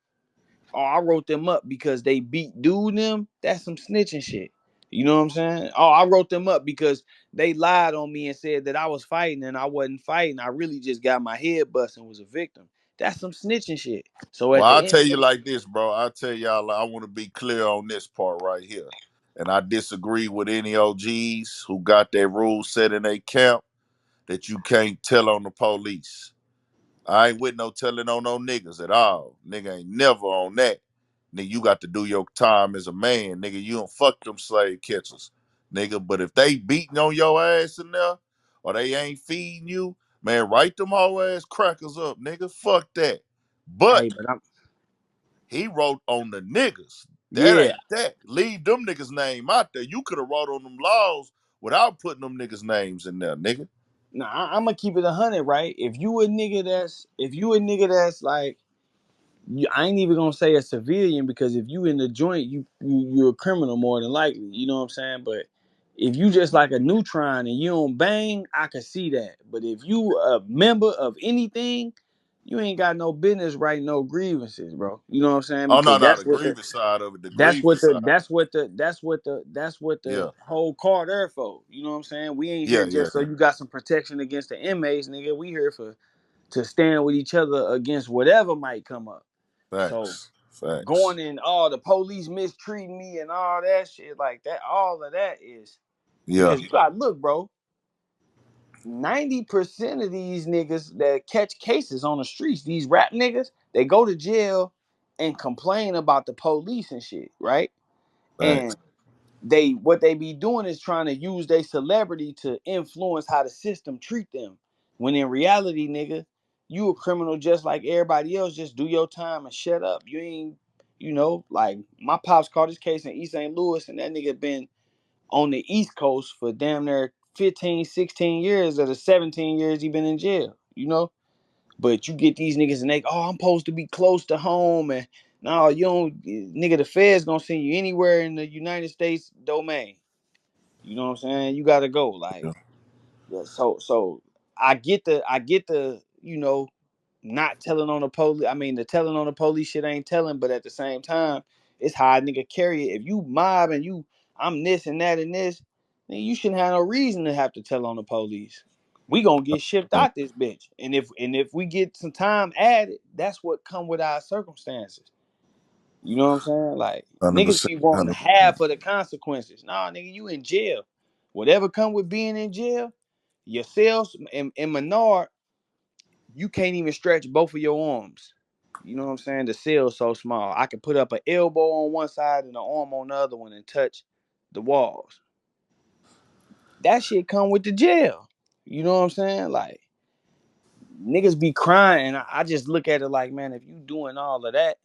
S3: Oh, I wrote them up because they beat dude them. That's some snitching shit. You know what I'm saying? Oh, I wrote them up because they lied on me and said that I was fighting and I wasn't fighting. I really just got my head bust and was a victim. That's some snitching shit. So
S16: well,
S3: at the
S16: I'll
S3: end,
S16: tell you like this, bro. I'll tell y'all, I want to be clear on this part right here. And I disagree with any OGs who got that rule set in their camp that you can't tell on the police. I ain't with no telling on no niggas at all. Nigga ain't never on that. Nigga, you got to do your time as a man. Nigga, you don't fuck them slave catchers. Nigga, but if they beating on your ass in there or they ain't feeding you, man, write them whole ass crackers up, nigga. Fuck that. But
S3: hey, but I'm
S16: he wrote on the niggas. That
S3: yeah.
S16: ain't that. Leave them niggas' name out there. You could have wrote on them laws without putting them niggas' names in there, nigga.
S3: Nah, I'm gonna keep it 100, right? If you a nigga that's like I ain't even gonna say a civilian because if you in the joint, you're a criminal more than likely. You know what I'm saying? But if you just like a neutron and you don't bang, I could see that. But if you a member of anything, you ain't got no business writing no grievances, bro. You know what I'm saying?
S16: Oh
S3: Because
S16: no, no, the grievance side of it, the
S3: that's what
S16: grievance
S3: the
S16: side.
S3: that's what the
S16: Yeah,
S3: whole card there for. You know what I'm saying? We ain't here
S16: yeah, yeah,
S3: just so you got some protection against the inmates, nigga. We here for to stand with each other against whatever might come up. So
S16: facts, facts.
S3: going in, oh, the police mistreating me and all that shit like that, all of that is
S16: Yeah,
S3: because you gotta look, bro. 90% of these niggas that catch cases on the streets, these rap niggas, they go to jail and complain about the police and shit, right?
S16: facts.
S3: And they what they be doing is trying to use their celebrity to influence how the system treat them. When in reality, nigga, you a criminal just like everybody else. Just do your time and shut up. You ain't, like my pops caught this case in East St. Louis, and that nigga been on the East Coast for damn near 15, 16 years of the 17 years he been in jail. But you get these niggas and they, oh, I'm supposed to be close to home. And no, you don't, nigga, the Fed's gonna send you anywhere in the United States domain. You know what I'm saying? You gotta go. Like, yeah, so I get the not telling on the police. I mean, the telling on the police shit ain't telling, but at the same time, it's how a nigga carry it. If you mob and I'm this and that and this, then you shouldn't have no reason to have to tell on the police. We gonna get shipped out this bitch, and if we get some time added, that's what come with our circumstances. You know what I'm saying? Like, niggas
S16: 100%.
S3: be wanting
S16: 100%.
S3: half of the consequences. Nah, nigga, you in jail. Whatever come with being in jail, your cells in Menard, you can't even stretch both of your arms. You know what I'm saying? The cell's so small. I can put up an elbow on one side and an arm on the other one and touch the walls. That shit come with the jail. You know what I'm saying? Like, niggas be crying. I just look at it like, man, if you doing all of that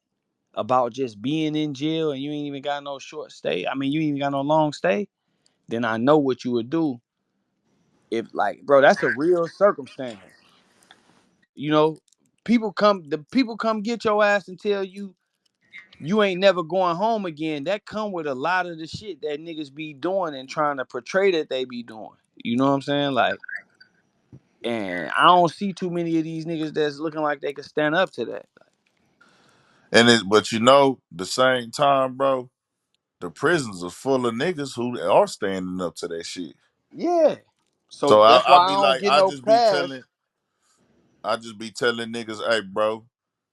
S3: about just being in jail and you ain't even got no short stay, I mean, you ain't even got no long stay, then I know what you would do if, like, bro, that's a real circumstance. You know, the people come get your ass and tell you you ain't never going home again. That come with a lot of the shit that niggas be doing and trying to portray that they be doing. You know what I'm saying? Like, and I don't see too many of these niggas that's looking like they could stand up to that.
S16: But the same time, bro, the prisons are full of niggas who are standing up to that shit.
S3: Yeah. So
S16: So
S3: that's
S16: I
S3: why I
S16: be
S3: don't
S16: like,
S3: get no pass.
S16: I just be telling niggas, hey, bro,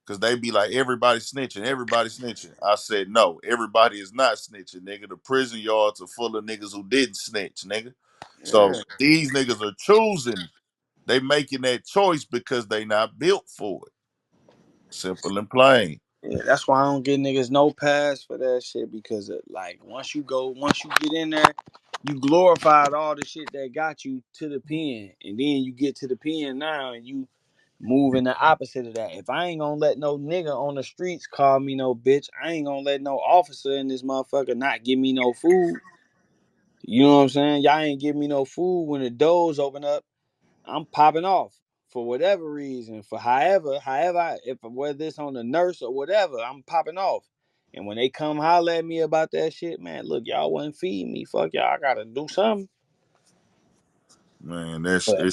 S16: because they be like, everybody snitching. I said, no, everybody is not snitching, nigga. The prison yards are full of niggas who didn't snitch, nigga. So
S3: Yeah.
S16: these niggas are choosing. They making that choice because they not built for it. Simple and plain.
S3: Yeah, that's why I don't get niggas no pass for that shit because like once you get in there, you glorified all the shit that got you to the pen, and then you get to the pen now and you move in the opposite of that. If I ain't gonna let no nigga on the streets call me no bitch, I ain't gonna let no officer in this motherfucker not give me no food. You know what I'm saying? Y'all ain't give me no food when the doors open up. I'm popping off for whatever reason, for if whether it's on the nurse or whatever, I'm popping off. And when they come holler at me about that shit, man, look, y'all wasn't feeding me. Fuck y'all, I gotta do something.
S16: Man,
S3: But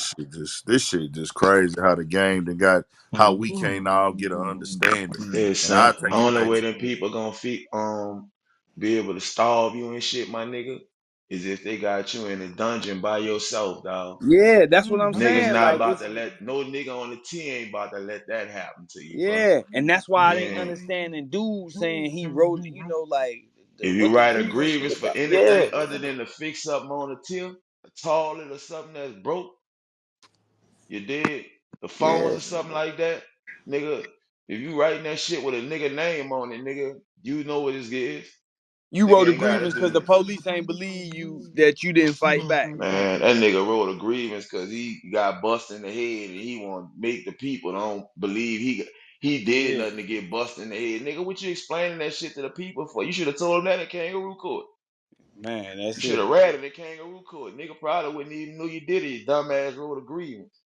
S16: this shit just crazy how the game done got how we can't all get an understanding.
S12: Yeah,
S16: And I
S12: son.
S16: take it
S12: Only
S16: back
S12: way
S16: to
S12: them people gonna be able to starve you and shit, my nigga, is if they got you in a dungeon by yourself, dog.
S3: yeah, that's what I'm
S12: Niggas
S3: saying.
S12: not
S3: Like,
S12: about
S3: it's
S12: to let no nigga on the T ain't about to let that happen to you, bro.
S3: yeah, and that's why I didn't
S12: Man,
S3: understand the dude saying he wrote, like
S12: if you
S3: what the
S12: write a
S3: grievance shit
S12: grievance for
S3: about. Yeah,
S12: anything other than to fix something on the tip, a toilet or something that's broke, you did the phones
S3: yeah.
S12: or something like that, nigga. If you writing that shit with a nigga name on it, nigga, you know what this is.
S3: You
S12: Nigga
S3: wrote a
S12: ain't gotta
S3: grievance because
S12: do.
S3: the police ain't believe you that you didn't fight back.
S12: Man, that nigga wrote a grievance because he got bust in the head and he want to make the people don't believe he did
S3: Yeah,
S12: nothing to get bust in the head. Nigga, what you explaining that shit to the people for? You should have told him that at kangaroo court.
S3: man,
S12: You
S3: that's
S12: should
S3: it.
S12: have read it at kangaroo court. Nigga probably wouldn't even know you did it. Your dumb ass wrote a grievance.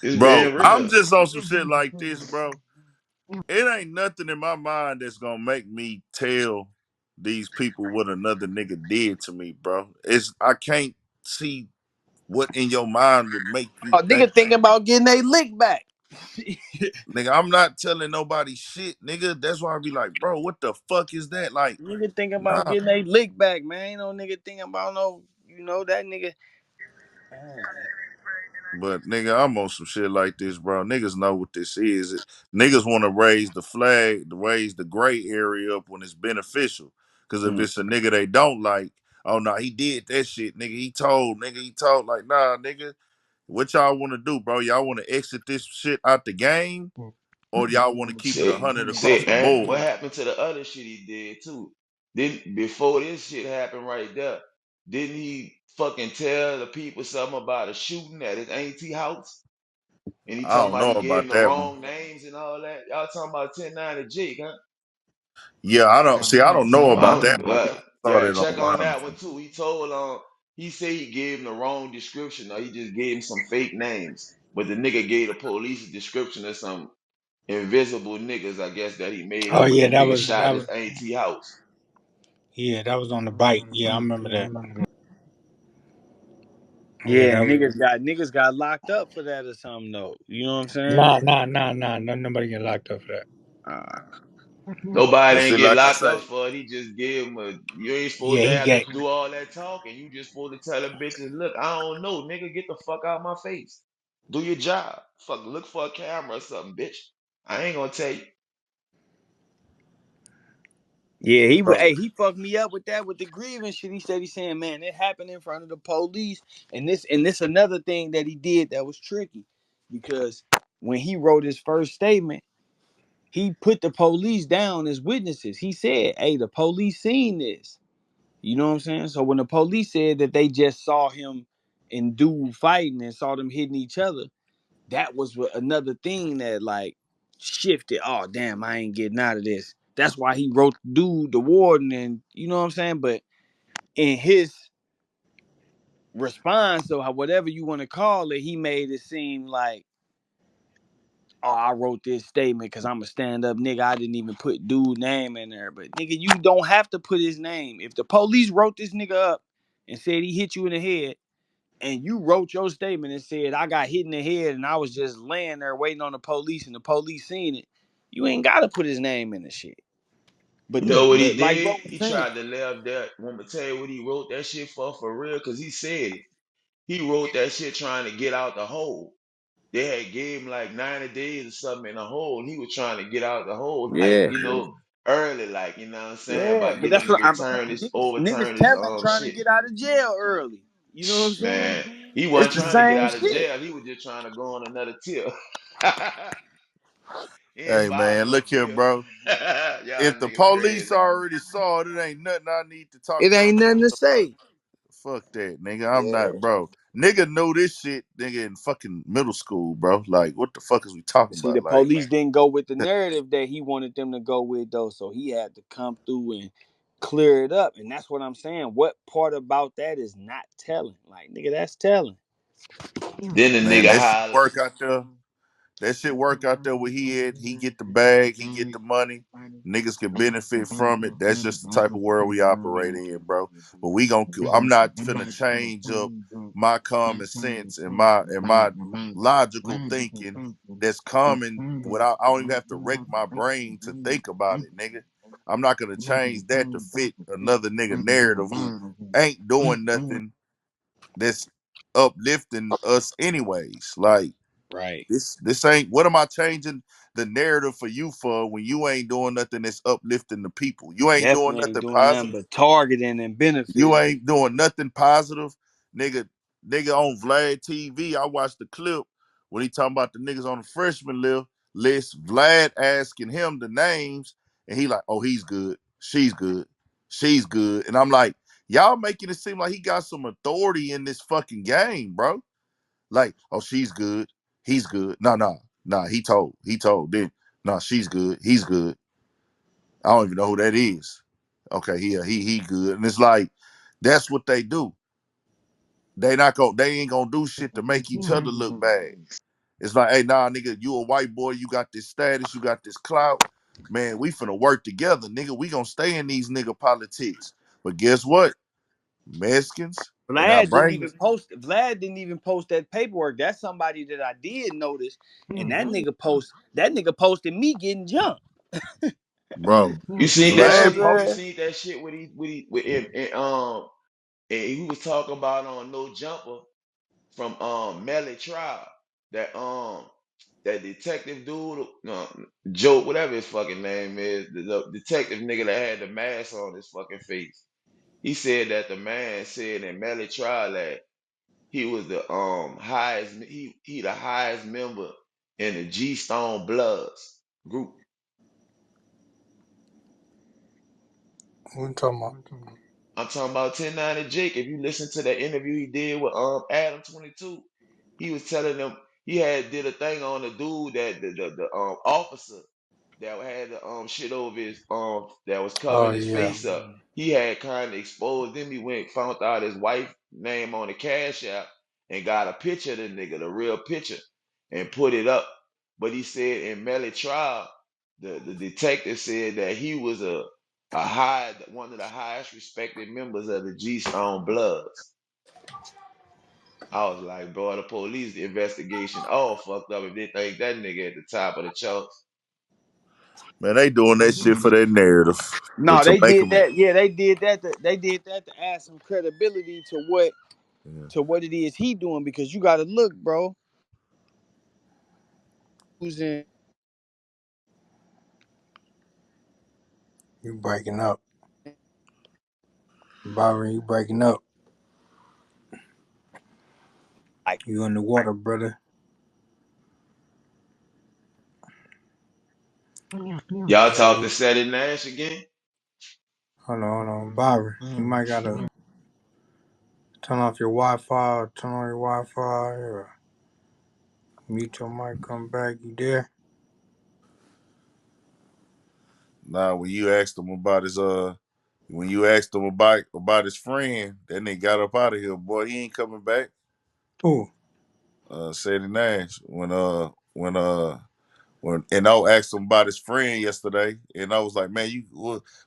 S12: It's
S16: bro,
S12: being
S16: I'm
S12: real.
S16: just on some shit like this, bro. It ain't nothing in my mind that's gonna make me tell these people what another nigga did to me, bro. I can't see what in your mind would make you
S3: Oh,
S16: think
S3: nigga thinking
S16: that.
S3: about getting a lick back.
S16: Nigga, I'm not telling nobody shit, nigga. That's why I be like, bro, what the fuck is that? Like,
S3: Nigga thinking about
S16: nah.
S3: getting a lick back, man. Ain't no nigga thinking about that nigga.
S16: But nigga, I'm on some shit like this, bro. Niggas know what this is. Niggas want to raise the flag, to raise the gray area up when it's beneficial. Cause if
S3: Mm,
S16: it's a nigga they don't like, oh no, he did that shit, nigga. He told. Like, nah, nigga. What y'all want to do, bro? Y'all want to exit this shit out the game, or y'all want to keep it
S12: See,
S16: 100 across
S12: see,
S16: the
S12: and what
S16: board?
S12: happened to the other shit he did too? Didn't before this shit happened right there? Didn't he fucking tell the people something about a shooting at his auntie house? And he
S16: I
S12: talking
S16: don't
S12: about
S16: know
S12: he gave
S16: about
S12: him the
S16: that one.
S12: wrong names and all that. Y'all talking about 10-9 and Jake, huh?
S16: Yeah, I don't see. I don't know about that one.
S12: But
S16: I saw
S12: yeah,
S16: that
S12: check on
S16: online.
S12: that one too. He said he gave him the wrong description or he just gave him some fake names. But the nigga gave the police a description of some invisible niggas, I guess, that he made
S2: Oh
S12: up when
S2: yeah,
S12: that
S2: that
S12: nigga
S2: was
S12: shot
S2: that
S12: his
S2: was
S12: auntie house.
S2: Yeah, that was on the bike. Yeah, I remember that. Yeah,
S3: Yeah,
S2: that was.
S3: niggas got locked up for that or something though. You know what I'm saying?
S2: Nah. Nobody get locked up for that.
S3: Uh,
S12: Nobody
S16: But
S12: ain't
S16: see,
S12: get
S16: like I
S12: locked up
S16: say,
S12: for it. He just gave him a. You ain't supposed
S2: Yeah,
S12: to
S2: he
S12: have to
S2: got.
S12: do all that talking. You just supposed to tell them bitches, look, I don't know, nigga, get the fuck out my face. Do your job. Fuck, look for a camera or something, bitch. I ain't gonna tell you.
S3: yeah,
S16: bro,
S3: he fucked me up with that with the grievance shit. He said he's saying, man, it happened in front of the police, and this another thing that he did that was tricky, because when he wrote his first statement, he put the police down as witnesses. He said, hey, the police seen this. You know what I'm saying? So when the police said that they just saw him and dude fighting and saw them hitting each other, that was another thing that like shifted. Oh damn, I ain't getting out of this. That's why he wrote dude the warden, and you know what I'm saying. But in his response, or whatever you want to call it, he made it seem like, oh, I wrote this statement because I'm a stand-up nigga. I didn't even put dude name in there. But nigga, you don't have to put his name. If the police wrote this nigga up and said he hit you in the head, and you wrote your statement and said I got hit in the head and I was just laying there waiting on the police and the police seen it, you ain't gotta put his name in the shit. But
S12: You know what he
S3: like bro
S12: did?
S3: was
S12: He
S3: saying,
S12: tried to lay up that. Want me to tell you what he wrote that shit for real? Cause he said it. He wrote that shit trying to get out the hole. They had gave him like 90 days or something in a hole, and he was trying to get out the hole, like,
S3: yeah,
S12: early, like, you know what I'm saying,
S3: yeah.
S12: by
S3: But
S12: getting
S3: that's
S12: him to
S3: what I'm
S12: return his,
S3: niggas
S12: overturn his
S3: telling trying to
S12: shit.
S3: get out of jail early. You know what I'm saying?
S12: Man, he
S3: It's
S12: wasn't
S3: the
S12: trying to get
S3: same
S12: out of
S3: shit.
S12: jail. He was just trying to go on another tip. He ain't
S16: hey
S12: filed
S16: man,
S12: no
S16: look here,
S12: deal.
S16: bro.
S12: Y'all
S16: If the
S12: niggas
S16: police
S12: crazy.
S16: already saw it, it ain't nothing I need to talk
S3: It
S16: to no
S3: ain't nothing
S16: niggas
S3: to
S16: about.
S3: say.
S16: Fuck that, nigga. I'm
S3: Yeah.
S16: not, bro. Nigga knew this shit, nigga, in fucking middle school, bro. Like, what the fuck is we talking
S3: See, the
S16: about? Like,
S3: police didn't go with the narrative that he wanted them to go with, though. So he had to come through and clear it up. And that's what I'm saying. What part about that is not telling? Like, nigga, that's telling.
S12: Then the
S16: man,
S12: nigga
S16: that shit
S12: holler.
S16: work out there. That shit work out there where he at. He get the bag, he get the money. Niggas can benefit from it. That's just the type of world we operate in, bro. But I'm not finna change up my common sense and my logical thinking that's common without I don't even have to wreck my brain to think about it, nigga. I'm not gonna change that to fit another nigga narrative who ain't doing nothing that's uplifting us anyways. Like
S3: Right.
S16: this ain't what am I changing the narrative for you for when you ain't doing nothing that's uplifting the people? You ain't doing
S3: Definitely ain't
S16: nothing
S3: doing nothing
S16: positive.
S3: but targeting and
S16: You
S3: benefiting.
S16: ain't doing nothing positive. Nigga on Vlad TV, I watched the clip when he talking about the niggas on the freshman list, Vlad asking him the names, and he like, oh, he's good, she's good. And I'm like, y'all making it seem like he got some authority in this fucking game, bro. Like, oh, she's good. He's good. No. He told. Then, no, she's good. He's good. I don't even know who that is. Okay, yeah, he good. And it's like, that's what they do. They ain't gonna do shit to make each other look bad. It's like, hey, nah, nigga, you a white boy, you got this status, you got this clout. Man, we finna work together, nigga. We gonna stay in these nigga politics. But guess what? Mexicans, and I bring
S3: Vlad didn't even post that paperwork. That's somebody that I did notice. And that nigga posted me getting jumped.
S16: bro.
S12: You seen
S3: You
S12: that
S3: know
S16: Vlad
S12: shit?
S3: what I'm
S12: You
S3: saying?
S12: seen that shit and he was talking about on No Jumper from Melly Trial. That that detective dude, no, Joe, whatever his fucking name is, the detective nigga that had the mask on his fucking face. He said that the man said in Melly Trial that he was the highest he the highest member in the G Stone Bloods group.
S2: What you talking about?
S12: I'm talking about 1090 Jake. If you listen to that interview he did with Adam 22, he was telling them he had did a thing on the dude that the officer that had the shit over his that was
S2: Oh
S12: covering his
S2: yeah.
S12: face up. He had kind of exposed him. He went found out his wife name on the cash app and got a picture of the nigga, the real picture, and put it up. But he said in Melly trial, the detective said that he was a one of the highest respected members of the G Stone Bloods. I was like, bro, the police investigation all fucked up if they think that nigga at the top of the charts.
S16: Man, they doing that shit for their narrative
S3: No,
S16: to
S3: they
S16: make
S3: did
S16: them.
S3: that. Yeah, they did that. They did that to add some credibility
S16: Yeah.
S3: to what it is he doing because you got to look, bro. Using
S2: You breaking up. Byron, you breaking up.
S3: like
S2: You in the water, brother.
S12: Y'all
S2: Yeah,
S12: talk to Ceddy Nash again?
S2: hold on. Byron, you might gotta turn off your Wi-Fi or turn on your Wi-Fi or mute your mic, come back. You there?
S16: Nah, when you asked him about his friend, that nigga got up out of here. Boy, he ain't coming back.
S2: Who?
S16: Ceddy Nash. When and I asked him about his friend yesterday, and I was like, "Man,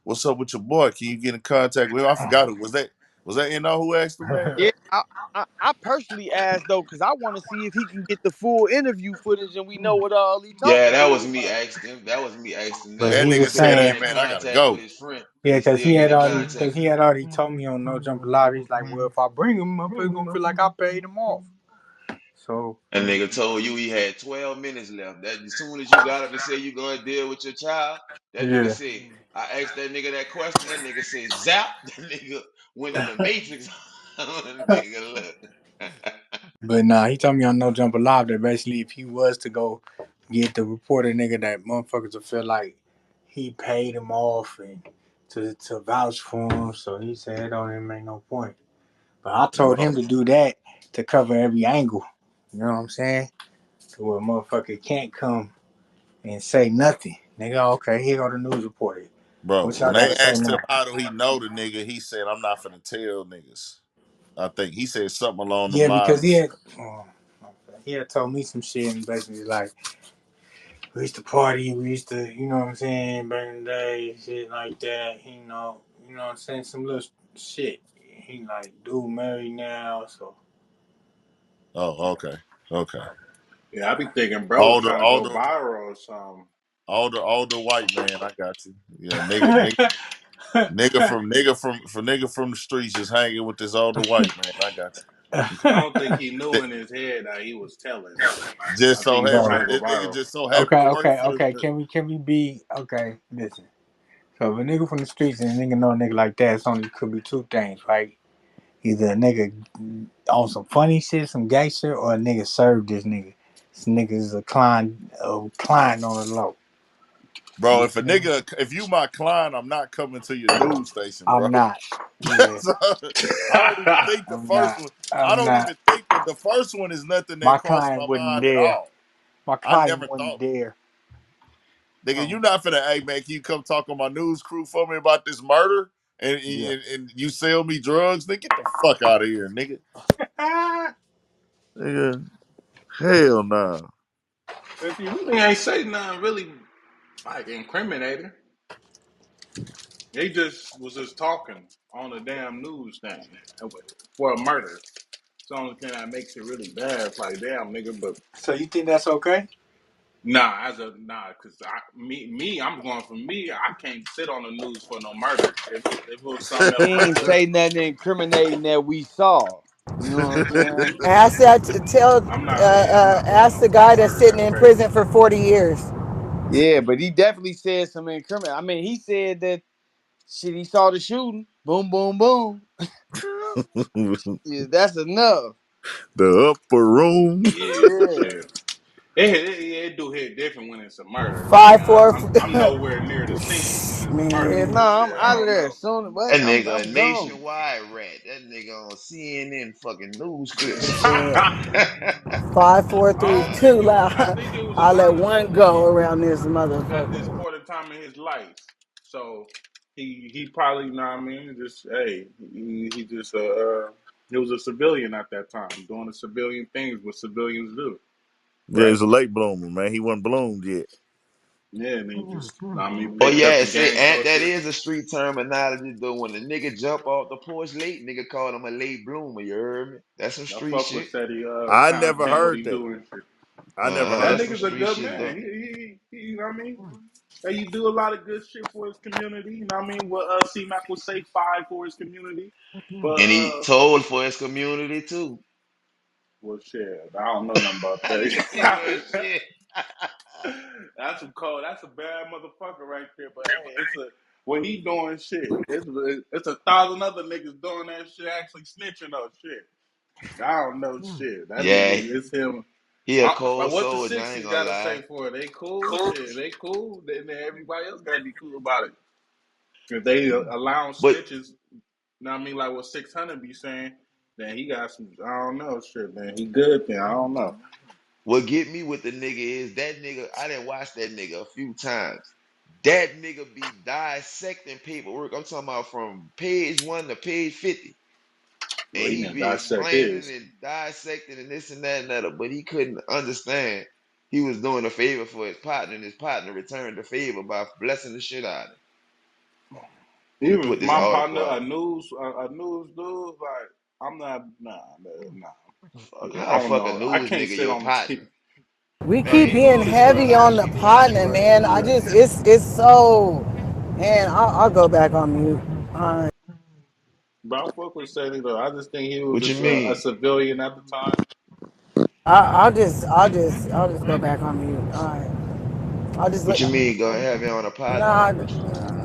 S16: what's up with your boy? Can you get in contact with him?" I forgot it was that. Was that who asked him that?
S3: yeah. I personally asked though because I want to see if he can get the full interview footage and we know what all he
S12: Yeah,
S3: talking
S12: that was
S3: to.
S12: me asking him. That was me asking
S2: But
S12: that.
S16: That
S2: he
S16: nigga
S2: was
S12: Could he
S16: said,
S12: get
S16: "Hey
S2: saying,
S12: in
S16: man, I gotta
S12: contact with
S16: go."
S12: his friend? Could
S2: yeah,
S12: he still get in contact?
S2: because he had already told me on No Jumper Live. He's like, well, if I bring him up, he's gonna feel like I paid him off. So
S12: And nigga told you he had 12 minutes left. That as soon as you got up and said you gonna deal with your child, that nigga
S2: yeah.
S12: said, I asked that nigga that question, that nigga said zap. That nigga went in the matrix. Nigga, look.
S2: But nah, he told me on No Jumper Live that basically if he was to go get the reporter nigga, that motherfuckers would feel like he paid him off and to vouch for him. So he said it don't even make no point. But I told
S16: Bro,
S2: him to do that to cover every angle. You know what I'm saying? To where a motherfucker can't come and say nothing. Nigga, okay, here go the news reporter.
S16: bro,
S2: What y'all
S16: when they
S2: gotta say
S16: asked him
S2: now?
S16: how do he know the nigga, he said, "I'm not finna tell niggas." I think he said something along the
S2: Yeah, because
S16: lines.
S2: he had told me some shit and basically like we used to party, we used to, you know what I'm saying, back in the day, shit like that, you know what I'm saying, some little shit. He like, dude married now, so
S16: Oh, okay, okay.
S17: Yeah, I be thinking bro was
S16: Older,
S17: trying to go
S16: older,
S17: viral or something.
S16: older white man. I got you. Yeah, nigga from the streets just hanging with this older white man. I got you.
S17: I don't think he knew
S16: That
S17: in his head that he was telling.
S16: just
S17: I think
S16: so
S17: he was
S16: happened,
S17: trying
S2: bro.
S17: to go
S16: this nigga
S17: viral.
S16: just so happened
S2: Okay,
S16: to work
S2: okay,
S16: for
S2: okay.
S16: the.
S2: Can we be okay? Listen. So if a nigga from the streets and a nigga know a nigga like that, it's only could be two things, right? Either a nigga on some funny shit, some gay shit, or a nigga served this nigga. This nigga is a client on the low.
S16: Bro,
S2: You
S16: if a
S2: feel me?
S16: nigga, if you my client, I'm not coming to your news station, bro.
S2: I'm not. Yeah,
S16: So, I don't even think the
S2: I'm
S16: first
S2: not.
S16: one. I
S2: I'm
S16: don't
S2: not.
S16: even think the first one is nothing that
S2: My
S16: crossed
S2: client
S16: my
S2: wasn't
S16: mind at
S2: there.
S16: all.
S2: My
S16: I
S2: client
S16: never
S2: wasn't
S16: thought,
S2: there.
S16: nigga, you
S2: Um,
S16: not finna, hey man, can you come talk on my news crew for me about this murder and
S2: yeah.
S16: and you sell me drugs? Nigga, get the fuck out of here, nigga. Nigga, hell no.
S17: If you really ain't say nothing really like incriminating, he just was just talking on a damn news thing for a murder. It's the only thing that makes it really bad. It's like, damn, nigga, but
S2: So you think that's okay?
S17: cause I'm going for me. I can't sit on the news for no murder. If it was something
S3: He
S17: else
S3: ain't
S17: like that,
S3: say nothing incriminating that we saw. You know what I'm saying?
S18: Ask that tell
S17: I'm not doing
S18: ask
S17: no
S18: the guy that's
S17: murder.
S18: sitting
S17: That's
S18: in
S17: crazy.
S18: prison for 40 years.
S3: Yeah, but he definitely said some incriminating. I mean, he said that shit. He saw the shooting. Boom, boom, boom. Yeah, that's enough.
S16: The upper room.
S17: Yeah,
S3: Yeah,
S17: yeah. It do hit different when it's a murder. Like
S18: Five four.
S17: I'm nowhere near the scene when it's a
S3: yeah.
S17: murder.
S18: Man,
S3: No,
S17: So
S3: I'm
S17: yeah, I
S3: out of
S17: don't
S3: there
S17: know.
S3: soon. What?
S12: That nigga a
S3: I'm gone.
S12: nationwide rat. That nigga on CNN fucking news clips.
S18: shit. 5, 4,
S17: I
S18: 3,
S17: don't
S18: 2.
S17: think it. I
S18: Loud.
S17: think it was a
S18: I let
S17: murder
S18: one
S17: though.
S18: go around
S17: He
S18: this
S17: was at this
S18: motherfucker.
S17: point in time in his life, so he probably, you know what I mean, just hey, he just he was a civilian at that time, doing the civilian things what civilians do,
S16: Yeah,
S17: right?
S16: he's a late bloomer, man. He wasn't bloomed yet.
S17: Yeah, and he just, I mean,
S12: Oh
S17: picked up
S12: yeah,
S17: the
S12: see,
S17: gang
S12: and that
S17: culture.
S12: is a street terminology though. When the nigga jump off the porch late, nigga call him a late bloomer. You heard me? That's some
S17: I
S12: street
S17: fuck with
S12: shit.
S17: Ceddy
S15: I never
S17: content, what
S15: heard
S17: he
S15: that.
S17: doing shit.
S15: I never
S17: That
S15: heard
S12: That's some
S15: that.
S17: nigga's a
S12: street
S17: good
S12: shit though.
S17: man. You know what I mean? Hey, he do a lot of good shit for his community. You know what I mean? What C-Mac would say, five for his community. But,
S12: And he told for his community too.
S17: well, shit, I don't know nothing about
S12: Nigga said, well,
S17: that.
S12: shit.
S17: That's some cold. That's a bad motherfucker right there. But hey, it's a when he doing shit, it's a thousand other niggas doing that shit, actually snitching on shit. I don't know shit. That
S12: Yeah,
S17: nigga, it's him.
S12: he a
S17: Like
S12: cold
S17: what the
S12: soldier. I ain't
S17: sixties
S12: gonna
S17: got to
S12: lie.
S17: say for it? They cool shit. They cool. Then everybody else got to be cool about it. If they allow
S12: But
S17: snitches, you know what I mean, like what 600 be saying, then he got some. I don't know shit. Then he good. Then I don't know.
S12: what get me with the nigga is that nigga. I didn't watch that nigga a few times. That nigga be dissecting paperwork. I'm talking about from page 1 to page 50.
S17: Well,
S12: And
S17: he
S12: he
S17: didn't
S12: be
S17: dissect
S12: explaining
S17: his.
S12: and dissecting and this and that and that, but he couldn't understand he was doing a favor for his partner, and his partner returned the favor by blessing the shit out of him to
S17: Even
S12: put this
S17: my
S12: article
S17: partner,
S12: out.
S17: a news dude, like I'm not, nah.
S12: Fuck,
S17: I
S12: how the
S17: don't
S12: fuck a
S17: know. I
S12: news
S17: can't
S12: nigga
S17: sit
S12: your
S17: on the
S12: partner?
S17: team.
S18: We
S17: Like
S18: keep
S12: Man,
S18: being
S17: news is
S18: heavy
S17: just
S18: on the
S17: different.
S18: partner,
S17: Like
S18: man. I just it's so, man. I'll go back on mute.
S17: but I fuck with Ceddy though. I just think he was
S12: what you
S17: just a
S12: mean?
S17: civilian at the time.
S18: I'll just go back on mute. All right. I'll just
S12: What
S18: let.
S12: you mean? Gonna have you on a partner?
S18: Nah,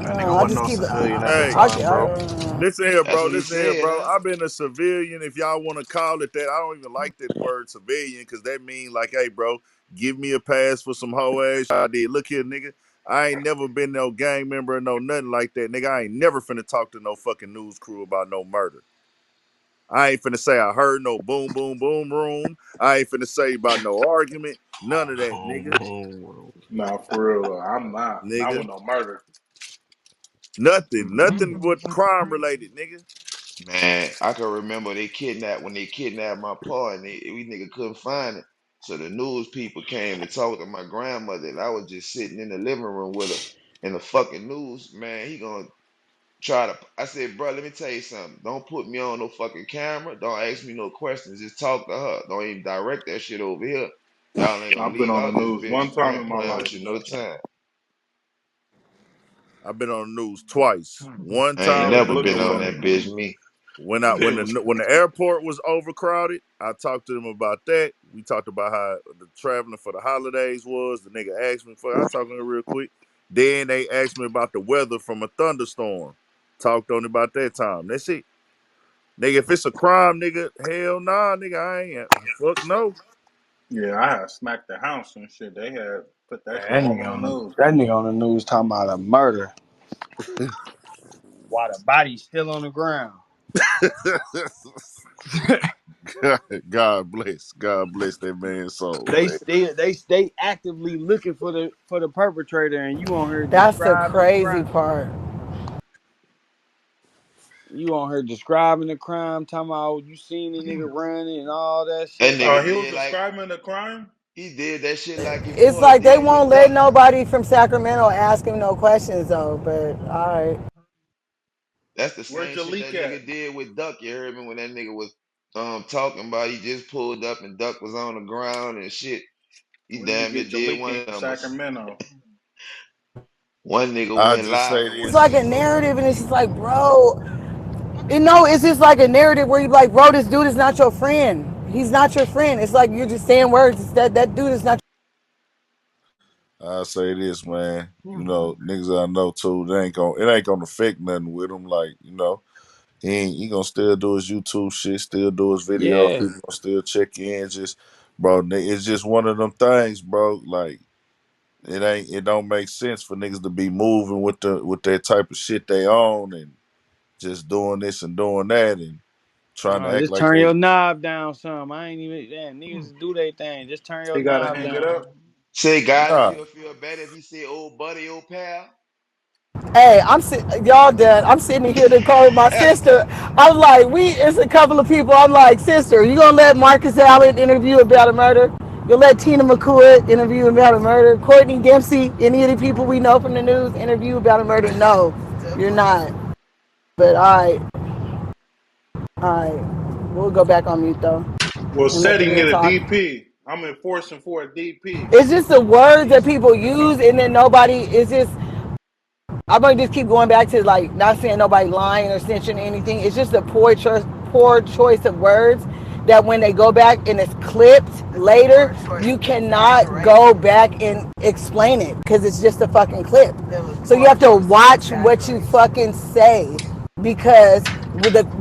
S17: That nigga
S18: I'll
S17: wasn't
S18: just
S17: no
S18: keep.
S17: civilian at the
S15: Hey,
S17: time, bro.
S15: listen here,
S12: That's
S15: bro.
S12: what he
S15: Listen here,
S12: said,
S15: bro.
S12: huh?
S15: I've been a civilian, if y'all want to call it that. I don't even like that word civilian because that mean like, hey, bro, give me a pass for some hoe ass. I did. Look here, nigga. I ain't never been no gang member or no nothing like that, nigga. I ain't never finna talk to no fucking news crew about no murder. I ain't finna say I heard no boom, boom, boom room. I ain't finna say about no argument. None of that,
S6: Boom,
S15: nigga.
S6: boom.
S17: Nah, for real. I'm not
S15: Nigga.
S17: with no murder.
S15: Nothing. Nothing but crime related, nigga.
S12: Man, I can remember when they kidnapped my paw, and we nigga couldn't find it. So the news people came to talk to my grandmother, and I was just sitting in the living room with her. And the fucking news, man, he gonna try to. I said, bro, let me tell you something. Don't put me on no fucking camera. Don't ask me no questions. Just talk to her. Don't even direct that shit over here. Y'all ain't gonna
S17: I've been
S12: leave
S17: on the
S12: out this
S17: news
S12: bitch.
S17: one
S12: I
S17: time
S12: ain't
S17: in my
S12: playing
S17: life,
S12: with you no
S17: bro.
S12: time.
S15: I've been on the news twice. One
S12: I ain't
S17: They
S15: time
S17: was
S12: never
S15: when
S12: been
S17: looking
S12: on
S17: for
S15: uh
S17: me.
S12: that bitch, me.
S15: when
S17: They was
S15: the airport was overcrowded, I talked to them about that. We talked about how the traveling for the holidays was. The nigga asked me for. I talked to him real quick. Then they asked me about the weather from a thunderstorm. Talked on it about that time. That's it. Nigga, if it's a crime, nigga, hell nah, nigga, I ain't. Fuck no.
S17: yeah, I had smacked the house and shit. They had put that shit
S3: Man,
S17: all on the news.
S3: that nigga on the news talking about a murder while the body's still on the ground.
S15: God bless. God bless that man's soul,
S3: They
S15: man.
S3: still they actively looking for the perpetrator, and you on her
S18: That's the
S3: describing the
S18: crazy
S3: crime.
S18: part.
S3: You on her describing the crime, talking about you seen the nigga running and all that
S12: That
S3: shit.
S17: Oh,
S12: nigga
S17: he was
S12: did like
S17: describing the crime.
S12: he did that shit like he
S18: It's
S12: would
S18: like they
S12: did with
S18: won't let
S12: Duck.
S18: nobody from Sacramento ask him no questions though. But all right.
S12: That's the
S17: Where's
S12: same
S17: your
S12: shit
S17: leak
S12: that
S17: at?
S12: nigga did with Duck. You heard me when that nigga was talking about he just pulled up and Duck was on the ground and shit. He
S17: When you
S12: damn near
S17: get your
S12: did
S17: leak
S12: one
S17: in
S12: of them.
S17: Sacramento?
S12: One nigga
S15: I
S12: went
S15: just
S12: live
S15: say
S12: and
S18: It's
S12: went
S15: this.
S18: like a
S12: deeper.
S18: narrative, and it's just like, bro, it's just like a narrative where you like, bro, this dude is not your friend. He's not your friend. It's like you're just saying words. It's that dude is not.
S15: I say this, man. You know, niggas I know too. It ain't gonna affect nothing with him. Like he gonna still do his YouTube shit, still do his videos.
S3: Yeah.
S15: People gonna still check in. Just bro, it's just one of them things, bro. Like it don't make sense for niggas to be moving with that type of shit they own and just doing this and doing that and trying to
S3: No,
S15: act
S3: just
S15: like
S3: turn
S15: they.
S3: your knob down some. I ain't even damn niggas do their thing. Just turn your
S17: He got to
S3: knob
S17: hang it
S3: down.
S17: up.
S12: Say God
S15: Nah,
S12: still feel better if he say old buddy, old pal.
S18: Hey, y'all done. I'm sitting here to call my sister. I'm like, it's a couple of people. I'm like, sister, you gonna let Marcus Allen interview about a murder? You'll let Tina McCoy interview about a murder. Courtney Dempsey, any of the people we know from the news, interview about a murder. No, you're not. But we'll go back on mute though
S17: Well,
S18: and let the
S17: setting
S18: men
S17: it a
S18: talk.
S17: DP. I'm enforcing for a DP.
S18: It's just the words that people use, and then nobody. It's just I'm gonna just keep going back to like not saying nobody lying or snitching or anything. It's just a poor choice of words that when they go back and it's clipped later, you cannot go back and explain it because it's just a fucking clip. So you have to watch what you fucking say because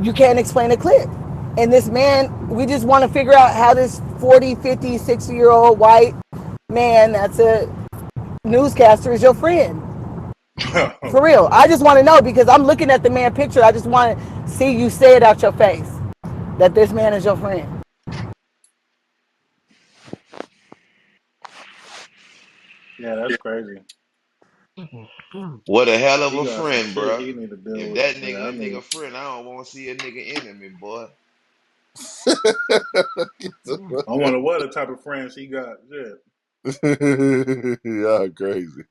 S18: you can't explain a clip. And this man, we just want to figure out how this 40, 50, 60-year-old white man that's a newscaster is your friend. For real.
S17: Oh,
S18: I just want to know because I'm looking at the man picture. I just want to see you say it out your face that this man is your friend.
S17: yeah, that's crazy.
S12: What a hell of
S17: He
S12: a
S17: got some
S12: friend,
S17: shit
S12: bro.
S17: he need to deal
S12: If
S17: with.
S12: that
S17: Yeah,
S12: nigga
S17: that
S12: a
S17: nigga.
S12: nigga friend, I don't want to see a nigga enemy, boy.
S17: I wonder what the type of friends he got. Yeah.
S16: Y'all crazy.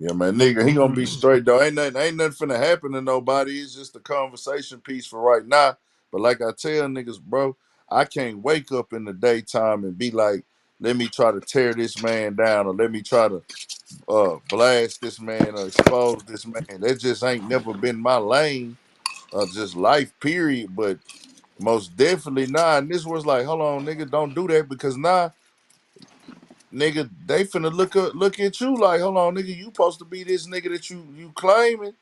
S16: Yeah, man, nigga, he gonna be straight though. Ain't nothing finna happen to nobody. It's just a conversation piece for right now. But like I tell niggas, bro, I can't wake up in the daytime and be like, let me try to tear this man down or let me try to blast this man or expose this man. That just ain't never been my lane. Just life, period. But most definitely nah. And this was like, hold on, nigga, don't do that because nah, nigga, they finna look at you like, hold on, nigga, you supposed to be this nigga that you claiming.